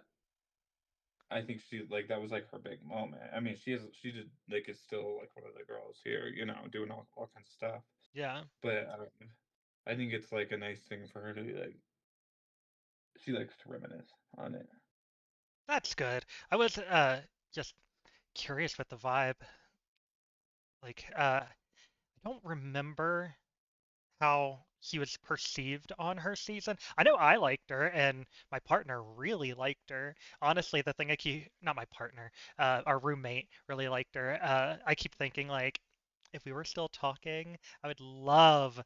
I think she like that was like her big moment. I mean, she did like is still like one of the girls here, you know, doing all kinds of stuff. Yeah, But I think it's like a nice thing for her to be like she likes to reminisce on it. that's good. I was just curious with the vibe. Like, I don't remember how he was perceived on her season. I know I liked her, and my partner really liked her. Honestly, the thing I keep, not my partner, our roommate really liked her. I keep thinking, like, if we were still talking, I would love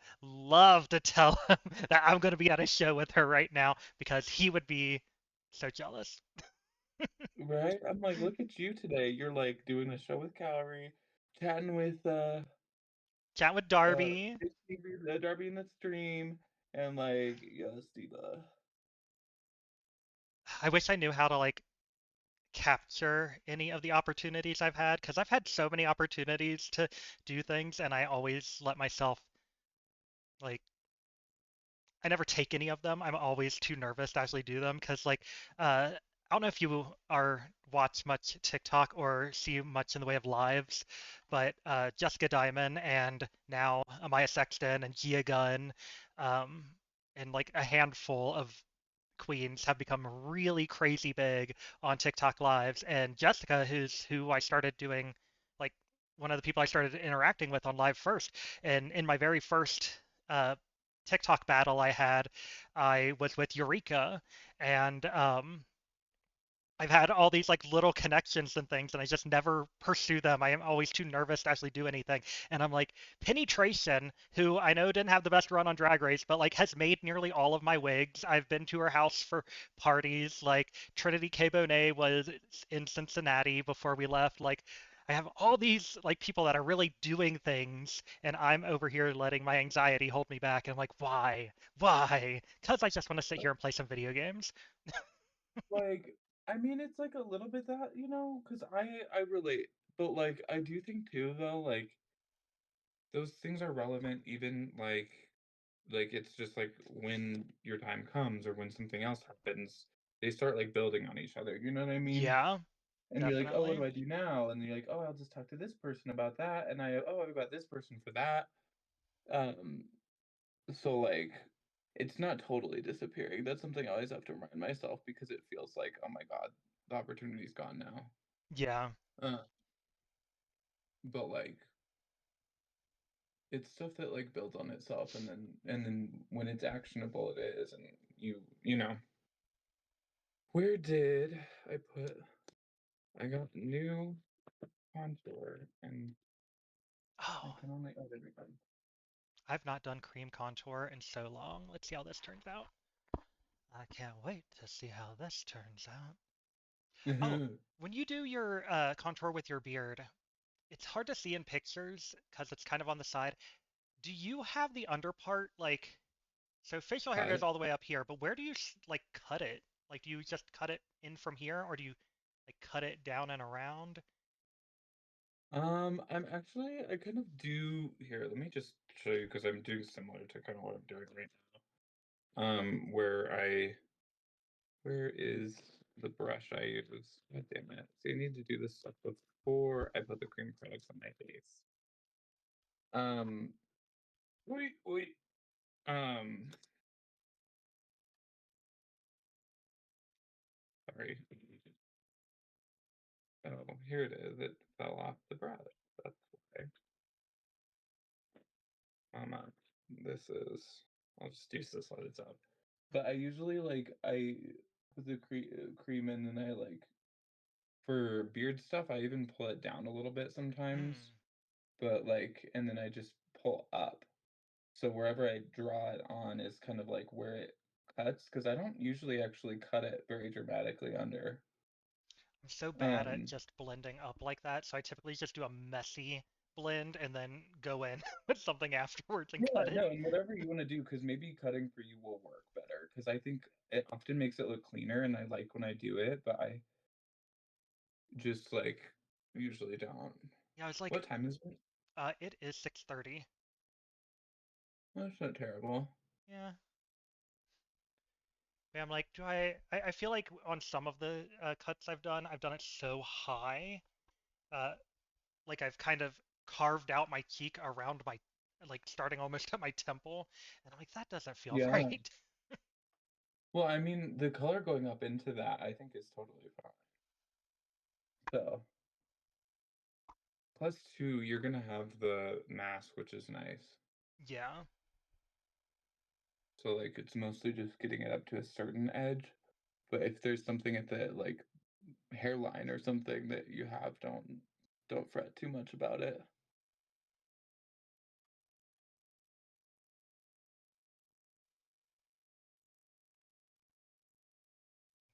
to tell him that I'm going to be at a show with her right now because he would be so jealous. Right? I'm like, look at you today. You're like doing a show with Calorie, chatting with Chat with uh Darby. Darby in the stream, and like yes, Diva. I wish I knew how to, like, capture any of the opportunities I've had because I've had so many opportunities to do things and I always let myself like I never take any of them. I'm always too nervous to actually do them because like I don't know if you are watch much TikTok or see much in the way of lives, but Jessica Diamond and now Amaya Sexton and Gia Gunn um, and like a handful of queens have become really crazy big on TikTok lives. And Jessica, who I started doing like one of the people I started interacting with on live first. And in my very first TikTok battle I had, I was with Eureka, and I've had all these like little connections and things, and I just never pursue them. I am always too nervous to actually do anything. And I'm like, Penetration, who I know didn't have the best run on Drag Race, but like has made nearly all of my wigs. I've been to her house for parties. Like Trinity K. Bonet was in Cincinnati before we left. Like I have all these like people that are really doing things, and I'm over here letting my anxiety hold me back. And I'm like, why? Why? Because I just want to sit here and play some video games. Like, I mean, it's like a little bit that, you know, because I relate, but like I do think too though, like those things are relevant even like it's just like when your time comes or when something else happens, they start like building on each other. You know what I mean? Yeah, And you're like, oh, what definitely. do I do now? And you're like, oh, I'll just talk to this person about that, and I've got this person for that. Um, so like, it's not totally disappearing. That's something I always have to remind myself because it feels like, oh my God, the opportunity's gone now. Yeah. Uh, but like, it's stuff that like builds on itself, and then when it's actionable, it is, and you know, where did I put? I got new contour, and I Oh, can only oh there we go. I've not done cream contour in so long. Let's see how this turns out. I can't wait to see how this turns out. Oh, when you do your contour with your beard, it's hard to see in pictures because it's kind of on the side. Do you have the underpart like so facial hair goes Cut. all the way up here, but where do you like cut it? Like do you just cut it in from here or do you like cut it down and around? I kind of do here. Let me just show you because I'm doing similar to kind of what I'm doing right now. Where is the brush I use? God damn it! See, I need to do this stuff before I put the cream products on my face. Um, wait. Um, sorry. Oh, here it is. It fell off the brush. That's why. Um, this is. I'll just use this on its own. But I usually like I put the cream in, and I like for beard stuff. I even pull it down a little bit sometimes, Hmm. but like, and then I just pull up. So wherever I draw it on is kind of like where it cuts, because I don't usually actually cut it very dramatically under. I'm so bad at Um, just blending up like that, so I typically just do a messy blend and then go in with something afterwards and yeah, cut it. no, and whatever you want to do, because maybe cutting for you will work better. Because I think it often makes it look cleaner, and I like when I do it, but I just like usually don't. Yeah, I was like, What time is it? it is 6:30. That's not terrible. Yeah. Yeah, I'm like, I feel like on some of the cuts I've done it so high, uh, like I've kind of carved out my cheek around my, like starting almost at my temple, and I'm like, that doesn't feel Yeah. right. Well, I mean, the color going up into that, I think is totally fine. So, plus two, you're gonna have the mask, which is nice. Yeah. So, like, it's mostly just getting it up to a certain edge. But if there's something at the like hairline or something that you have, don't fret too much about it.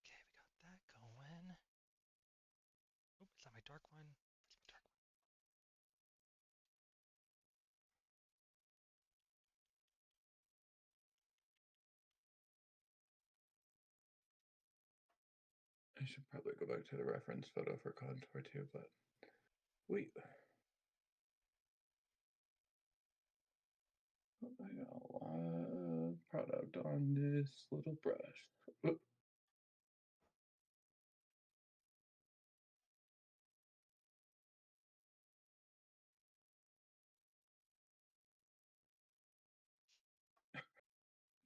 Okay, we got that going. Oh, is that my dark one? That's my dark one. I should probably go back to the reference photo for contour too, but wait. I got a lot of product on this little brush. Oop.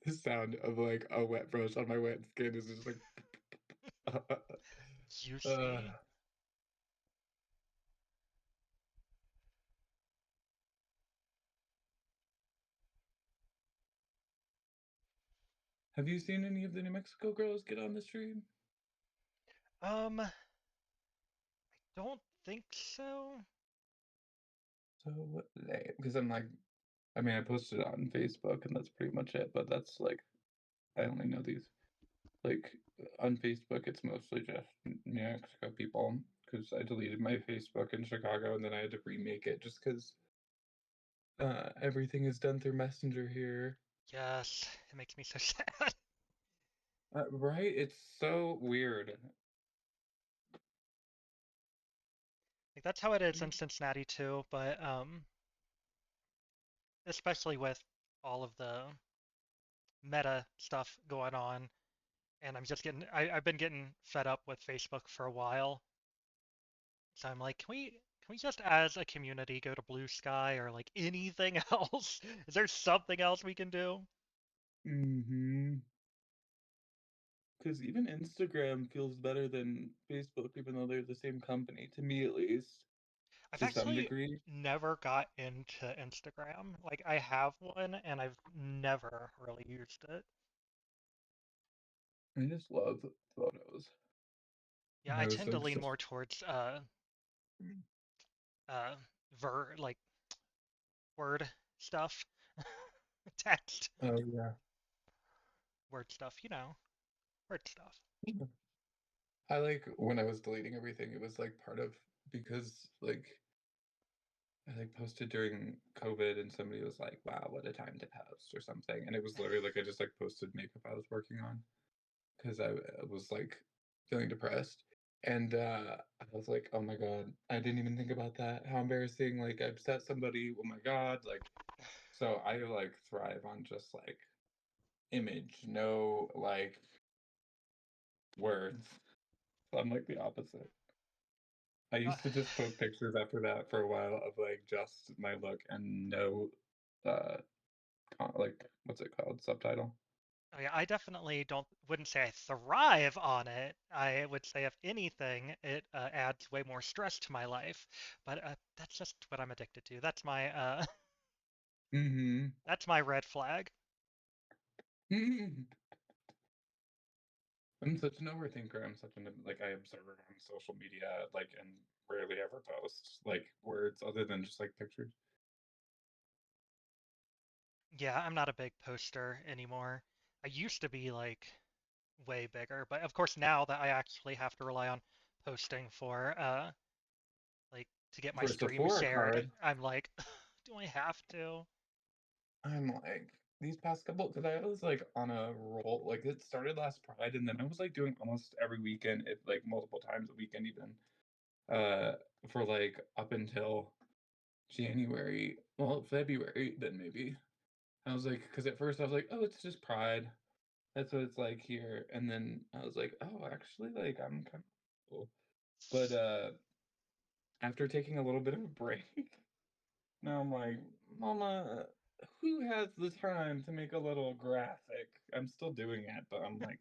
The sound of like a wet brush on my wet skin is just like uh, Juicy. have you seen any of the New Mexico girls get on the stream? I don't think so. So because I'm like, I mean, I posted it on Facebook and that's pretty much it. But that's like, I only know these. Like on Facebook, it's mostly just New Mexico people because I deleted my Facebook in Chicago and then I had to remake it just because everything is done through Messenger here. Yes, it makes me so sad. Right? It's so weird. Like that's how it is in Cincinnati too, but especially with all of the meta stuff going on, and I've been getting fed up with Facebook for a while. So I'm like, can we just as a community go to Blue Sky or like anything else? Is there something else we can do? Mm-hmm. Because even Instagram feels better than Facebook, even though they're the same company, to me at least, I've to some actually degree. never got into Instagram. Like I have one and I've never really used it. I just love photos. Yeah, And I I was tend to like, lean more towards uh like word stuff. Text. oh yeah. Word stuff, word stuff. I like when I was deleting everything, it was like part of because like I like posted during COVID and somebody was like, wow, what a time to post or something. And it was literally like I just like posted makeup I was working on because I was like feeling depressed. And I was like, oh my God, I didn't even think about that. How embarrassing. Like I upset somebody. Oh my God. Like, so I like thrive on just like image, no like words. So I'm like the opposite. I Uh, used to just post pictures after that for a while of like just my look and no uh like what's it called? Subtitle. oh yeah, I definitely wouldn't say I thrive on it. I would say if anything, it adds way more stress to my life. But that's just what I'm addicted to. Mm-hmm. That's my red flag. I'm such an overthinker. I'm such an like I observe on social media like and rarely ever post like words other than just like pictures. Yeah, I'm not a big poster anymore. I used to be like way bigger, but of course now that I actually have to rely on posting for like to get my For a stream Sephora shared, card, I'm like, do I have to? I'm like these past couple because I was like on a roll. Like it started last Pride, and then I was like doing almost every weekend, if like multiple times a weekend, even uh for like up until January, well February, then maybe. I was like, because at first I was like, oh, it's just Pride. That's what it's like here. And then I was like, oh, actually, like I'm kind of cool. But after taking a little bit of a break, now I'm like, Mama, who has the time to make a little graphic? I'm still doing it, but I'm like,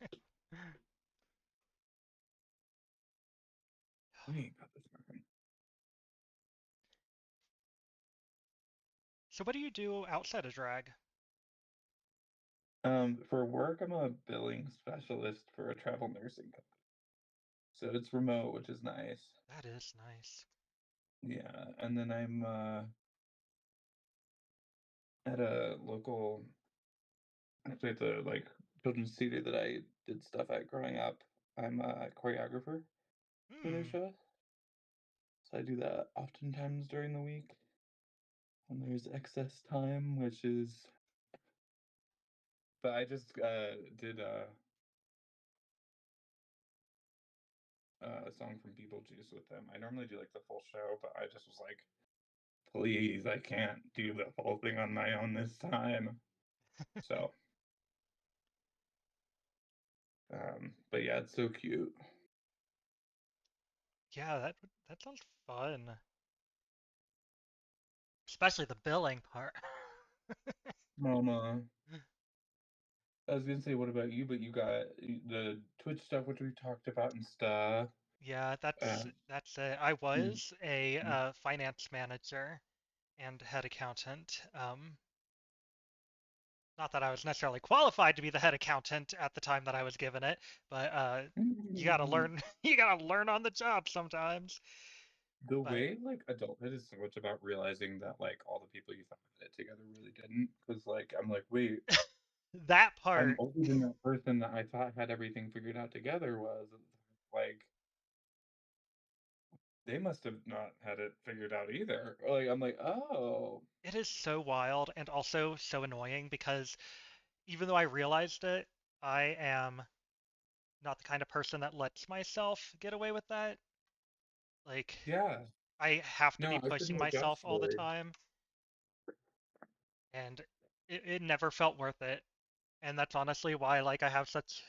we ain't got the time. So what do you do outside of drag? For work, I'm a billing specialist for a travel nursing company. So it's remote, which is nice. That is nice. Yeah, and then I'm at a local, actually it's a like children's theater that I did stuff at growing up. I'm a choreographer for their Hmm. show. So I do that oftentimes during the week when there's excess time, which is, but I just did a song from Beetlejuice with them. I normally do like the full show, but I just was like, please, I can't do the whole thing on my own this time. So, but yeah, it's so cute. Yeah, that sounds fun. Especially the billing part. Mama. I was gonna say, what about you? But you got the Twitch stuff, which we talked about and stuff. Yeah, Uh, that's it. I mm, was a mm. finance manager and head accountant. Not that I was necessarily qualified to be the head accountant at the time that I was given it, but you gotta learn. You gotta learn on the job sometimes. The But way like adulthood is so much about realizing that like all the people you thought had it together really didn't. Because like I'm like, wait, that I'm part, older than that person that I thought had everything figured out together was like they must have not had it figured out either. Like I'm like, oh, it is so wild and also so annoying because even though I realized it, I am not the kind of person that lets myself get away with that. Like, yeah. I have to No, be I couldn't pushing myself adjust all the really. time, and it never felt worth it. And that's honestly why, like, I have such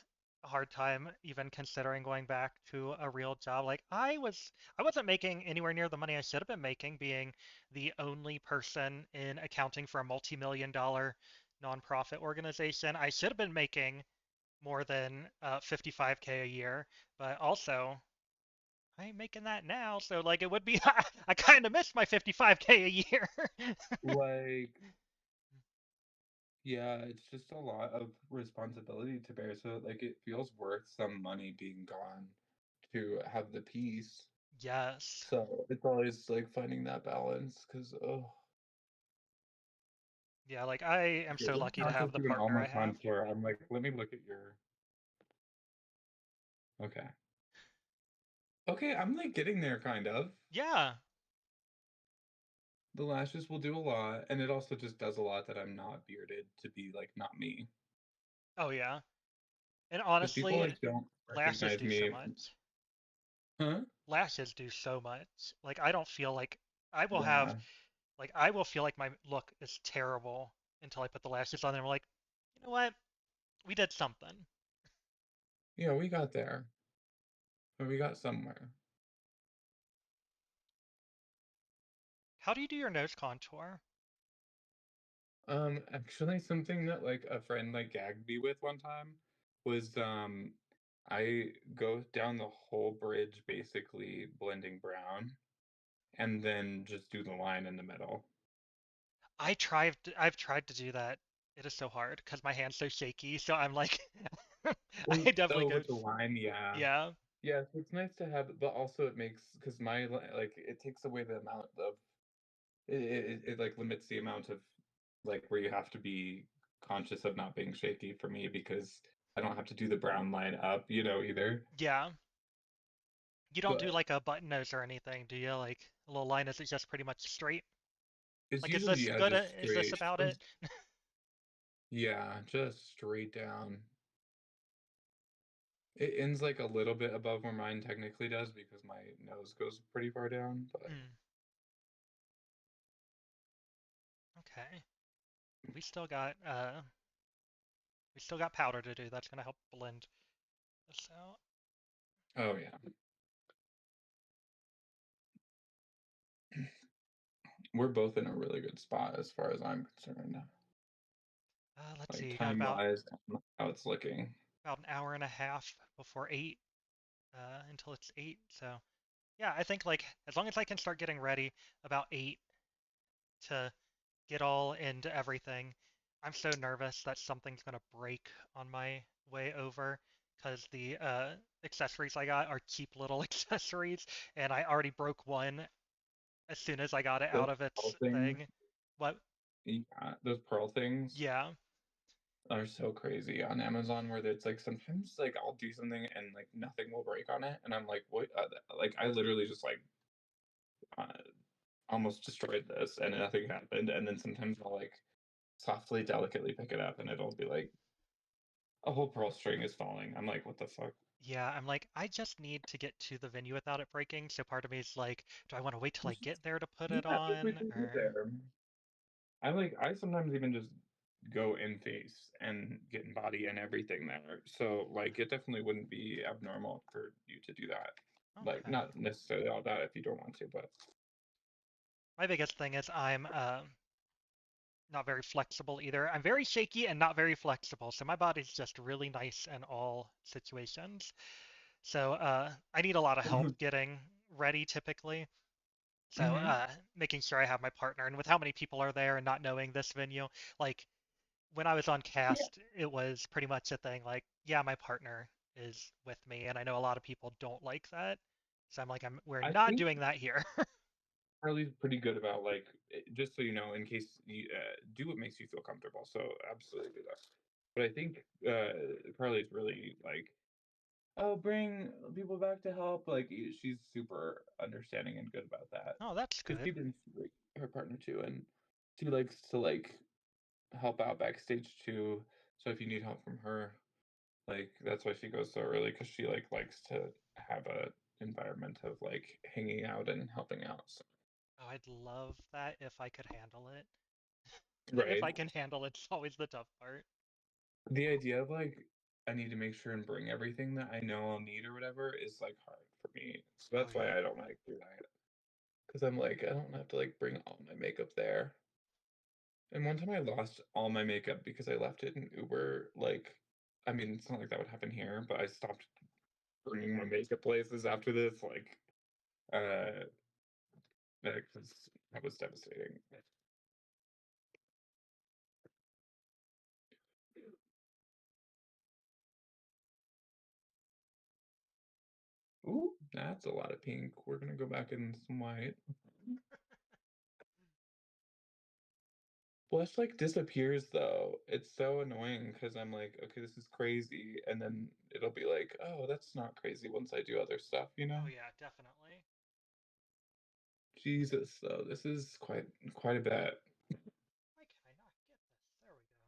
a hard time even considering going back to a real job. Like, I wasn't making anywhere near the money I should have been making, being the only person in accounting for a multi-million dollar nonprofit organization. I should have been making more than 55K a year, but also I ain't making that now, so like it would be I kind of miss my 55K a year. Like, yeah, it's just a lot of responsibility to bear. So like it feels worth some money being gone to have the peace. Yes. So it's always like finding that balance because oh, Yeah, like I am yeah, so this lucky to house is have the doing partner I almost have. on tour. I'm like, let me look at your okay. Okay, I'm like getting there kind of. Yeah. The lashes will do a lot, and it also just does a lot that I'm not bearded to be like not me. Oh yeah. And Because people honestly, like don't lashes recognize do so me. much. Huh? Lashes do so much. Like I don't feel like I will have Yeah. like I will feel like my look is terrible until I put the lashes on and I'm like, you know what? We did something. Yeah, we got there. But we got somewhere. How do you do your nose contour? Actually something that like a friend like gagged me with one time was I go down the whole bridge basically blending brown and then just do the line in the middle. I've tried to do that. It is so hard because my hand's so shaky. So I'm like, I Well, definitely oh, go, with the line, yeah. yeah, Yeah, so it's nice to have, but also it makes because like it takes away the amount of it like limits the amount of like where you have to be conscious of not being shaky for me because I don't have to do the brown line up, either. yeah. You don't do But like a button nose or anything, do you? Like a little line, is it just pretty much straight? it's Like, is usually this yeah, good? just Is this straight. about it? Yeah, just straight down. It ends like a little bit above where mine technically does because my nose goes pretty far down, but Hmm, okay. We still got uh, we still got powder to do. That's gonna help blend this out. oh yeah. We're both in a really good spot as far as I'm concerned. Let's Like see. Got time wise, how it's looking. about an hour and a half before 8. Until it's 8. So yeah, I think like as long as I can start getting ready about 8 to get all into everything. I'm so nervous that something's gonna break on my way over because the accessories I got are cheap little accessories, and I already broke one as soon as I got it Those out of its pearl things, thing. What? yeah, those pearl things Yeah, are so crazy on Amazon where it's like sometimes like I'll do something and like nothing will break on it, and I'm like, what? Like I literally just like uh, almost destroyed this, and nothing happened. And then sometimes I'll like softly, delicately pick it up, and it'll be like a whole pearl string is falling. I'm like, what the fuck? yeah. I'm like, I just need to get to the venue without it breaking. So part of me is like, do I want to wait till I get there to put Yeah, it there's on, reason to be or there. I sometimes even just go in face and get in body and everything there. So like it definitely wouldn't be abnormal for you to do that. Like okay. not necessarily all that if you don't want to, but My biggest thing is I'm not very flexible either. I'm very shaky and not very flexible, so my body's just really nice in all situations. So I need a lot of help getting ready typically. So hmm making sure I have my partner, and with how many people are there and not knowing this venue, like when I was on cast, it was pretty much a thing like, yeah, my partner is with me, and I know a lot of people don't like that. So I'm like, we're I not think doing that here. Carly's pretty good about like just so you know, in case you do what makes you feel comfortable. So absolutely do that. But I think Carly's really like, oh, bring people back to help. Like she's super understanding and good about that Oh, that's because she good. brings like, her partner too, and she likes to like help out backstage too. So if you need help from her, like that's why she goes so early because she like likes to have a environment of like hanging out and helping out. So, Oh, I'd love that if I could handle it. If right. I can handle it, it's always the tough part. The idea of like I need to make sure and bring everything that I know I'll need or whatever is like hard for me. So Oh that's why yeah. I don't like do that. Because I'm like, I don't have to like bring all my makeup there. And one time I lost all my makeup because I left it in Uber. Like, I mean, it's not like that would happen here, but I stopped bringing my makeup places after this. Like, because that was devastating. Ooh, that's a lot of pink. We're gonna go back in some white. Blush like disappears though. It's so annoying because I'm like, okay, this is crazy, and then it'll be like, oh, that's not crazy once I do other stuff, you know? Oh yeah, definitely. Jesus, though, this is quite a bit. Why can I not get this? There we go.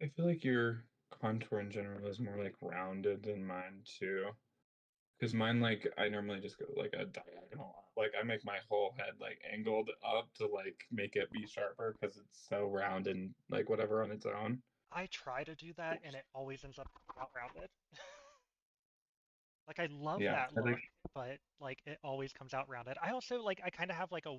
I feel like your contour in general is more like rounded than mine too. Because mine, like, I normally just go like a diagonal. Like, I make my whole head like angled up to like make it be sharper because it's so round and like whatever on its own. I try to do that, and it always ends up out rounded. Like I love Yeah, that I like look, but like it always comes out rounded. I also like I kind of have like a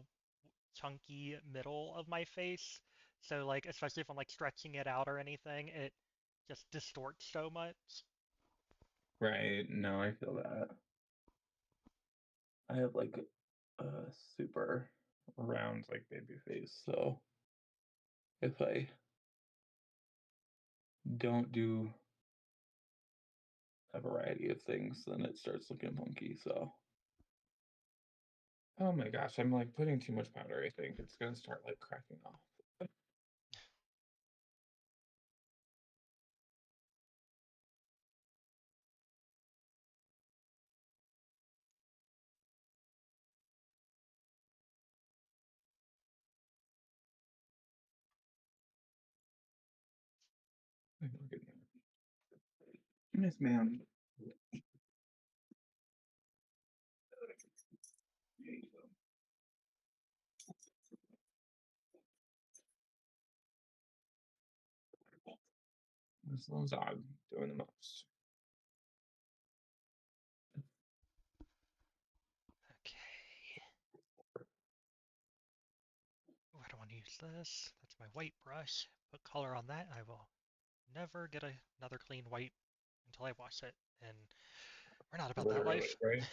chunky middle of my face, so like especially if I'm like stretching it out or anything, it just distorts so much. right. No, I feel that. I have like a super round like baby face, so if I don't do a variety of things, then it starts looking funky. So, oh my gosh, I'm like putting too much powder. I think it's gonna start like cracking off. Yes, ma'am. This little dog doing the most. Okay. Oh, I don't want to use this. That's my white brush. Put color on that. I will never get another clean white until I wash it, and we're not about that Literally, life. right?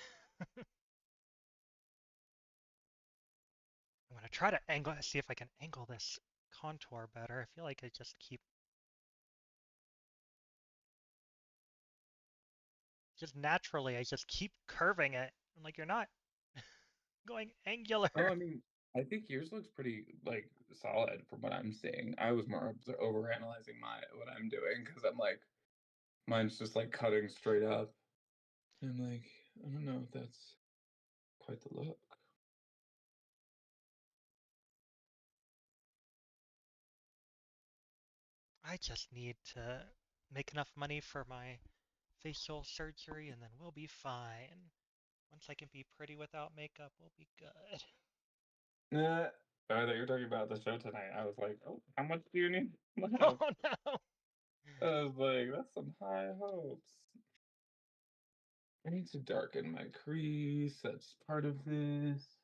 I'm gonna try to angle, see if I can angle this contour better. I feel like I just naturally, I just keep curving it. I'm like, you're not going angular. Oh, I mean, I think yours looks pretty like solid from what I'm seeing. I was more over analyzing what I'm doing because I'm like, mine's just like cutting straight up. And I'm like, I don't know if that's quite the look. I just need to make enough money for my facial surgery and then we'll be fine. Once I can be pretty without makeup, we'll be good. Nah. I thought you were talking about the show tonight. I was like, oh, how much do you need Oh left? no! I was like, that's some high hopes. I need to darken my crease. That's part of this.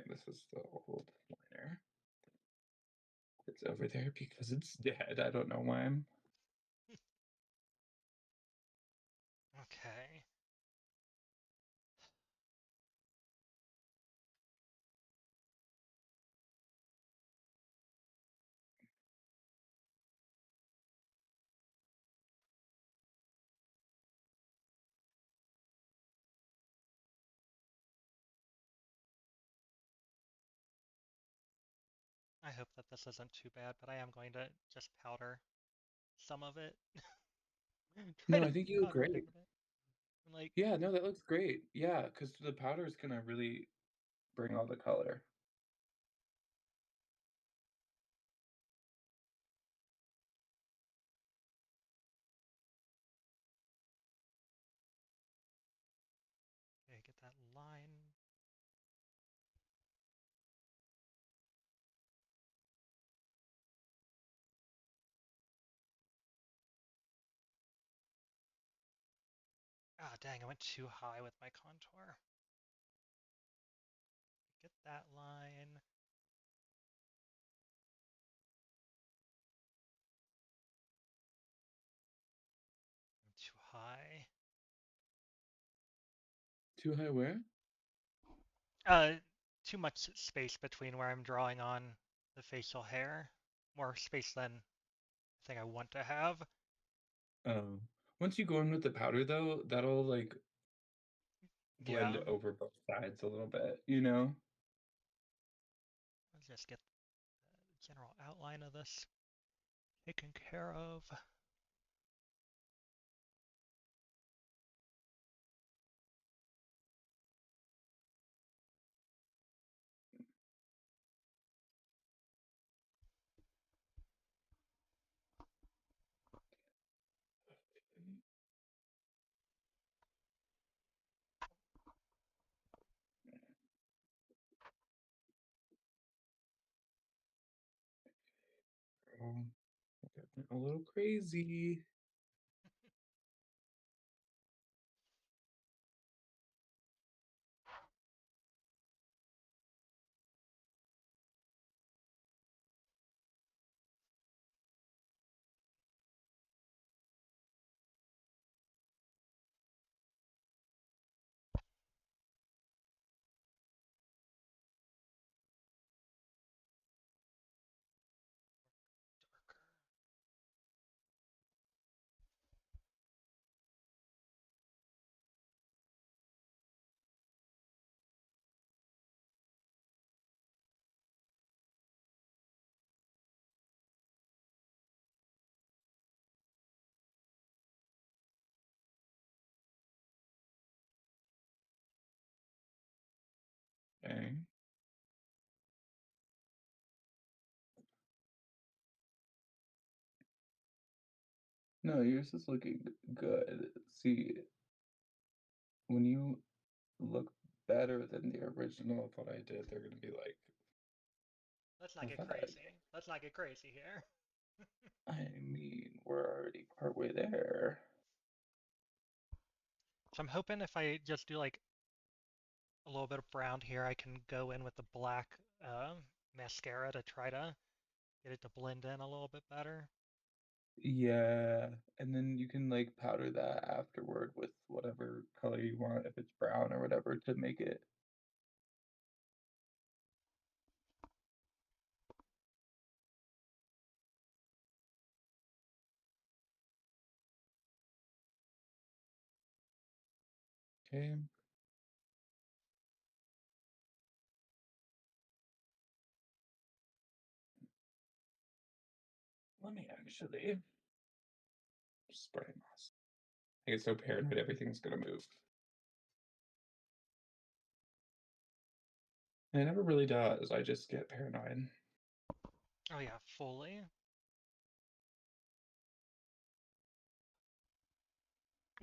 This is the old liner. It's over there because it's dead. I don't know why. Okay. I hope that this isn't too bad, but I am going to just powder some of it. Try No, to I think you look powder it great. a bit. Like, Yeah, no, that looks great. Yeah, because the powder is gonna really bring all the color. okay, get that line. Ah, dang, I went too high with my contour. Get that line. Too high. Too high where? Uh, too much space between where I'm drawing on the facial hair. More space than I think I want to have. Oh. Once you go in with the powder though, that'll like blend Yeah, over both sides a little bit, you know? let's just get the general outline of this taken care of. Um, a little crazy. Okay. No, yours is looking good. See, when you look better than the original of what I did, they're gonna be like, Let's not "What get the heck?" crazy. Let's not get crazy here. I mean, we're already partway there. So I'm hoping if I just do like a little bit of brown here, I can go in with the black mascara to try to get it to blend in a little bit better. Yeah, and then you can like powder that afterward with whatever color you want, if it's brown or whatever, to make it. Okay. Let me actually spray mask. I get so paranoid everything's gonna move. And it never really does. I just get paranoid. Oh yeah, fully.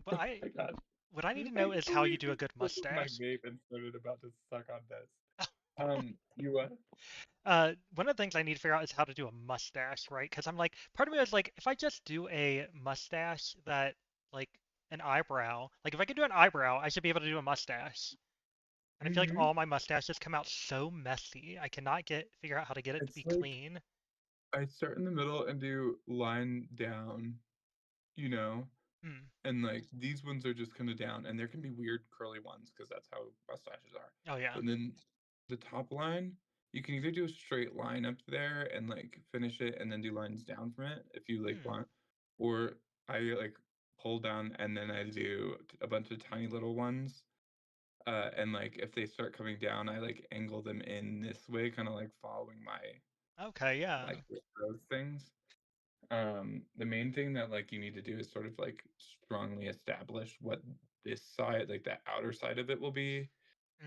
But Oh my god. what I need to I know is how you totally do a just good flipped my mustache. vape and started about to suck on this. You what? One of the things I need to figure out is how to do a mustache, right? Because I'm like, part of me is like, if I just do a mustache that, like, an eyebrow, like if I could do an eyebrow, I should be able to do a mustache. And I feel like Mm-hmm. all my mustaches come out so messy. I cannot figure out how to get it to It's be like clean. I start in the middle and do line down, you know, Hmm. and like these ones are just kind of down, and there can be weird curly ones because that's how mustaches are. Oh yeah. But then the top line, you can either do a straight line up there and like finish it and then do lines down from it if you like Hmm. want, or I like pull down and then I do a bunch of tiny little ones. And like if they start coming down, I like angle them in this way, kind of like following my Okay, yeah. like those things. The main thing that like you need to do is sort of like strongly establish what this side, like the outer side of it will be,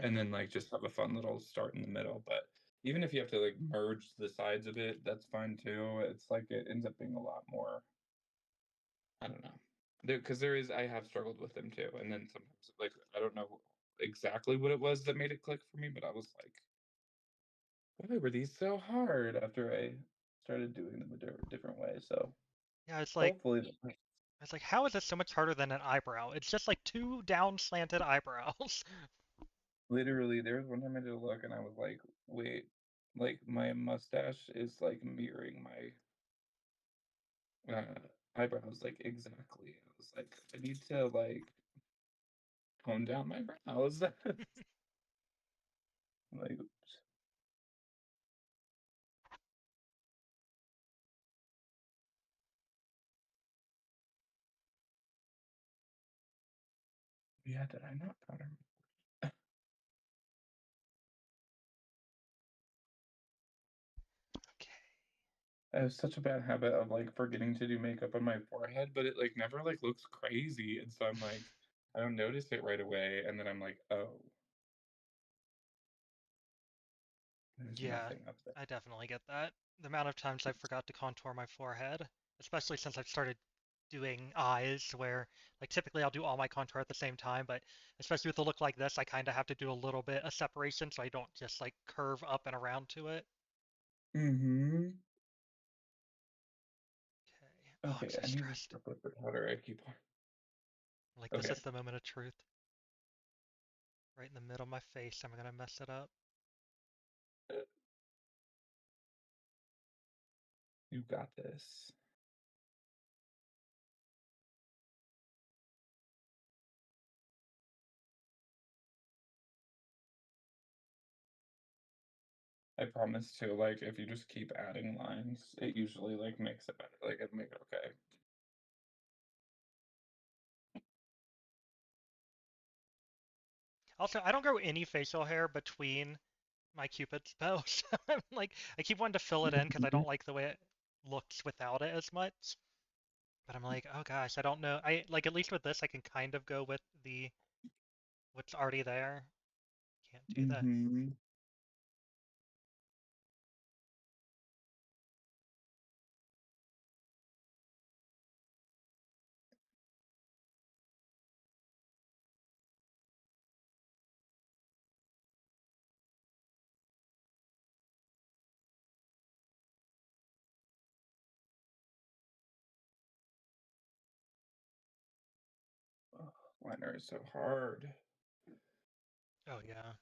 and Hmm. then like just have a fun little start in the middle. But even if you have to like merge the sides of it, that's fine too. It's like it ends up being a lot more. I don't know. Because I have struggled with them too, and then sometimes like I don't know exactly what it was that made it click for me, but I was like, why were these so hard after I started doing them a different way? So Yeah, hopefully, it's like how is this so much harder than an eyebrow? It's just like two down slanted eyebrows. literally, there was one time I did a look and I was like, wait, like my mustache is like mirroring my eyebrows like exactly. I was like, I need to like tone down my brows. Like, oops. Yeah, did I not powder? Okay. I have such a bad habit of like forgetting to do makeup on my forehead, but it like never like looks crazy, and so I'm like, I don't notice it right away, and then I'm like, oh, there's Yeah, nothing up there. I definitely get that. The amount of times I forgot to contour my forehead, especially since I've started doing eyes, where like typically I'll do all my contour at the same time, but especially with a look like this, I kind of have to do a little bit of separation so I don't just like curve up and around to it. Mm-hmm. Okay. Oh, I'm Okay, so I need to stressed. stop with the powder I keep on. Like this Okay, is the moment of truth. Right in the middle of my face, I'm gonna mess it up. you got this. I promise to like if you just keep adding lines, it usually like makes it better. Like it make it okay. Also, I don't grow any facial hair between my Cupid's bow, so I'm like, I keep wanting to fill it in because I Mhm. don't like the way it looks without it as much. But I'm like, oh gosh, I don't know. I like at least with this, I can kind of go with the what's already there. Can't do this. Mhm. Oh, liner is so hard. Oh yeah.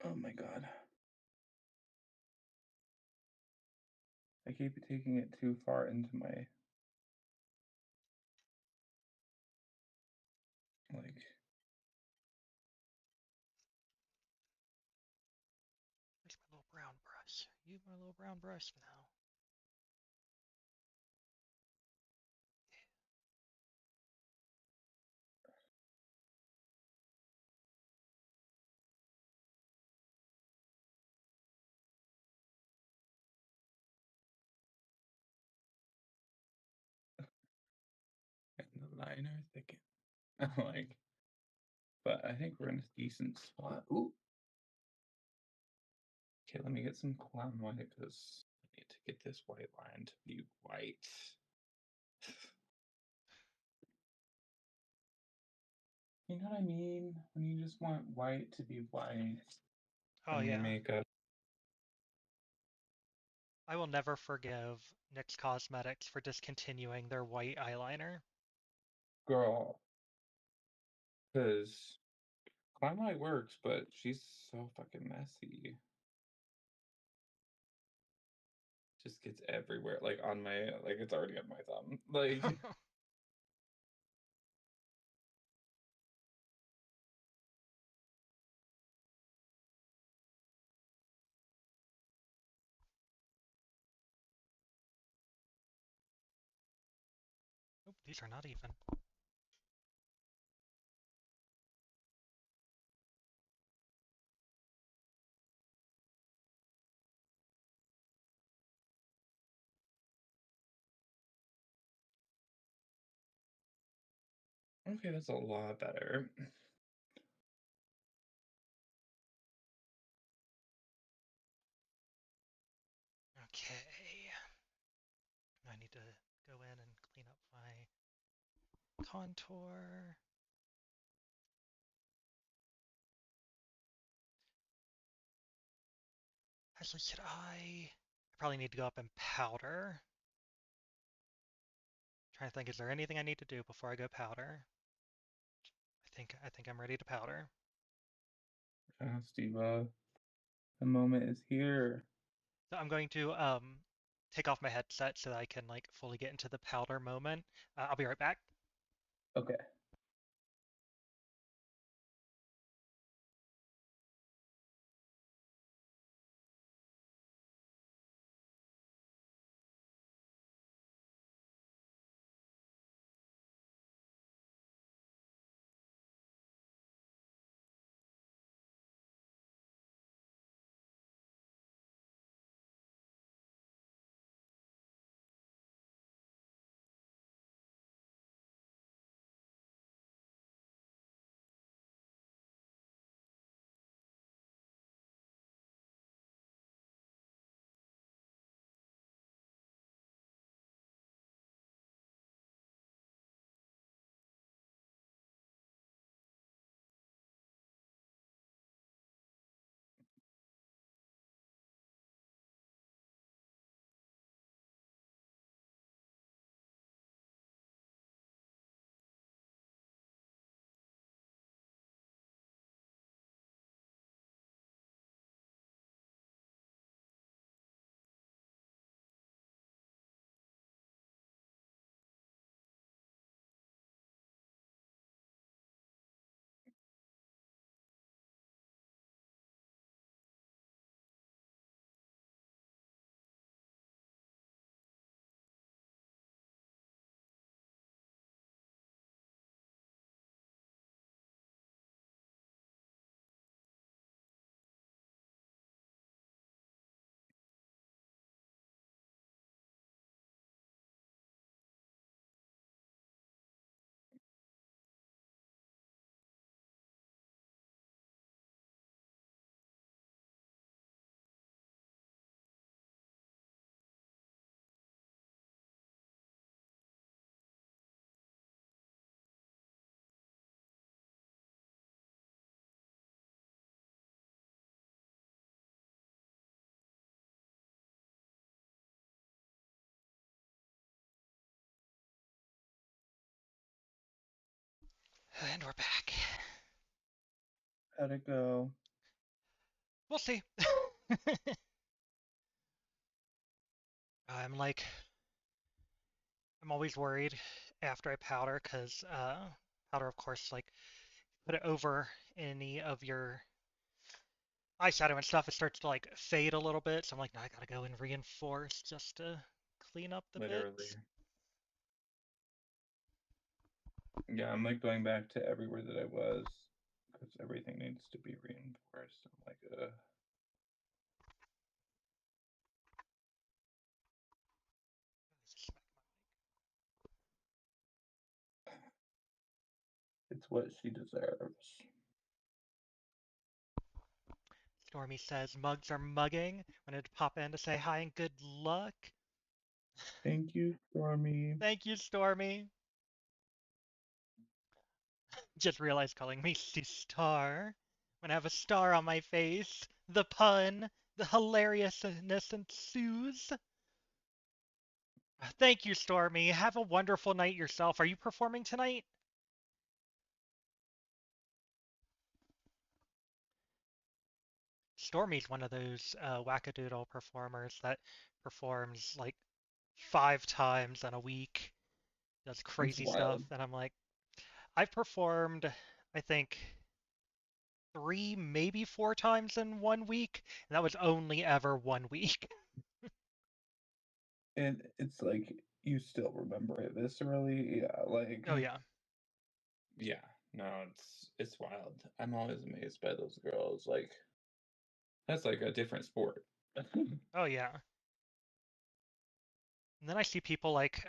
Oh my god. I keep taking it too far into my like Where's my little brown brush? Use my little brown brush now. and the liner thicken. Like, but I think we're in a decent spot. Ooh. Okay, let me get some clown white because I need to get this white line to be white. You know what I mean? When you just want white to be white Oh on your yeah. makeup. I will never forgive NYX Cosmetics for discontinuing their white eyeliner. Girl, because clown white works, but she's so fucking messy. just gets everywhere, like on my, like it's already on my thumb. Like, Oop, these are not even. okay, that's a lot better. Okay. I need to go in and clean up my contour. Actually, should I probably need to go up and powder. Trying to think, is there anything I need to do before I go powder? I think I'm ready to powder. Steve, the moment is here. So I'm going to take off my headset so that I can like fully get into the powder moment. I'll be right back. Okay. And we're back. How'd it go? We'll see. I'm like, I'm always worried after I powder because powder, of course, like put it over any of your eyeshadow and stuff, it starts to like fade a little bit. So I'm like, no, I gotta go and reinforce just to clean up the Literally. bits. Yeah, I'm like going back to everywhere that I was because everything needs to be reinforced. I'm like, it's what she deserves. Stormy says mugs are mugging. Wanted to pop in to say hi and good luck. Thank you, Stormy. Thank you, Stormy. Just realized calling me star when I have a star on my face. The pun, the hilariousness ensues. Thank you, Stormy. Have a wonderful night yourself. Are you performing tonight? Stormy's one of those wackadoodle performers that performs like 5 times in a week, does It's crazy stuff, wild. and I'm like, I've performed, I think, 3, maybe 4 times in one week, and that was only ever one week. And it's like you still remember it viscerally. Yeah, like Oh yeah. yeah. No, it's wild. I'm always amazed by those girls. Like that's like a different sport. Oh yeah. And then I see people like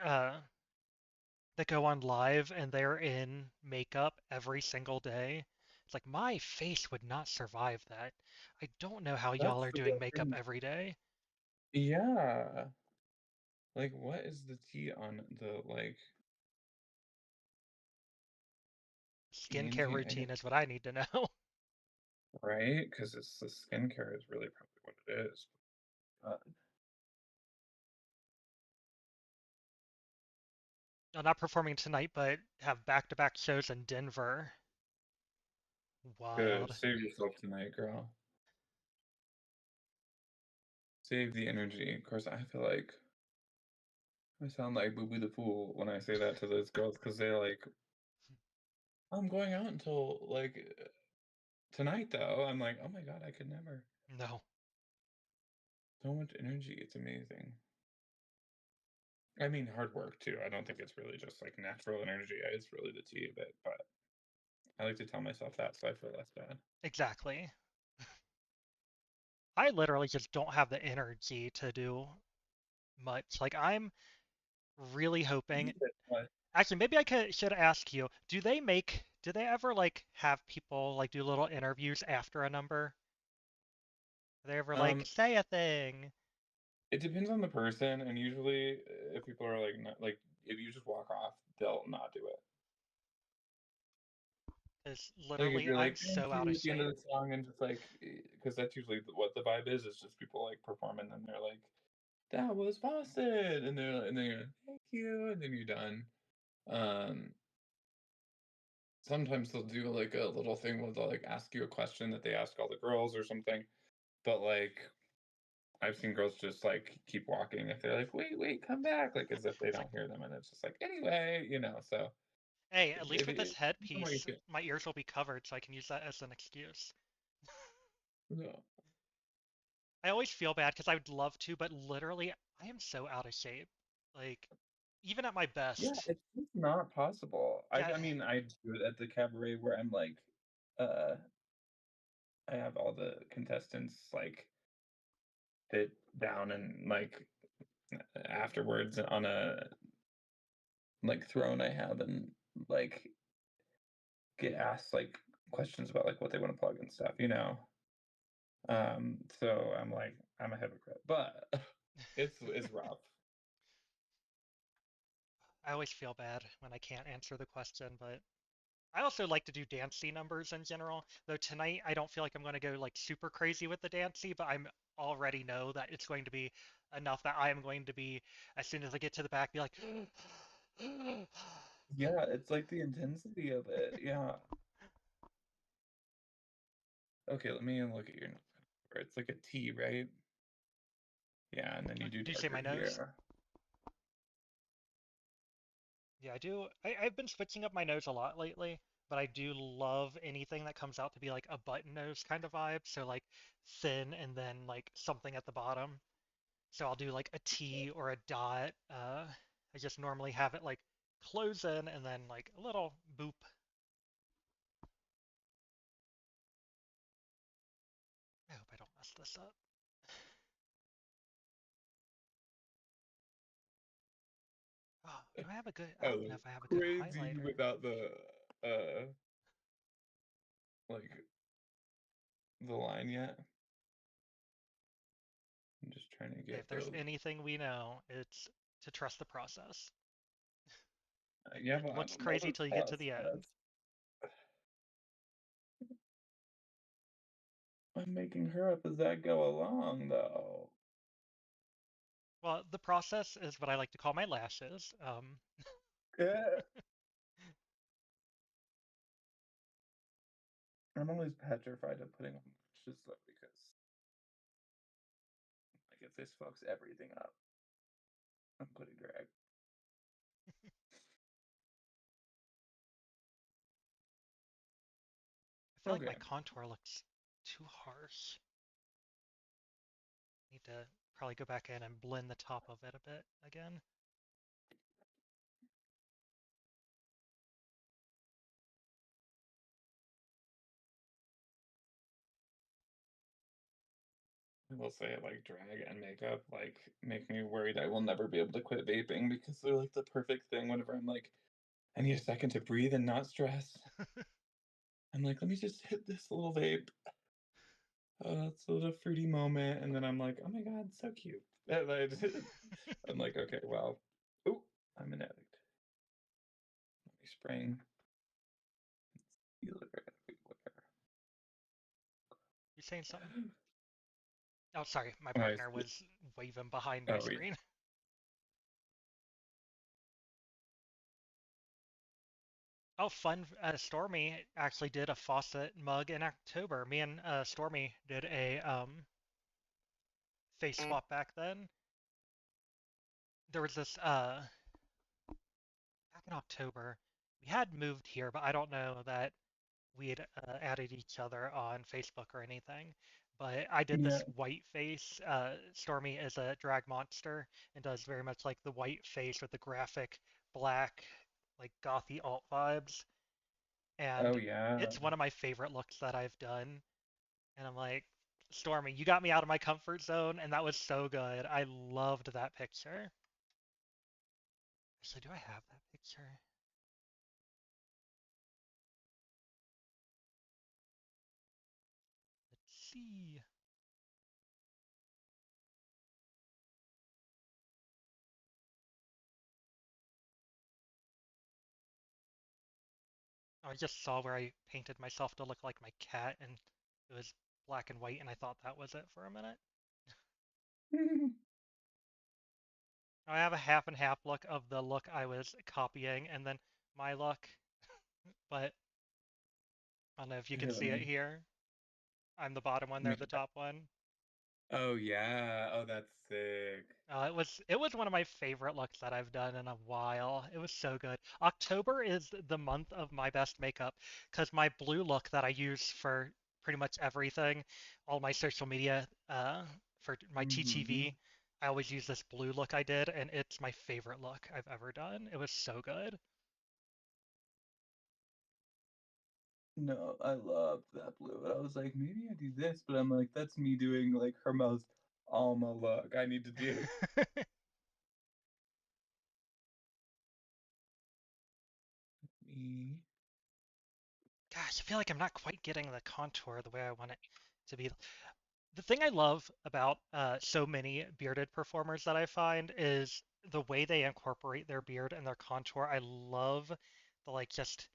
that go on live and they're in makeup every single day. It's like my face would not survive that. I don't know how y'all That's are the doing one makeup thing. every day. Yeah. Like what is the tea on the like Skincare Angie and routine is what I need to know. right? Because it's the skincare is really probably what it is. I'm not performing tonight, but have back-to-back shows in Denver. Good. Wild. Save yourself tonight, girl. Save the energy. Of course, I feel like I sound like Boo Boo the Fool when I say that to those girls because they're like, I'm going out until like tonight though. I'm like, oh my God, I could never. No. So much energy. It's amazing. I mean, hard work too. I don't think it's really just like natural energy. It's really the tea of it. But I like to tell myself that so I feel less bad. Exactly. I literally just don't have the energy to do much. Like I'm really hoping. But Actually, maybe should ask you, do they ever like have people like do little interviews after a number? Are they ever like um, say a thing? it depends on the person, and usually if people are like not like if you just walk off, they'll not do it. Because Like if literally you're I'm like thank so out you of at the end of shape. the song and just like because that's usually what the vibe is. It's just people like performing and they're like that was Boston and then you're like, thank you and then you're done. Um, sometimes they'll do like a little thing where they'll like ask you a question that they ask all the girls or something. But like I've seen girls just like keep walking if they're like wait come back like as if they It's like, don't hear them and it's just like anyway so hey, at least if with this it depends on what you headpiece, feel. my ears will be covered, so I can use that as an excuse. No. I always feel bad because I would love to, but literally I am so out of shape. Like, even at my Yeah, best. it's just not possible. Yeah, I mean, I do it at the cabaret where I'm like, uh, I have all the contestants like sit down and like afterwards on a like throne I have and like get asked like questions about like what they want to plug and stuff. So I'm like, I'm a hypocrite, but it's rough. I always feel bad when I can't answer the question, but I also like to do dancey numbers in general. Though tonight I don't feel like I'm going to go like super crazy with the dancey, but I'm already know that it's going to be enough that I am going to be as soon as I get to the back be like Yeah, it's like the intensity of it. Yeah. Okay, let me look at your notes. It's like a T, right? Yeah, and then you do do you say my darker nose? here. Yeah, I do. I've been switching up my nose a lot lately, but I do love anything that comes out to be like a button nose kind of vibe. So like thin and then like something at the bottom. So I'll do like a T or a dot. I just normally have it like close in and then like a little boop. I hope I don't mess this up. Oh, do I have a good? I I don't know look if I have a good crazy highlighter. without the like the line yet. I'm just trying to If get there's the anything we know, it's to trust the process. yeah, It but I looks don't know crazy this till you get to the end. process. I'm making her up as I go along though. Well, the process is what I like to call my lashes. Yeah. I'm always petrified of putting on lashes though because if this fucks everything up, I'm putting drag. I feel like Okay. my contour looks too harsh. Need to probably go back in and blend the top of it a bit again. I will say, like, drag and makeup, like, make me worried I will never be able to quit vaping because they're, like, the perfect thing whenever I'm like, I need a second to breathe and not stress. I'm like, let me just hit this little vape. Oh, it's a little fruity moment. And then I'm like, oh my God, it's so cute. I'm like, okay, well, oh, I'm an addict. Let me spraying. Feel it everywhere. You saying something? Oh, sorry, my Oh, partner was waving behind my oh, yeah. screen. Oh, fun! Stormy actually did a faucet mug in October. Me and Stormy did a face swap back then. There was this back in October. We had moved here, but I don't know that we had added each other on Facebook or anything. But I did Yeah. this white face. Stormy is a drag monster and does very much like the white face with the graphic black, like gothy alt vibes. Oh, And yeah. it's one of my favorite looks that I've done. And I'm like, Stormy, you got me out of my comfort zone, and that was so good. I loved that picture. Actually, do I have that picture? Let's see. I just saw where I painted myself to look like my cat, and it was black and white, and I thought that was it for a minute. I have a half and half look of the look I was copying, and then my look, but I don't know if you can Here, see it here. I'm the bottom one, let they're me. the top one. Oh, yeah. Oh, that's sick. It was one of my favorite looks that I've done in a while. It was so good. October is the month of my best makeup because my blue look that I use for pretty much everything, all my social media, for my Mm-hmm. TTV, I always use this blue look I did, and it's my favorite look I've ever done. It was so good. No, I loved that blue. And I was like, maybe I do this, but I'm like, that's me doing like her most Alma look I need to do. Me. Gosh, I feel like I'm not quite getting the contour the way I want it to be. The thing I love about so many bearded performers that I find is the way they incorporate their beard and their contour. I love the like just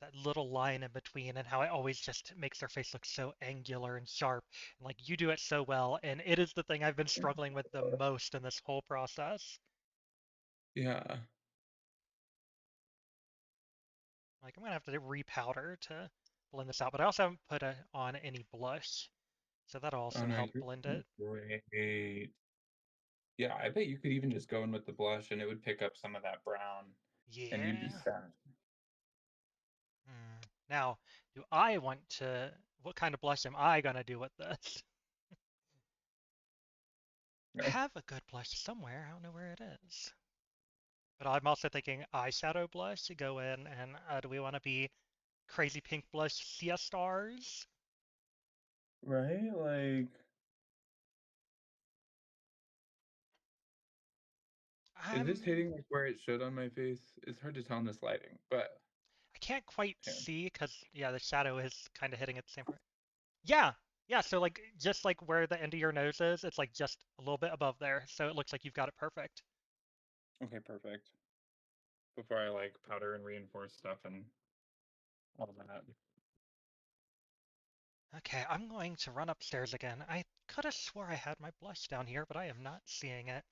that little line in between and how it always just makes their face look so angular and sharp. And like you do it so well, and it is the thing I've been struggling with the most in this whole process. Yeah. Like I'm gonna have to repowder to blend this out, but I also haven't put on any blush, so that'll Oh also no, help you're blend doing it. great. Yeah, I bet you could even just go in with the blush and it would pick up some of that brown and you'd be Yeah. set. Now, do I want to? What kind of blush am I gonna do with this? I have a good blush somewhere. I don't know where it is. But I'm also thinking eyeshadow blush to go in, and do we want to be crazy pink blush Sia stars? Right? Like, is this I'm. hitting like where it should on my face? It's hard to tell in this lighting, but I can't quite here. see because yeah, the shadow is kind of hitting at the same point. Yeah, yeah. So like just like where the end of your nose is, it's like just a little bit above there. So it looks like you've got it perfect. Okay, perfect. Before I like powder and reinforce stuff and all that. Okay, I'm going to run upstairs again. I could have swore I had my blush down here, but I am not seeing it.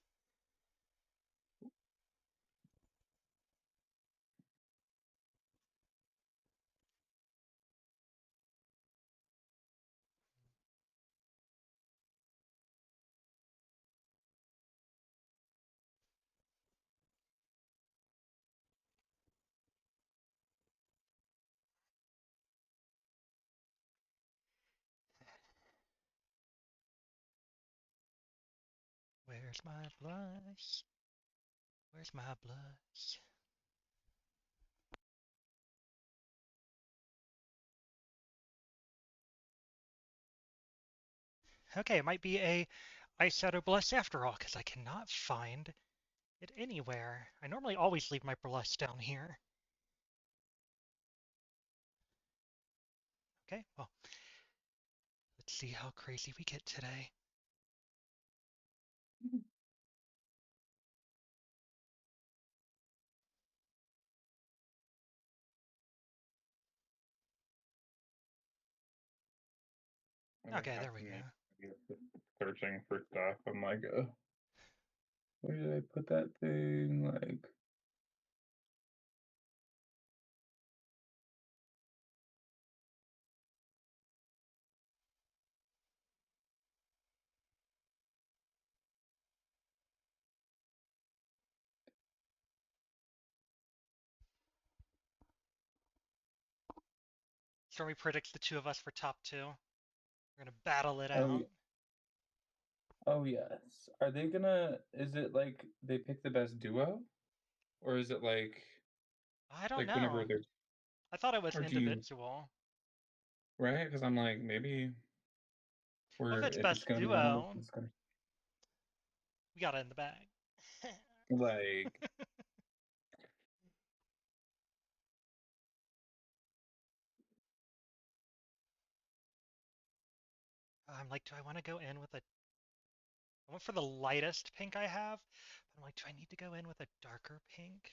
Where's my blush? Where's my blush? Okay, it might be a eyeshadow blush after all, because I cannot find it anywhere. I normally always leave my blush down here. Okay, well, let's see how crazy we get today. Okay, there we go. Searching for stuff. I'm like, where did I put that thing? Like, Stormy predicts the two of us for top two. We're gonna battle it oh, out. oh yes. Are they gonna? Is it like they pick the best duo, or is it I don't like whenever know. they're, I thought it was or do you, individual. right? Because I'm like, maybe Well, if we're it's if it's best gonna be one of us, duo, it's gonna we got it in the bag. like, I'm like, do I want to go in with a... I went for the lightest pink I have, but I'm like, do I need to go in with a darker pink?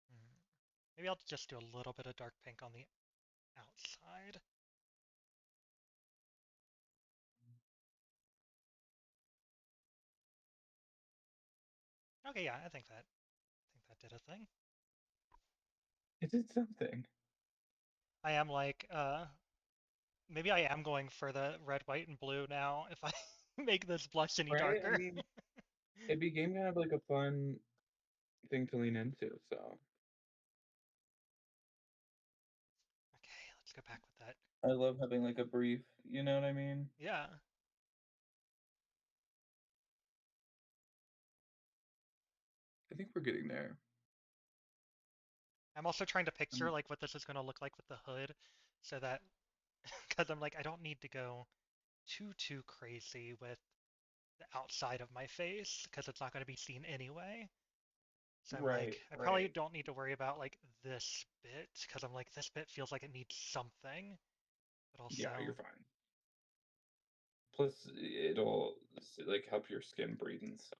Hmm. Maybe I'll just do a little bit of dark pink on the outside. Okay, yeah, I think that did a thing. it did something, I am like, maybe I am going for the red, white, and blue now if I make this blush any right? I darker. mean, it became kind of like a fun thing to lean into. So Okay, let's go back with that. I love having like a brief. You know what I mean? Yeah. I think we're getting there. I'm also trying to picture Um, like what this is going to look like with the hood so that because I'm like I don't need to go too crazy with the outside of my face because it's not going to be seen anyway. So I'm like right, I probably right. don't need to worry about like this bit because I'm like this bit feels like it needs something, but Yeah, you're also fine. Plus, it'll like help your skin breathe and stuff.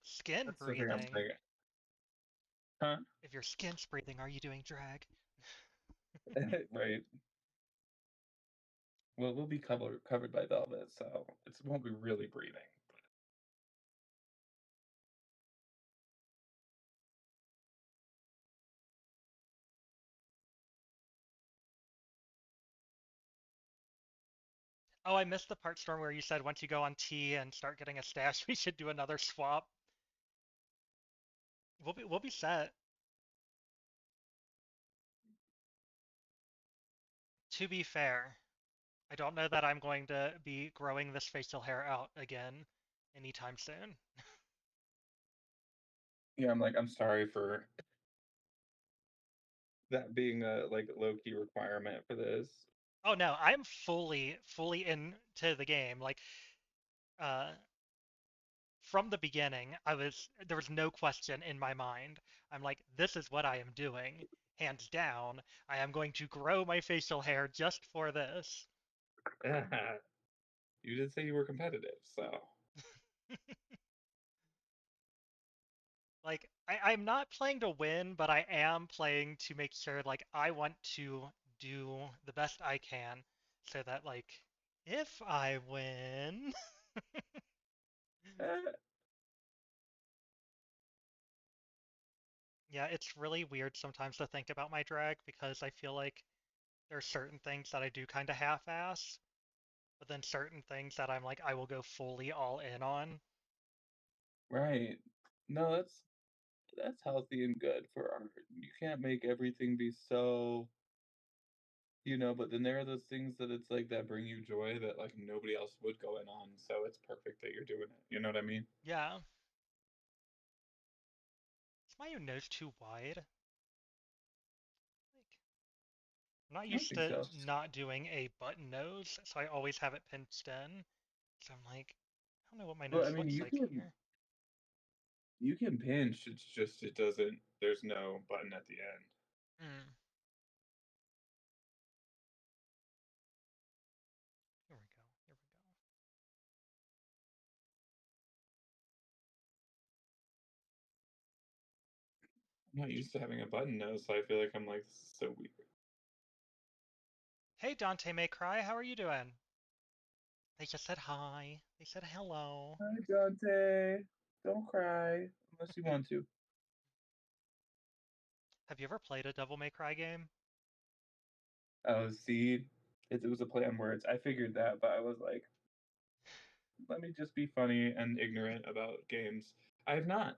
skin That's the thing I'm breathing. saying. Huh? If your skin's breathing, are you doing drag? Right. Well, we'll be covered by velvet, so it won't be really breathing. Oh, I missed the part, Storm, where you said once you go on T and start getting a stash, we should do another swap. We'll be set. To be fair, I don't know that I'm going to be growing this facial hair out again anytime soon. Yeah, I'm sorry for that being a like low key requirement for this. Oh no, I'm fully into the game. Like, uh, from the beginning, there was no question in my mind. I'm like, this is what I am doing, hands down. I am going to grow my facial hair just for this. You did say you were competitive, so Like, I'm not playing to win, but I am playing to make sure, like, I want to do the best I can so that, like, if I win. eh, Yeah, it's really weird sometimes to think about my drag because I feel like there are certain things that I do kind of half-ass, but then certain things that I'm like, I will go fully all in on. right. No, that's healthy and good for art. You can't make everything be so, but then there are those things that it's like that bring you joy that like nobody else would go in on. So it's perfect that you're doing it. You know what I mean? Yeah. Is my nose too wide? Like, I'm not I don't used think to so. not doing a button nose, so I always have it pinched in. So I'm like, I don't know what my Well, I nose mean, looks you like can here. you can pinch. It's just it doesn't. There's no button at the end. Mm, here we go. Here we go. I'm not used to having a button nose, so I feel like I'm like this is so weird. Hey, Dante May Cry, how are you doing? They just said hi. They said hello. Hi, Dante. Don't cry unless you want to. Have you ever played a Devil May Cry game? Oh, see, it was a play on words. I figured that, but I was like, let me just be funny and ignorant about games. I have not.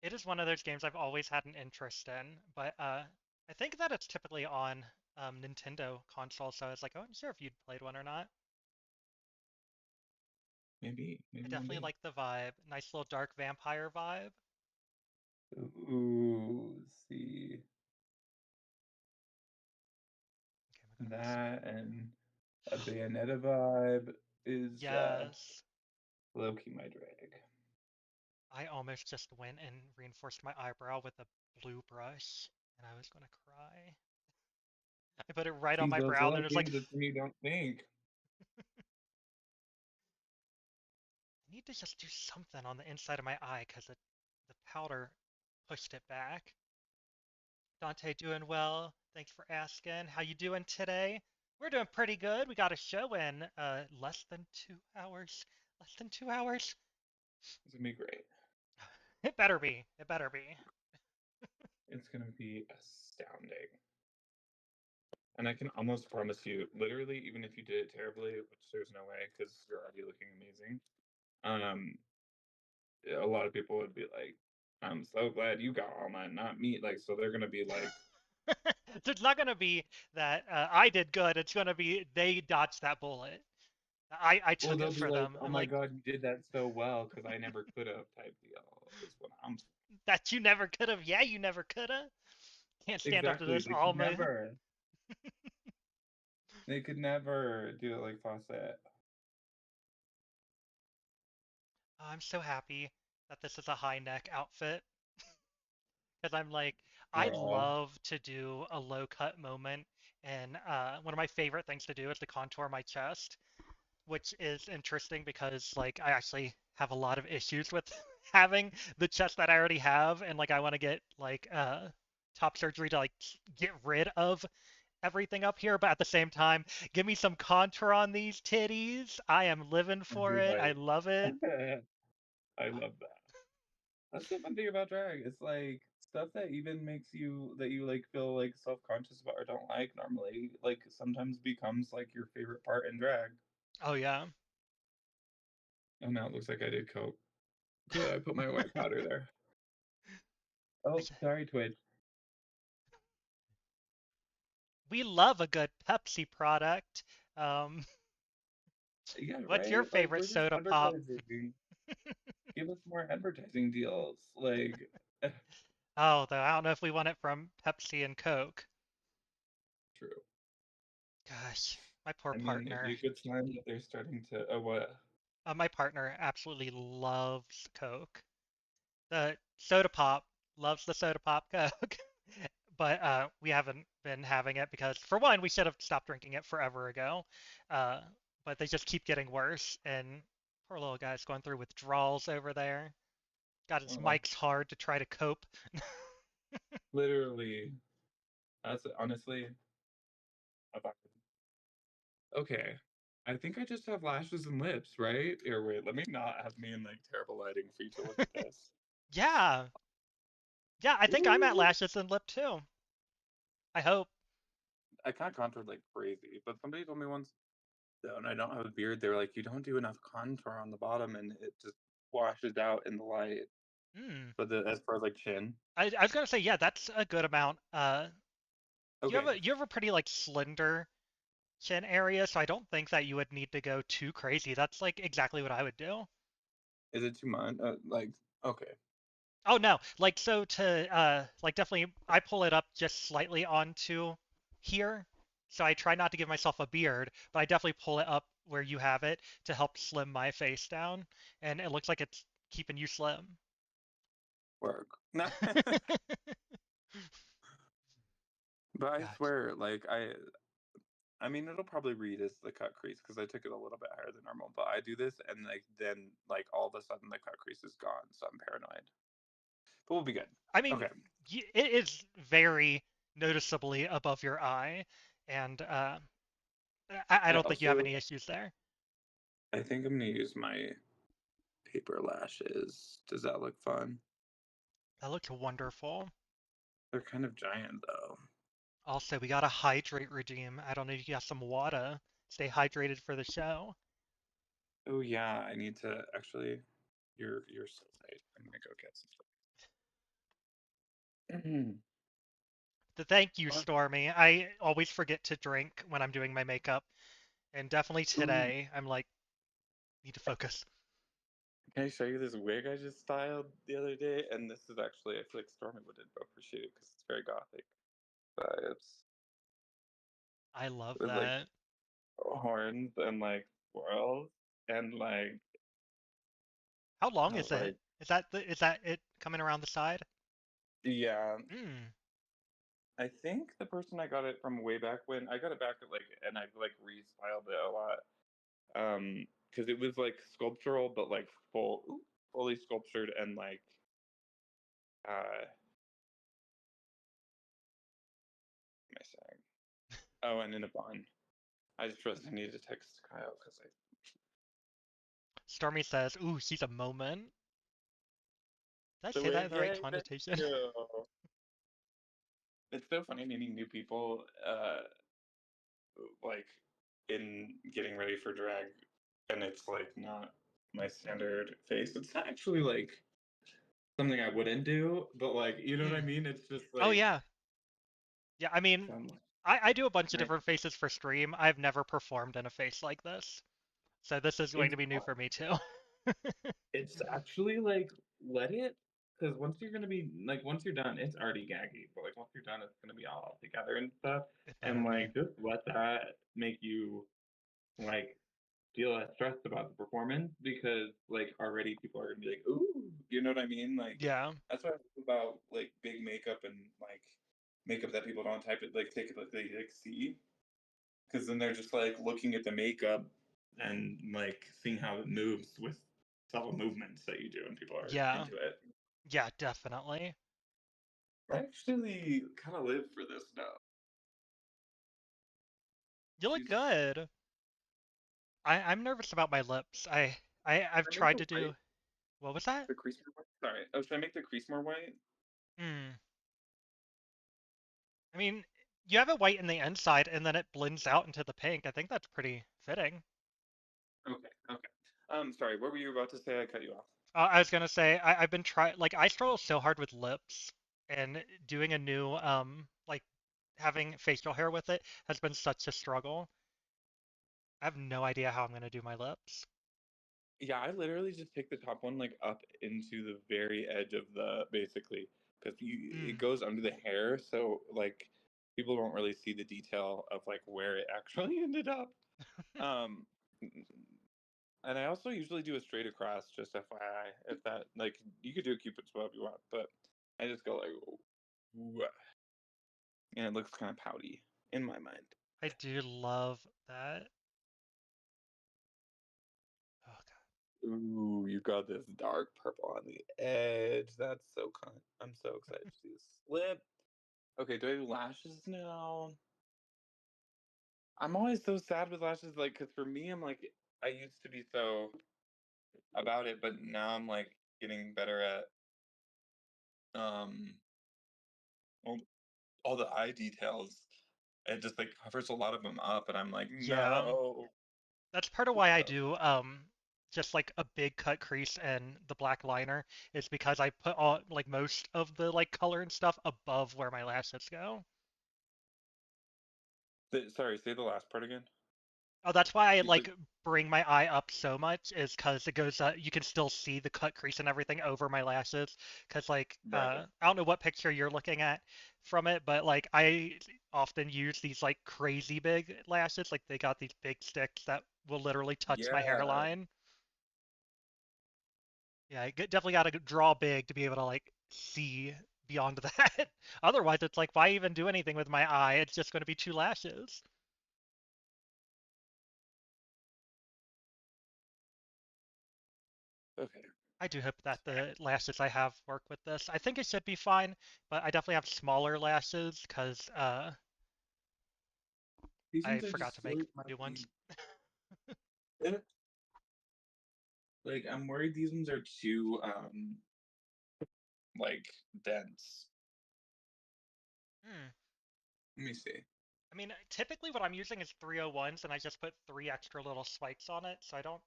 It is one of those games I've always had an interest in, but I think that it's typically on Nintendo consoles, so I was like, I wasn't sure if you'd played one or not. I maybe one definitely day. like the vibe. Nice little dark vampire vibe. Ooh, see Okay, am I gonna miss that something and here? a Bayonetta vibe is Yes. low key my drag. I almost just went and reinforced my eyebrow with a blue brush, and I was gonna cry. I put it right on See, my those brow, and little it was like, things that you don't think. I need to just do something on the inside of my eye because the powder pushed it back. Dante doing well. Thanks for asking. How you doing today? We're doing pretty good. We got a show in less than 2 hours. Less than 2 hours? It's gonna be great. It better be. It better be. It's gonna be astounding. And I can almost promise you, literally, even if you did it terribly, which there's no way because you're already looking amazing, um, a lot of people would be like, "I'm so glad you got all that, not me." Like, so they're gonna be like, So it's not going to be that I did good. It's going to be they dodged that bullet. I well, took they'll it be for like, them. "Oh I'm my like, god, you did that so well," because I never could have type deal is what I'm that you never could have. Yeah, you never could have. Can't stand up to exactly. this They could almost. never. They could never do it like Fawcett. I'm so happy that this is a high neck outfit because I'm like, I Girl, love to do a low cut moment, and one of my favorite things to do is to contour my chest, which is interesting because like I actually have a lot of issues with having the chest that I already have, and like I want to get like top surgery to like get rid of everything up here, but at the same time, give me some contour on these titties. I am living and for you're it. I like, love it. I love that. That's the fun thing about drag. It's like stuff that even makes you that you like feel like self-conscious about or don't like normally, like sometimes becomes like your favorite part in drag. Oh yeah. Oh, now it looks like I did coke. Good, I put my white powder there. Oh, sorry, Twitch. We love a good Pepsi product. Um, Yeah, what's your right? Like favorite we're just soda pop? advertising. Give us more advertising deals. Like Oh, though I don't know if we want it from Pepsi and Coke. true. Gosh, my poor I mean, it'd be partner. a good sign that they're starting to. Oh, what? My partner absolutely loves Coke. The soda pop loves the soda pop Coke, but we haven't been having it because, for one, we should have stopped drinking it forever ago. Uh, but they just keep getting worse, and poor little guy's going through withdrawals over there. Got his Oh, mics hard to try to cope. literally. That's honestly. About Okay. I think I just have lashes and lips, right? Here, wait, let me not have me in like terrible lighting for you to look at this. Yeah, yeah, I think I'm at Ooh. lashes and lip too. I hope. I kind of contoured like crazy, but somebody told me once that when I don't have a beard, they were like, you don't do enough contour on the bottom, and it just washes out in the light. Hmm. But as far as like chin. I was gonna say, yeah, that's a good amount. Okay. You have a pretty like slender chin area, so I don't think that you would need to go too crazy. That's like exactly what I would do. Is it too much? Like okay. Oh no, like so to like definitely I pull it up just slightly onto here. So I try not to give myself a beard, but I definitely pull it up where you have it to help slim my face down, and it looks like it's keeping you slim. Work. But I Gotcha. swear, like I mean, it'll probably read as the cut crease because I took it a little bit higher than normal. But I do this, and like then like all of a sudden the cut crease is gone, so I'm paranoid. But we'll be good. I mean, Okay. it is very noticeably above your eye, and I I don't think you have also any issues there. I think I'm gonna use my paper lashes. Does that look fun? That looks wonderful. They're kind of giant though. Also, we got a hydrate regime. I don't know if you got some water. Stay hydrated for the show. Oh yeah, I need to actually. You're so right. I'm gonna go get some. Thank you, What? Stormy. I always forget to drink when I'm doing my makeup, and definitely Ooh, today I'm like, need to focus. can I show you this wig I just styled the other day? And this is actually, I feel like Stormy would appreciate it because it's very gothic vibes I love with like that. horns and like swirls and like How long is it? like Is that it coming around the side? yeah. Hmm. I think the person I got it from way back when I got it back at like and I've like restyled it a lot. Because it was like sculptural but like fully sculptured and like uh what am I saying? Oh, and in a bun. I just realized I needed to text Kyle because I Stormy says, "Ooh, she's a moment." Did I the say that wig. in the right Yeah, thank connotation? you. It's so funny meeting new people. Like in getting ready for drag, and it's like not my standard face. It's not actually like something I wouldn't do, but like you know what I Hmm. mean. It's just Oh like yeah. Yeah, I mean, I'm like, I do a bunch of right. different faces for stream. I've never performed in a face like this. So this is going It's to be new fun. for me too. It's actually like let it because once you're gonna be like once you're done, it's already gaggy, but like once you're done, it's gonna be all together and stuff. It better And be. like just let that make you like feel less stressed about the performance because like already people are gonna be like, ooh, you know what I mean? Like Yeah. that's what I love about like big makeup and like makeup that people don't type it like take it like they like see because then they're just like looking at the makeup and like seeing how it moves with subtle movements that you do and people are Yeah. into it. Yeah, definitely. I actually kind of live for this now. You look She's good. I'm nervous about my lips. I've should I make tried the to white do. What was that? the crease more white? Sorry. Oh, should I make the crease more white? Hmm. I mean, you have it white in the inside and then it blends out into the pink. I think that's pretty fitting. Okay, okay. Sorry, what were you about to say? I cut you off. I was gonna say I've been trying like I struggle so hard with lips and doing a new like having facial hair with it has been such a struggle. I have no idea how I'm gonna do my lips. Yeah, I literally just take the top one like up into the very edge of the basically because you it Hmm. goes under the hair, so like people don't really see the detail of like where it actually ended up. Um, and I also usually do a straight across, just FYI. If that like you could do a cupid's bow if you want, but I just go like, "Wah," and it looks kind of pouty in my mind. I do love that. Oh god. Ooh, you got this dark purple on the edge. That's so kind. I'm so excited to see this lip. Okay, do I do lashes now? I'm always so sad with lashes, like, because for me, I'm like, I used to be so about it, but now I'm like getting better at um all, all the eye details. It just like covers a lot of them up, and I'm like, Yeah. no. That's part of why I So, do just like a big cut crease and the black liner is because I put all like most of the like color and stuff above where my lashes go. Sorry, say the last part again. Oh, that's why I You said like bring my eye up so much is because it goes you can still see the cut crease and everything over my lashes. Because like right. I don't know what picture you're looking at from it, but like I often use these like crazy big lashes. Like they got these big sticks that will literally touch my Yeah. hairline. Yeah, definitely got to draw big to be able to like see beyond that. Otherwise, it's like why even do anything with my eye? It's just going to be two lashes. Okay. I do hope that the lashes I have work with this. I think it should be fine, but I definitely have smaller lashes because These I ones I forgot just to feel make like new might ones. be like I'm worried these ones are too like dense. Hmm. Let me see. I mean, typically what I'm using is 301s, and I just put three extra little spikes on it, so I don't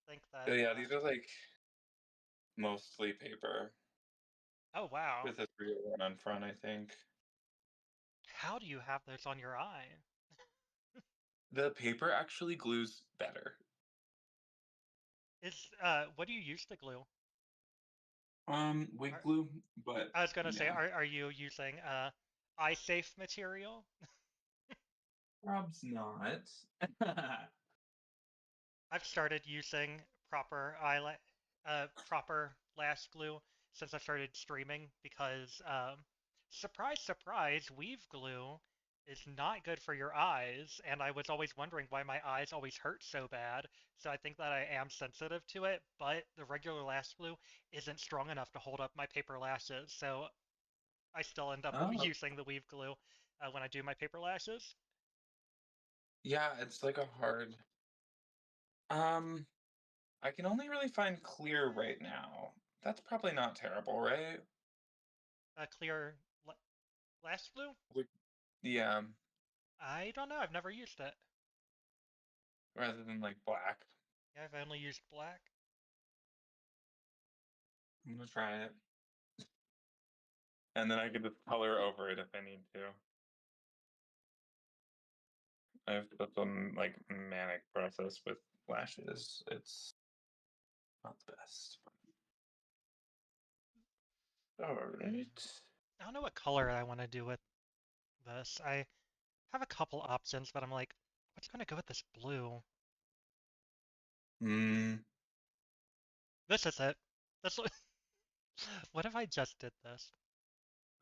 think So that. yeah, these are like mostly paper Oh wow, with a 301 on front, I think. how do you have those on your eye? The paper actually glues better. Is what do you use to glue? Wig Are, glue, but I was gonna say, yeah, are you using eye safe material? Rob's not. I've started using proper lash glue since I started streaming because surprise surprise, weave glue is not good for your eyes, and I was always wondering why my eyes always hurt so bad. So I think that I am sensitive to it, but the regular lash glue isn't strong enough to hold up my paper lashes. So I still end up Oh, using the weave glue when I do my paper lashes. yeah, it's like a hard. Um, I can only really find clear right now. That's probably not terrible, right? Clear lash glue? Like, yeah, I don't know. I've never used it. rather than like black. Yeah, I've only used black. I'm gonna try it, and then I could just color over it if I need to. I have such a like manic process with lashes. It's not the best. All right. I don't know what color I want to do with this. I have a couple options, but I'm like, what's going to go with this blue? Hmm. This is it. This. What if I just did this?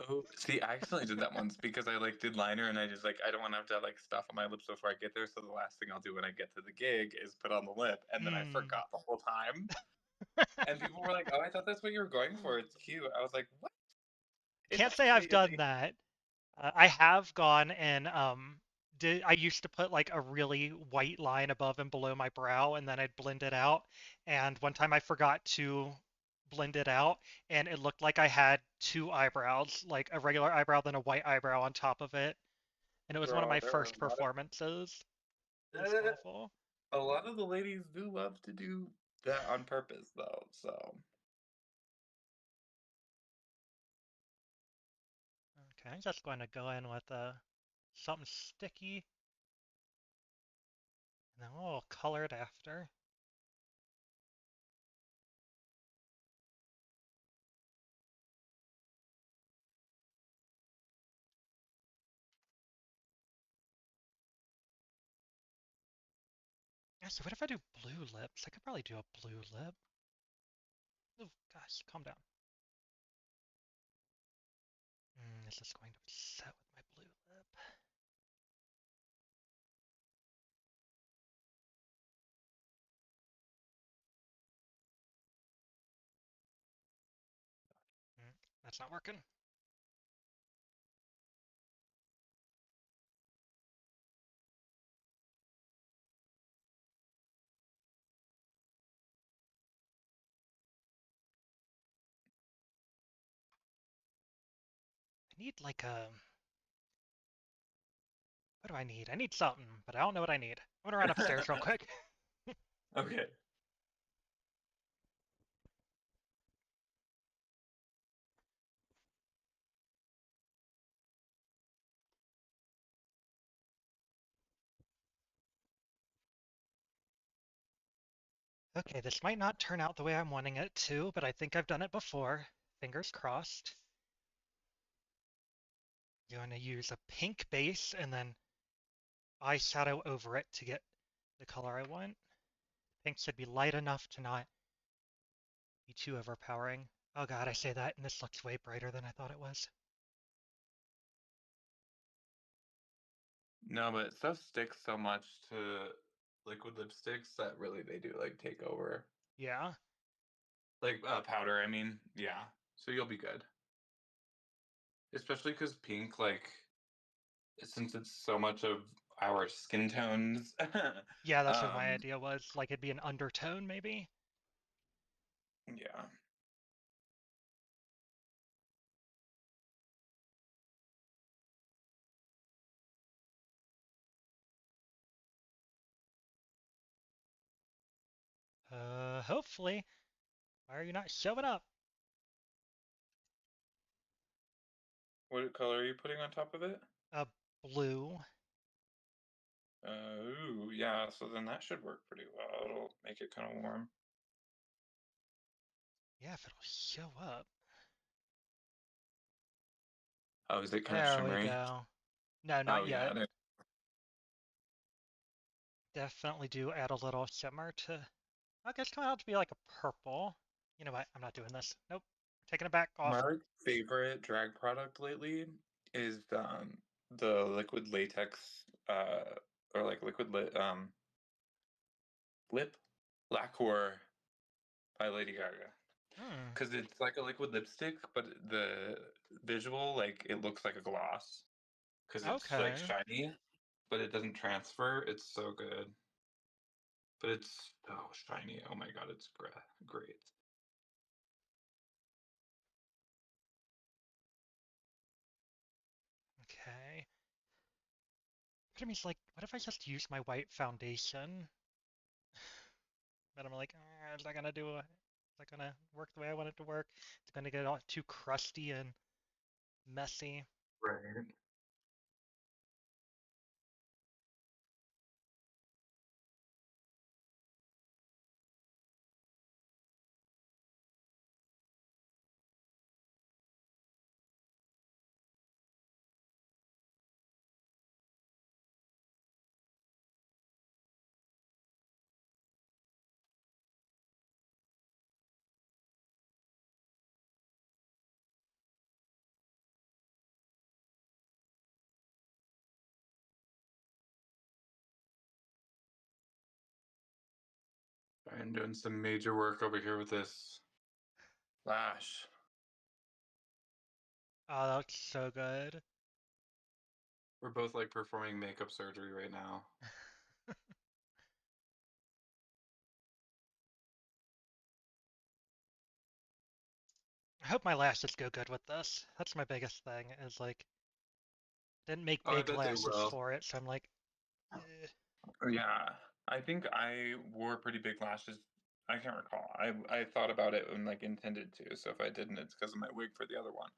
Oh, see, I accidentally did that once because I like did liner and I just like I don't want to have to have like stuff on my lips before I get there. So the last thing I'll do when I get to the gig is put on the lip, and then I Hmm. forgot the whole time. And people were like, "Oh, I thought that's what you were going for. It's cute." I was like, "What? It's Can't say I've actually a done thing." that. I have gone and did I used to put like a really white line above and below my brow and then I'd blend it out. And one time I forgot to blend it out and it looked like I had two eyebrows, like a regular eyebrow then a white eyebrow on top of it. And it was one of Girl, my there are first a lot of performances. It was awful. a lot of the ladies do love to do that on purpose, though. So Okay, I'm just going to go in with something sticky and then we'll color it after. Yeah, so what if I do blue lips? I could probably do a blue lip. Oh, gosh, calm down. Is this going to be set with my blue lip? That's not working. I need like a. What do I need? I need something, but I don't know what I need. I'm gonna run upstairs real quick. Okay. Okay, this might not turn out the way I'm wanting it to, but I think I've done it before. Fingers crossed. You're going to use a pink base and then eyeshadow over it to get the color I want. Pink should be light enough to not be too overpowering. Oh god, I say that, and this looks way brighter than I thought it was. No, but stuff sticks so much to liquid lipsticks that really they do like take over. Yeah. Like powder, I mean. Yeah. So you'll be good. Especially because pink, like, since it's so much of our skin tones. Yeah, that's what my um, idea was. Like it'd be an undertone, maybe? yeah. Hopefully. Why are you not showing up? What color are you putting on top of it? Blue. Ooh, yeah, so then that should work pretty well. It'll make it kind of warm. Yeah, if it'll show up. Oh, is it kind of There we shimmery? go. No, Oh, not yeah. yet. Definitely do add a little shimmer to... I guess come out to be like a purple. You know what? I'm not doing this. Nope. Taking it back My off. like favorite drag product lately is the liquid latex or like lip lacquer by Lady Gaga. Hmm. Because it's like a liquid lipstick, but the visual, like, it looks like a gloss. Because it's like Okay. shiny, but it doesn't transfer. It's so good. But it's so shiny. Oh my god, it's great. Okay. But I mean, it's like, what if I just use my white foundation? But I'm like, is that gonna do is that gonna work the way I want it to work? It's gonna get all too crusty and messy. Right. I'm doing some major work over here with this lash. Oh, that looks so good. We're both like performing makeup surgery right now. I hope my lashes go good with this. That's my biggest thing, is like, didn't make Oh, I big bet they lashes will. for it, so I'm like, eh. Yeah, I think I wore pretty big lashes. I can't recall. I thought about it and like intended to. So if I didn't, it's because of my wig for the other one.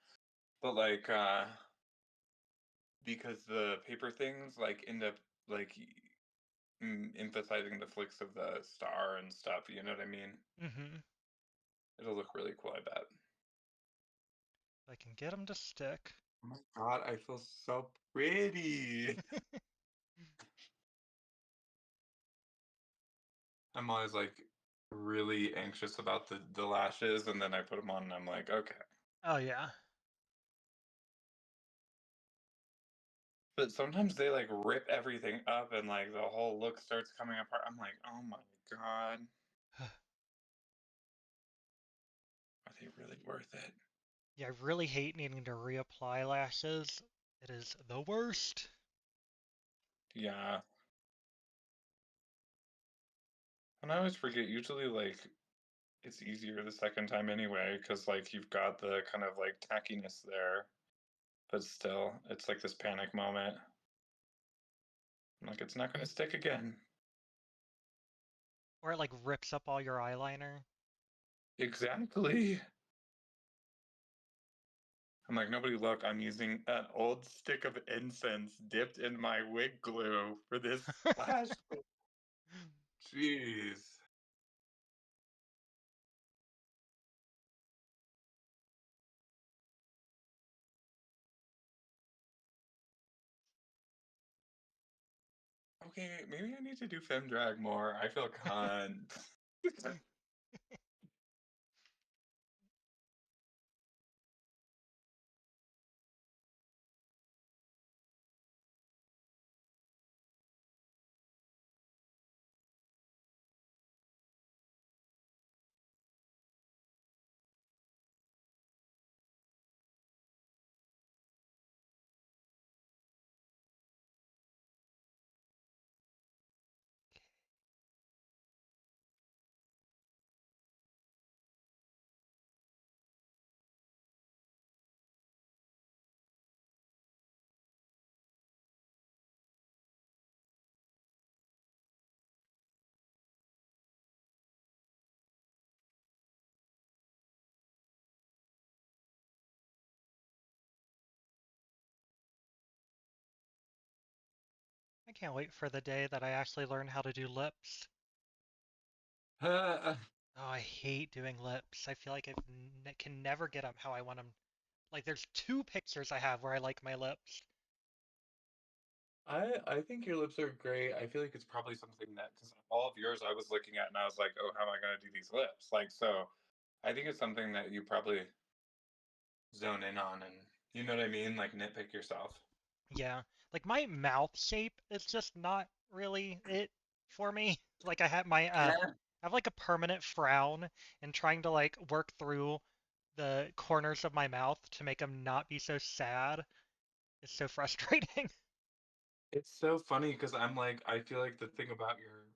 But like, because the paper things like end up like emphasizing the flicks of the star and stuff. You know what I mean? Mm-hmm. It'll look really cool. I bet. I can get them to stick. Oh my god, I feel so pretty. I'm always like really anxious about the lashes, and then I put them on, and I'm like, okay. Oh yeah. But sometimes they like rip everything up, and like the whole look starts coming apart. I'm like, oh my god, are they really worth it? Yeah, I really hate needing to reapply lashes. It is the worst. Yeah, and I always forget. Usually, like it's easier the second time anyway, because like you've got the kind of like tackiness there, but still, it's like this panic moment. I'm like, it's not going to stick again. Or it like rips up all your eyeliner. Exactly. I'm like, nobody look, I'm using an old stick of incense dipped in my wig glue for this lash. Jeez. Okay, maybe I need to do fem drag more. I feel cunt. I can't wait for the day that I actually learn how to do lips. Uh, Oh, I hate doing lips. I feel like I can never get them how I want them. Like, there's 2 pictures I have where I like my lips. I think your lips are great. I feel like it's probably something that because all of yours I was looking at and I was like, oh, how am I gonna do these lips? Like so, I think it's something that you probably zone in on and you know what I mean, like nitpick yourself. Yeah. Like, my mouth shape is just not really it for me. Like, I Yeah. have like a permanent frown, and trying to like work through the corners of my mouth to make them not be so sad is so frustrating. It's so funny because I'm like, I feel like the thing about your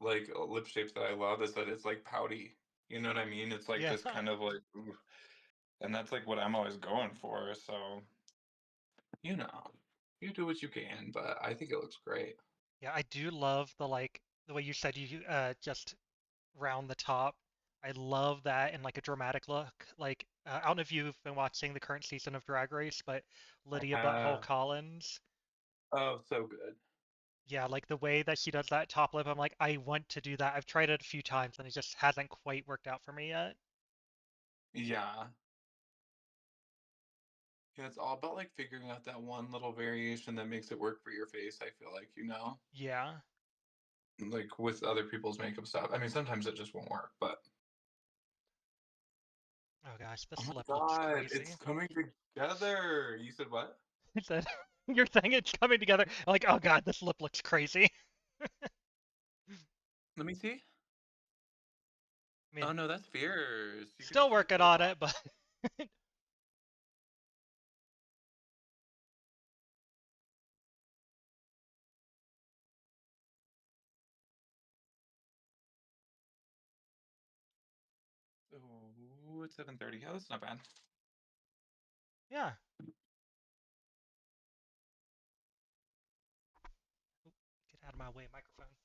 like lip shapes that I love is that it's like pouty. You know what I mean? It's like Yeah. this kind of like, ooh, and that's like what I'm always going for. So, you know, you do what you can, but I think it looks great. Yeah, I do love the way you said you just round the top. I love that in like a dramatic look. Like I don't know if you've been watching the current season of Drag Race, but Lydia Butthole Uh, Collins, oh, so good. yeah, like the way that she does that top lip, I'm like, I want to do that. I've tried it a few times and it just hasn't quite worked out for me yet. Yeah. Yeah, it's all about like figuring out that one little variation that makes it work for your face, I feel like, you know? Yeah. Like with other people's makeup stuff. I mean, sometimes it just won't work, but Oh gosh, oh this my lip looks God, it's crazy. coming together. You said what? He said, "You're saying it's coming together." I'm like, oh god, this lip looks crazy. Let me see. I mean, Oh no, that's fierce. You could still just like working flip on flop. it, but Oh, it's 7:30. Oh, that's not bad. yeah. Get out of my way, microphone.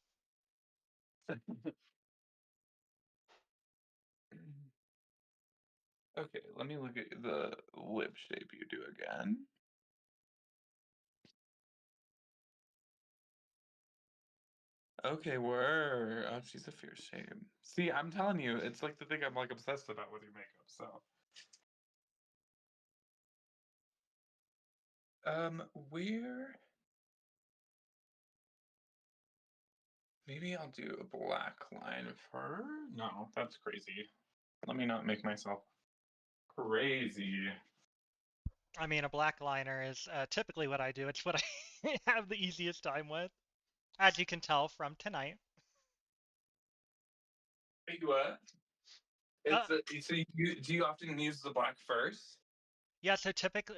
Okay, let me look at the lip shape you do again. Okay, word. Oh, she's a fierce shape. See, I'm telling you, it's like the thing I'm like obsessed about with your makeup. So, where? Maybe I'll do a black line for her. No, that's crazy. Let me not make myself crazy. I mean, a black liner is typically what I do. It's what I have the easiest time with, as you can tell from tonight. Wait, what? Uh, So do you often use the black first? yeah, so typically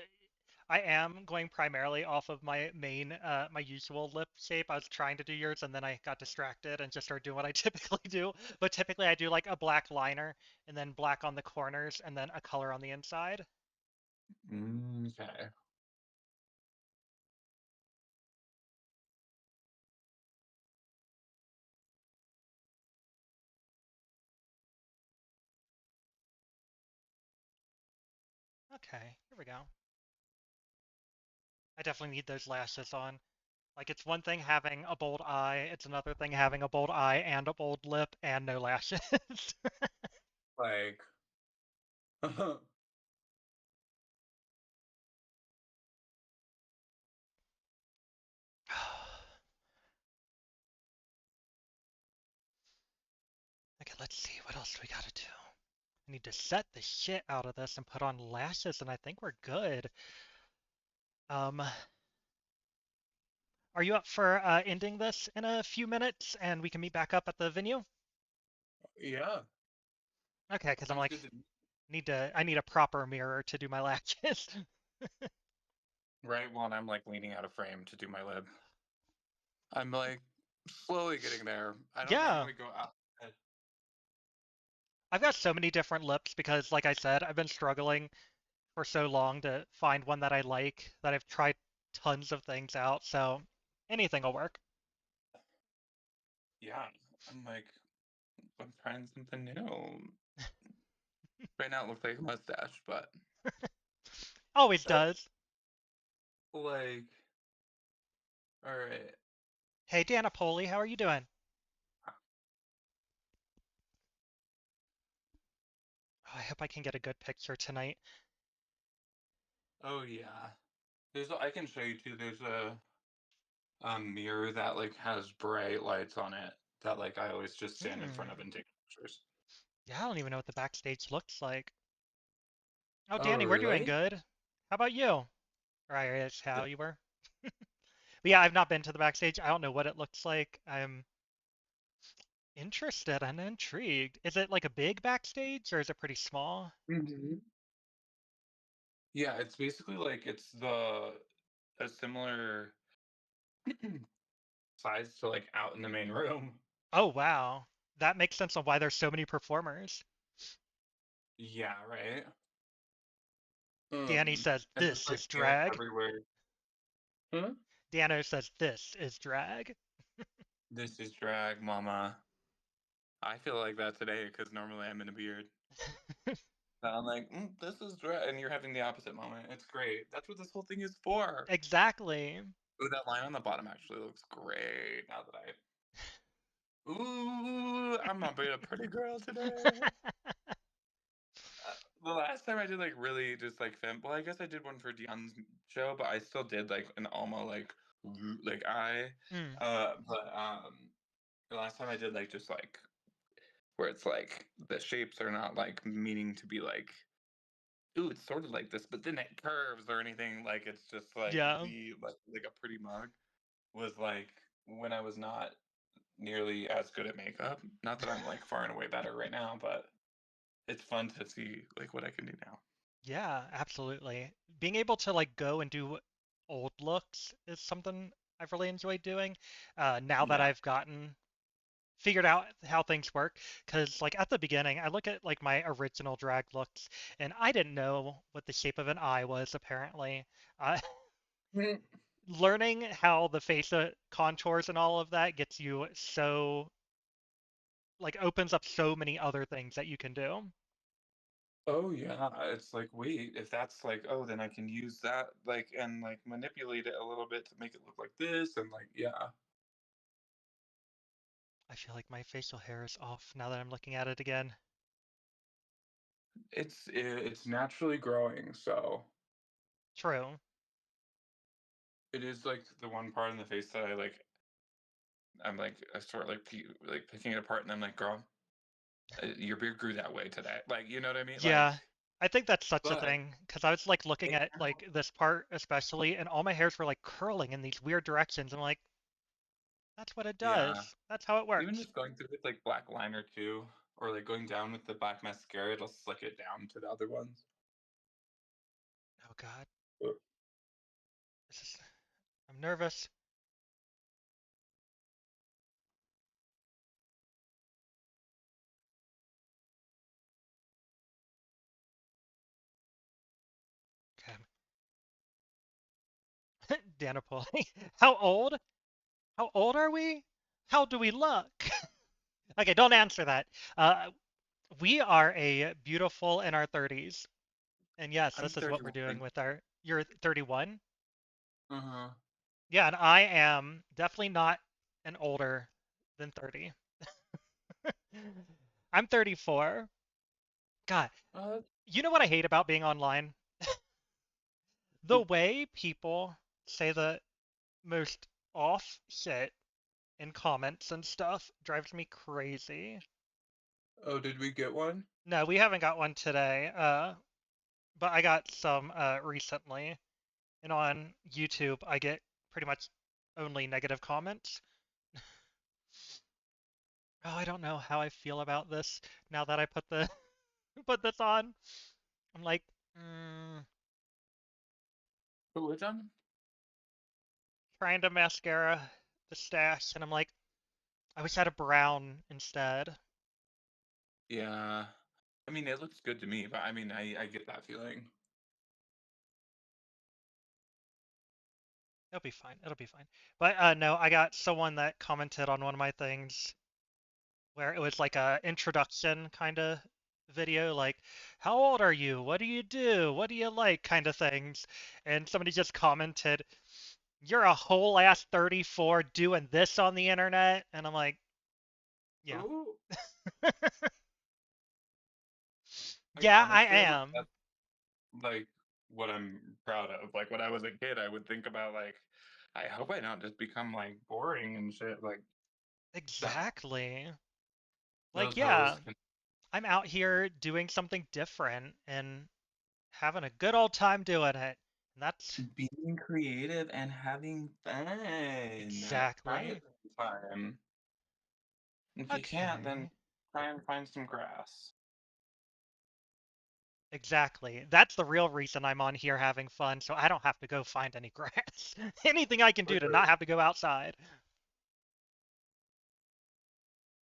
I am going primarily off of my my usual lip shape. I was trying to do yours and then I got distracted and just started doing what I typically do. But typically I do like a black liner and then black on the corners and then a color on the inside. Okay. Okay, here we go. I definitely need those lashes on. Like, it's one thing having a bold eye, it's another thing having a bold eye and a bold lip and no lashes. Like, Okay, let's see. What else do we gotta do? I need to set the shit out of this and put on lashes, and I think we're good. Um, are you up for ending this in a few minutes, and we can meet back up at the venue? yeah, Okay, because I'm sounds like, good to I need a proper mirror to do my lashes. right when I'm like leaning out of frame to do my lip. I'm like slowly getting there. I don't Yeah, normally go out. I've got so many different lips because, like I said, I've been struggling for so long to find one that I like that I've tried tons of things out. So anything will work. Yeah, I'm like, I'm trying something new. Right now it looks like a mustache, but Always does. like, all right. Hey, Dana Poli, how are you doing? Oh, I hope I can get a good picture tonight. Oh yeah. I can show you too. There's a mirror that like has bright lights on it that like I always just stand in front of Hmm. and take pictures. Yeah, I don't even know what the backstage looks like. Oh, Oh Danny, we're doing really? good. How about you? Right, that's how Good. you were. But yeah, I've not been to the backstage. I don't know what it looks like. I'm interested and intrigued. Is it like a big backstage or is it pretty small? Mhm. Yeah, it's basically like it's a similar size to like out in the main room. Oh, wow. That makes sense on why there's so many performers. Yeah, right. Danny says And there's this like is fans drag. everywhere. Huh? Dano says this is drag. This is drag, mama. I feel like that today because normally I'm in a beard. So I'm like, this is drag, and you're having the opposite moment. It's great. That's what this whole thing is for. Exactly. Ooh, that line on the bottom actually looks great. Now that ooh, I'm gonna be a pretty girl today. The last time I did like really just like well, I guess I did one for Dion's show, but I still did like an Alma like eye. Mm, But the last time I did like just like where it's like the shapes are not like meaning to be like ooh, it's sort of like this, but then it curves or anything. Like it's just like yeah. the like a pretty mug was like when I was not nearly as good at makeup. Not that I'm like far and away better right now, but it's fun to see like what I can do now. Yeah, absolutely. Being able to like go and do old looks is something I've really enjoyed doing. Now that Yeah. I've gotten figured out how things work, because like at the beginning, I look at like my original drag looks, and I didn't know what the shape of an eye was. Apparently, uh, learning how the face contours and all of that gets you so like opens up so many other things that you can do. Oh yeah, it's like wait, if that's like oh, then I can use that like and like manipulate it a little bit to make it look like this and like yeah. I feel like my facial hair is off now that I'm looking at it again. It's naturally growing, so True. it is like the one part in the face that I'm like I start like like picking it apart and I'm like girl, your beard grew that way today. Like you know what I mean? Like Yeah, I think that's such a but thing because I was like looking it at like this part especially, and all my hairs were like curling in these weird directions. I'm like, that's what it yeah. does. That's how it Even works. just going through with like black liner too, or like going down with the black mascara, it'll slick it down to the other ones. Oh God, Uh, this is. I'm nervous. Okay, Danapoli. How old? How old are we? How do we look? Okay, don't answer that. We are a beautiful in our 30s. And yes, I'm this is what we're doing 31. with our. You're 31? Uh-huh. Yeah, and I am definitely not an older than 30. I'm 34. God, Uh, you know what I hate about being online? The way people say the most off shit in comments and stuff drives me crazy. oh, did we get one? No, we haven't got one today, but I got some recently. And on YouTube, I get pretty much only negative comments. Oh, I don't know how I feel about this now that I put the put this on. I'm like, Which one? trying to mascara the stash, and I'm like, I wish I had a brown instead. Yeah. I mean, it looks good to me, but I mean, I get that feeling. It'll be fine. It'll be fine. But no, I got someone that commented on one of my things where it was like a introduction kind of video, like, how old are you? What do you do? What do you like? Kind of things. And somebody just commented, you're a whole ass 34 doing this on the internet. And I'm like, yeah. Oh, like Yeah, I honestly, like am. that's like what I'm proud of. Like when I was a kid, I would think about like, I hope I don't just become like boring and shit. Like that, Exactly. Like, those yeah, hoes can I'm out here doing something different and having a good old time doing it. And that's being creative and having fun. Try exactly. it sometime. If you can't, then Okay. try and find some grass. Exactly. That's the real reason I'm on here having fun, so I don't have to go find any grass. Anything I can do to not have to go outside.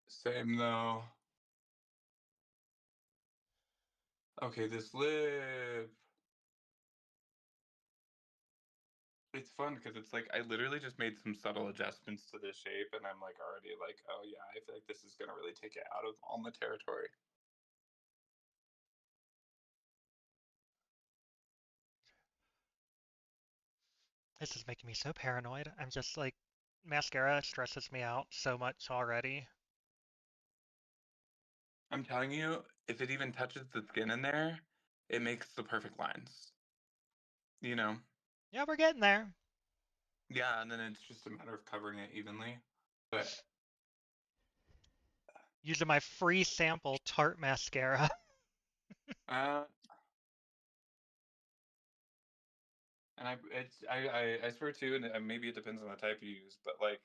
Same though. Okay, this lip. It's fun because it's like I literally just made some subtle adjustments to this shape, and I'm like already like, oh yeah, I feel like this is gonna really take it out of Alma territory. This is making me so paranoid. I'm just like, mascara stresses me out so much already. I'm telling you, if it even touches the skin in there, it makes the perfect lines. You know? Yeah, we're getting there. Yeah, and then it's just a matter of covering it evenly. But Using my free sample Tarte mascara. uh, and I swear too, and maybe it depends on the type you use, but like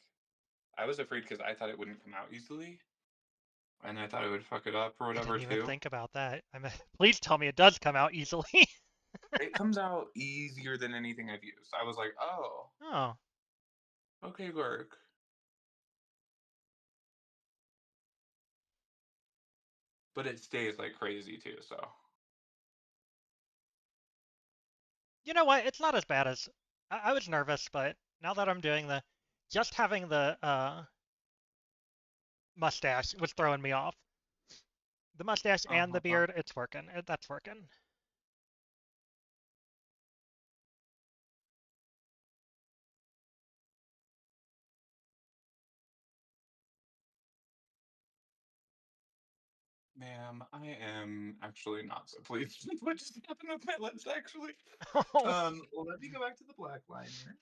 I was afraid because I thought it wouldn't come out easily, and I thought it would fuck it up or I whatever didn't even too. think about that. Please tell me it does come out easily. It comes out easier than anything I've used. I was like, oh, Oh, okay, work. But it stays like crazy too, so. you know what? It's not as bad as I was nervous, but now that I'm doing just having the mustache was throwing me off. The mustache and the Uh-huh. beard, it's working. That's working. Ma'am, I am actually not so pleased with what just happened with my lips, actually. Oh, Well, let me go back to the black liner.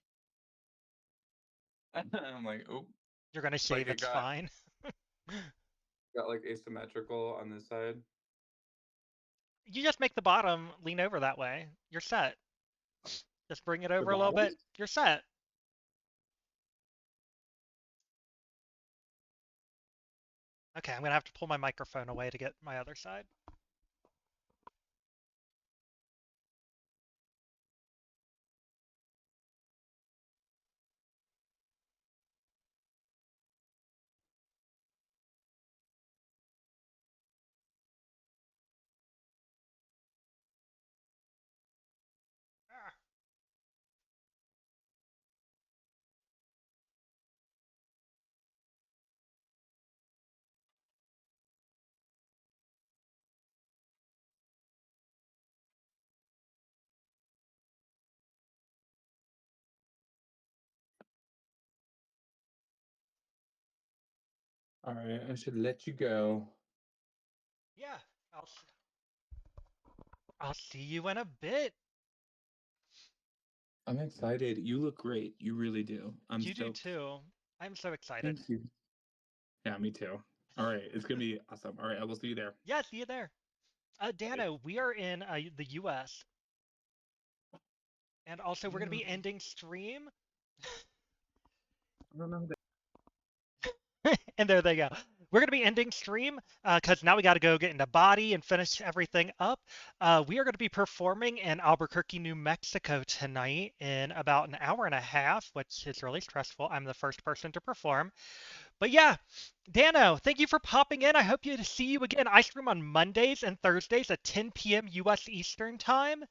I'm like, oh, you're gonna like shave. it It's fine. got like asymmetrical on this side. You just make the bottom lean over that way. You're set. Just bring it The over a little bottom? bit. You're set. Okay, I'm gonna have to pull my microphone away to get my other side. Ah. All right, I should let you go. Yeah, I'll see you in a bit. I'm excited. You look great. You really do. I'm You do stoked. too. I'm so excited. Thank you. Yeah, me too. All right, it's gonna be awesome. All right, I will see you there. Yeah, see you there. Dano, we are in the US. And also, we're going to be ending stream. I don't know who that. And there they go. We're going to be ending stream because now we got to go get into body and finish everything up. We are going to be performing in Albuquerque, New Mexico tonight in about an hour and a half, which is really stressful. I'm the first person to perform. But yeah, Dano, thank you for popping in. I hope to see you again. I stream on Mondays and Thursdays at 10 p.m. U.S. Eastern Time.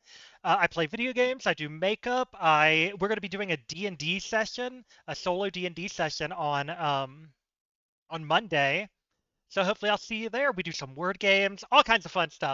I play video games. I do makeup. We're going to be doing a D&D session, a solo D&D session on Monday. So hopefully I'll see you there. We do some word games, all kinds of fun stuff.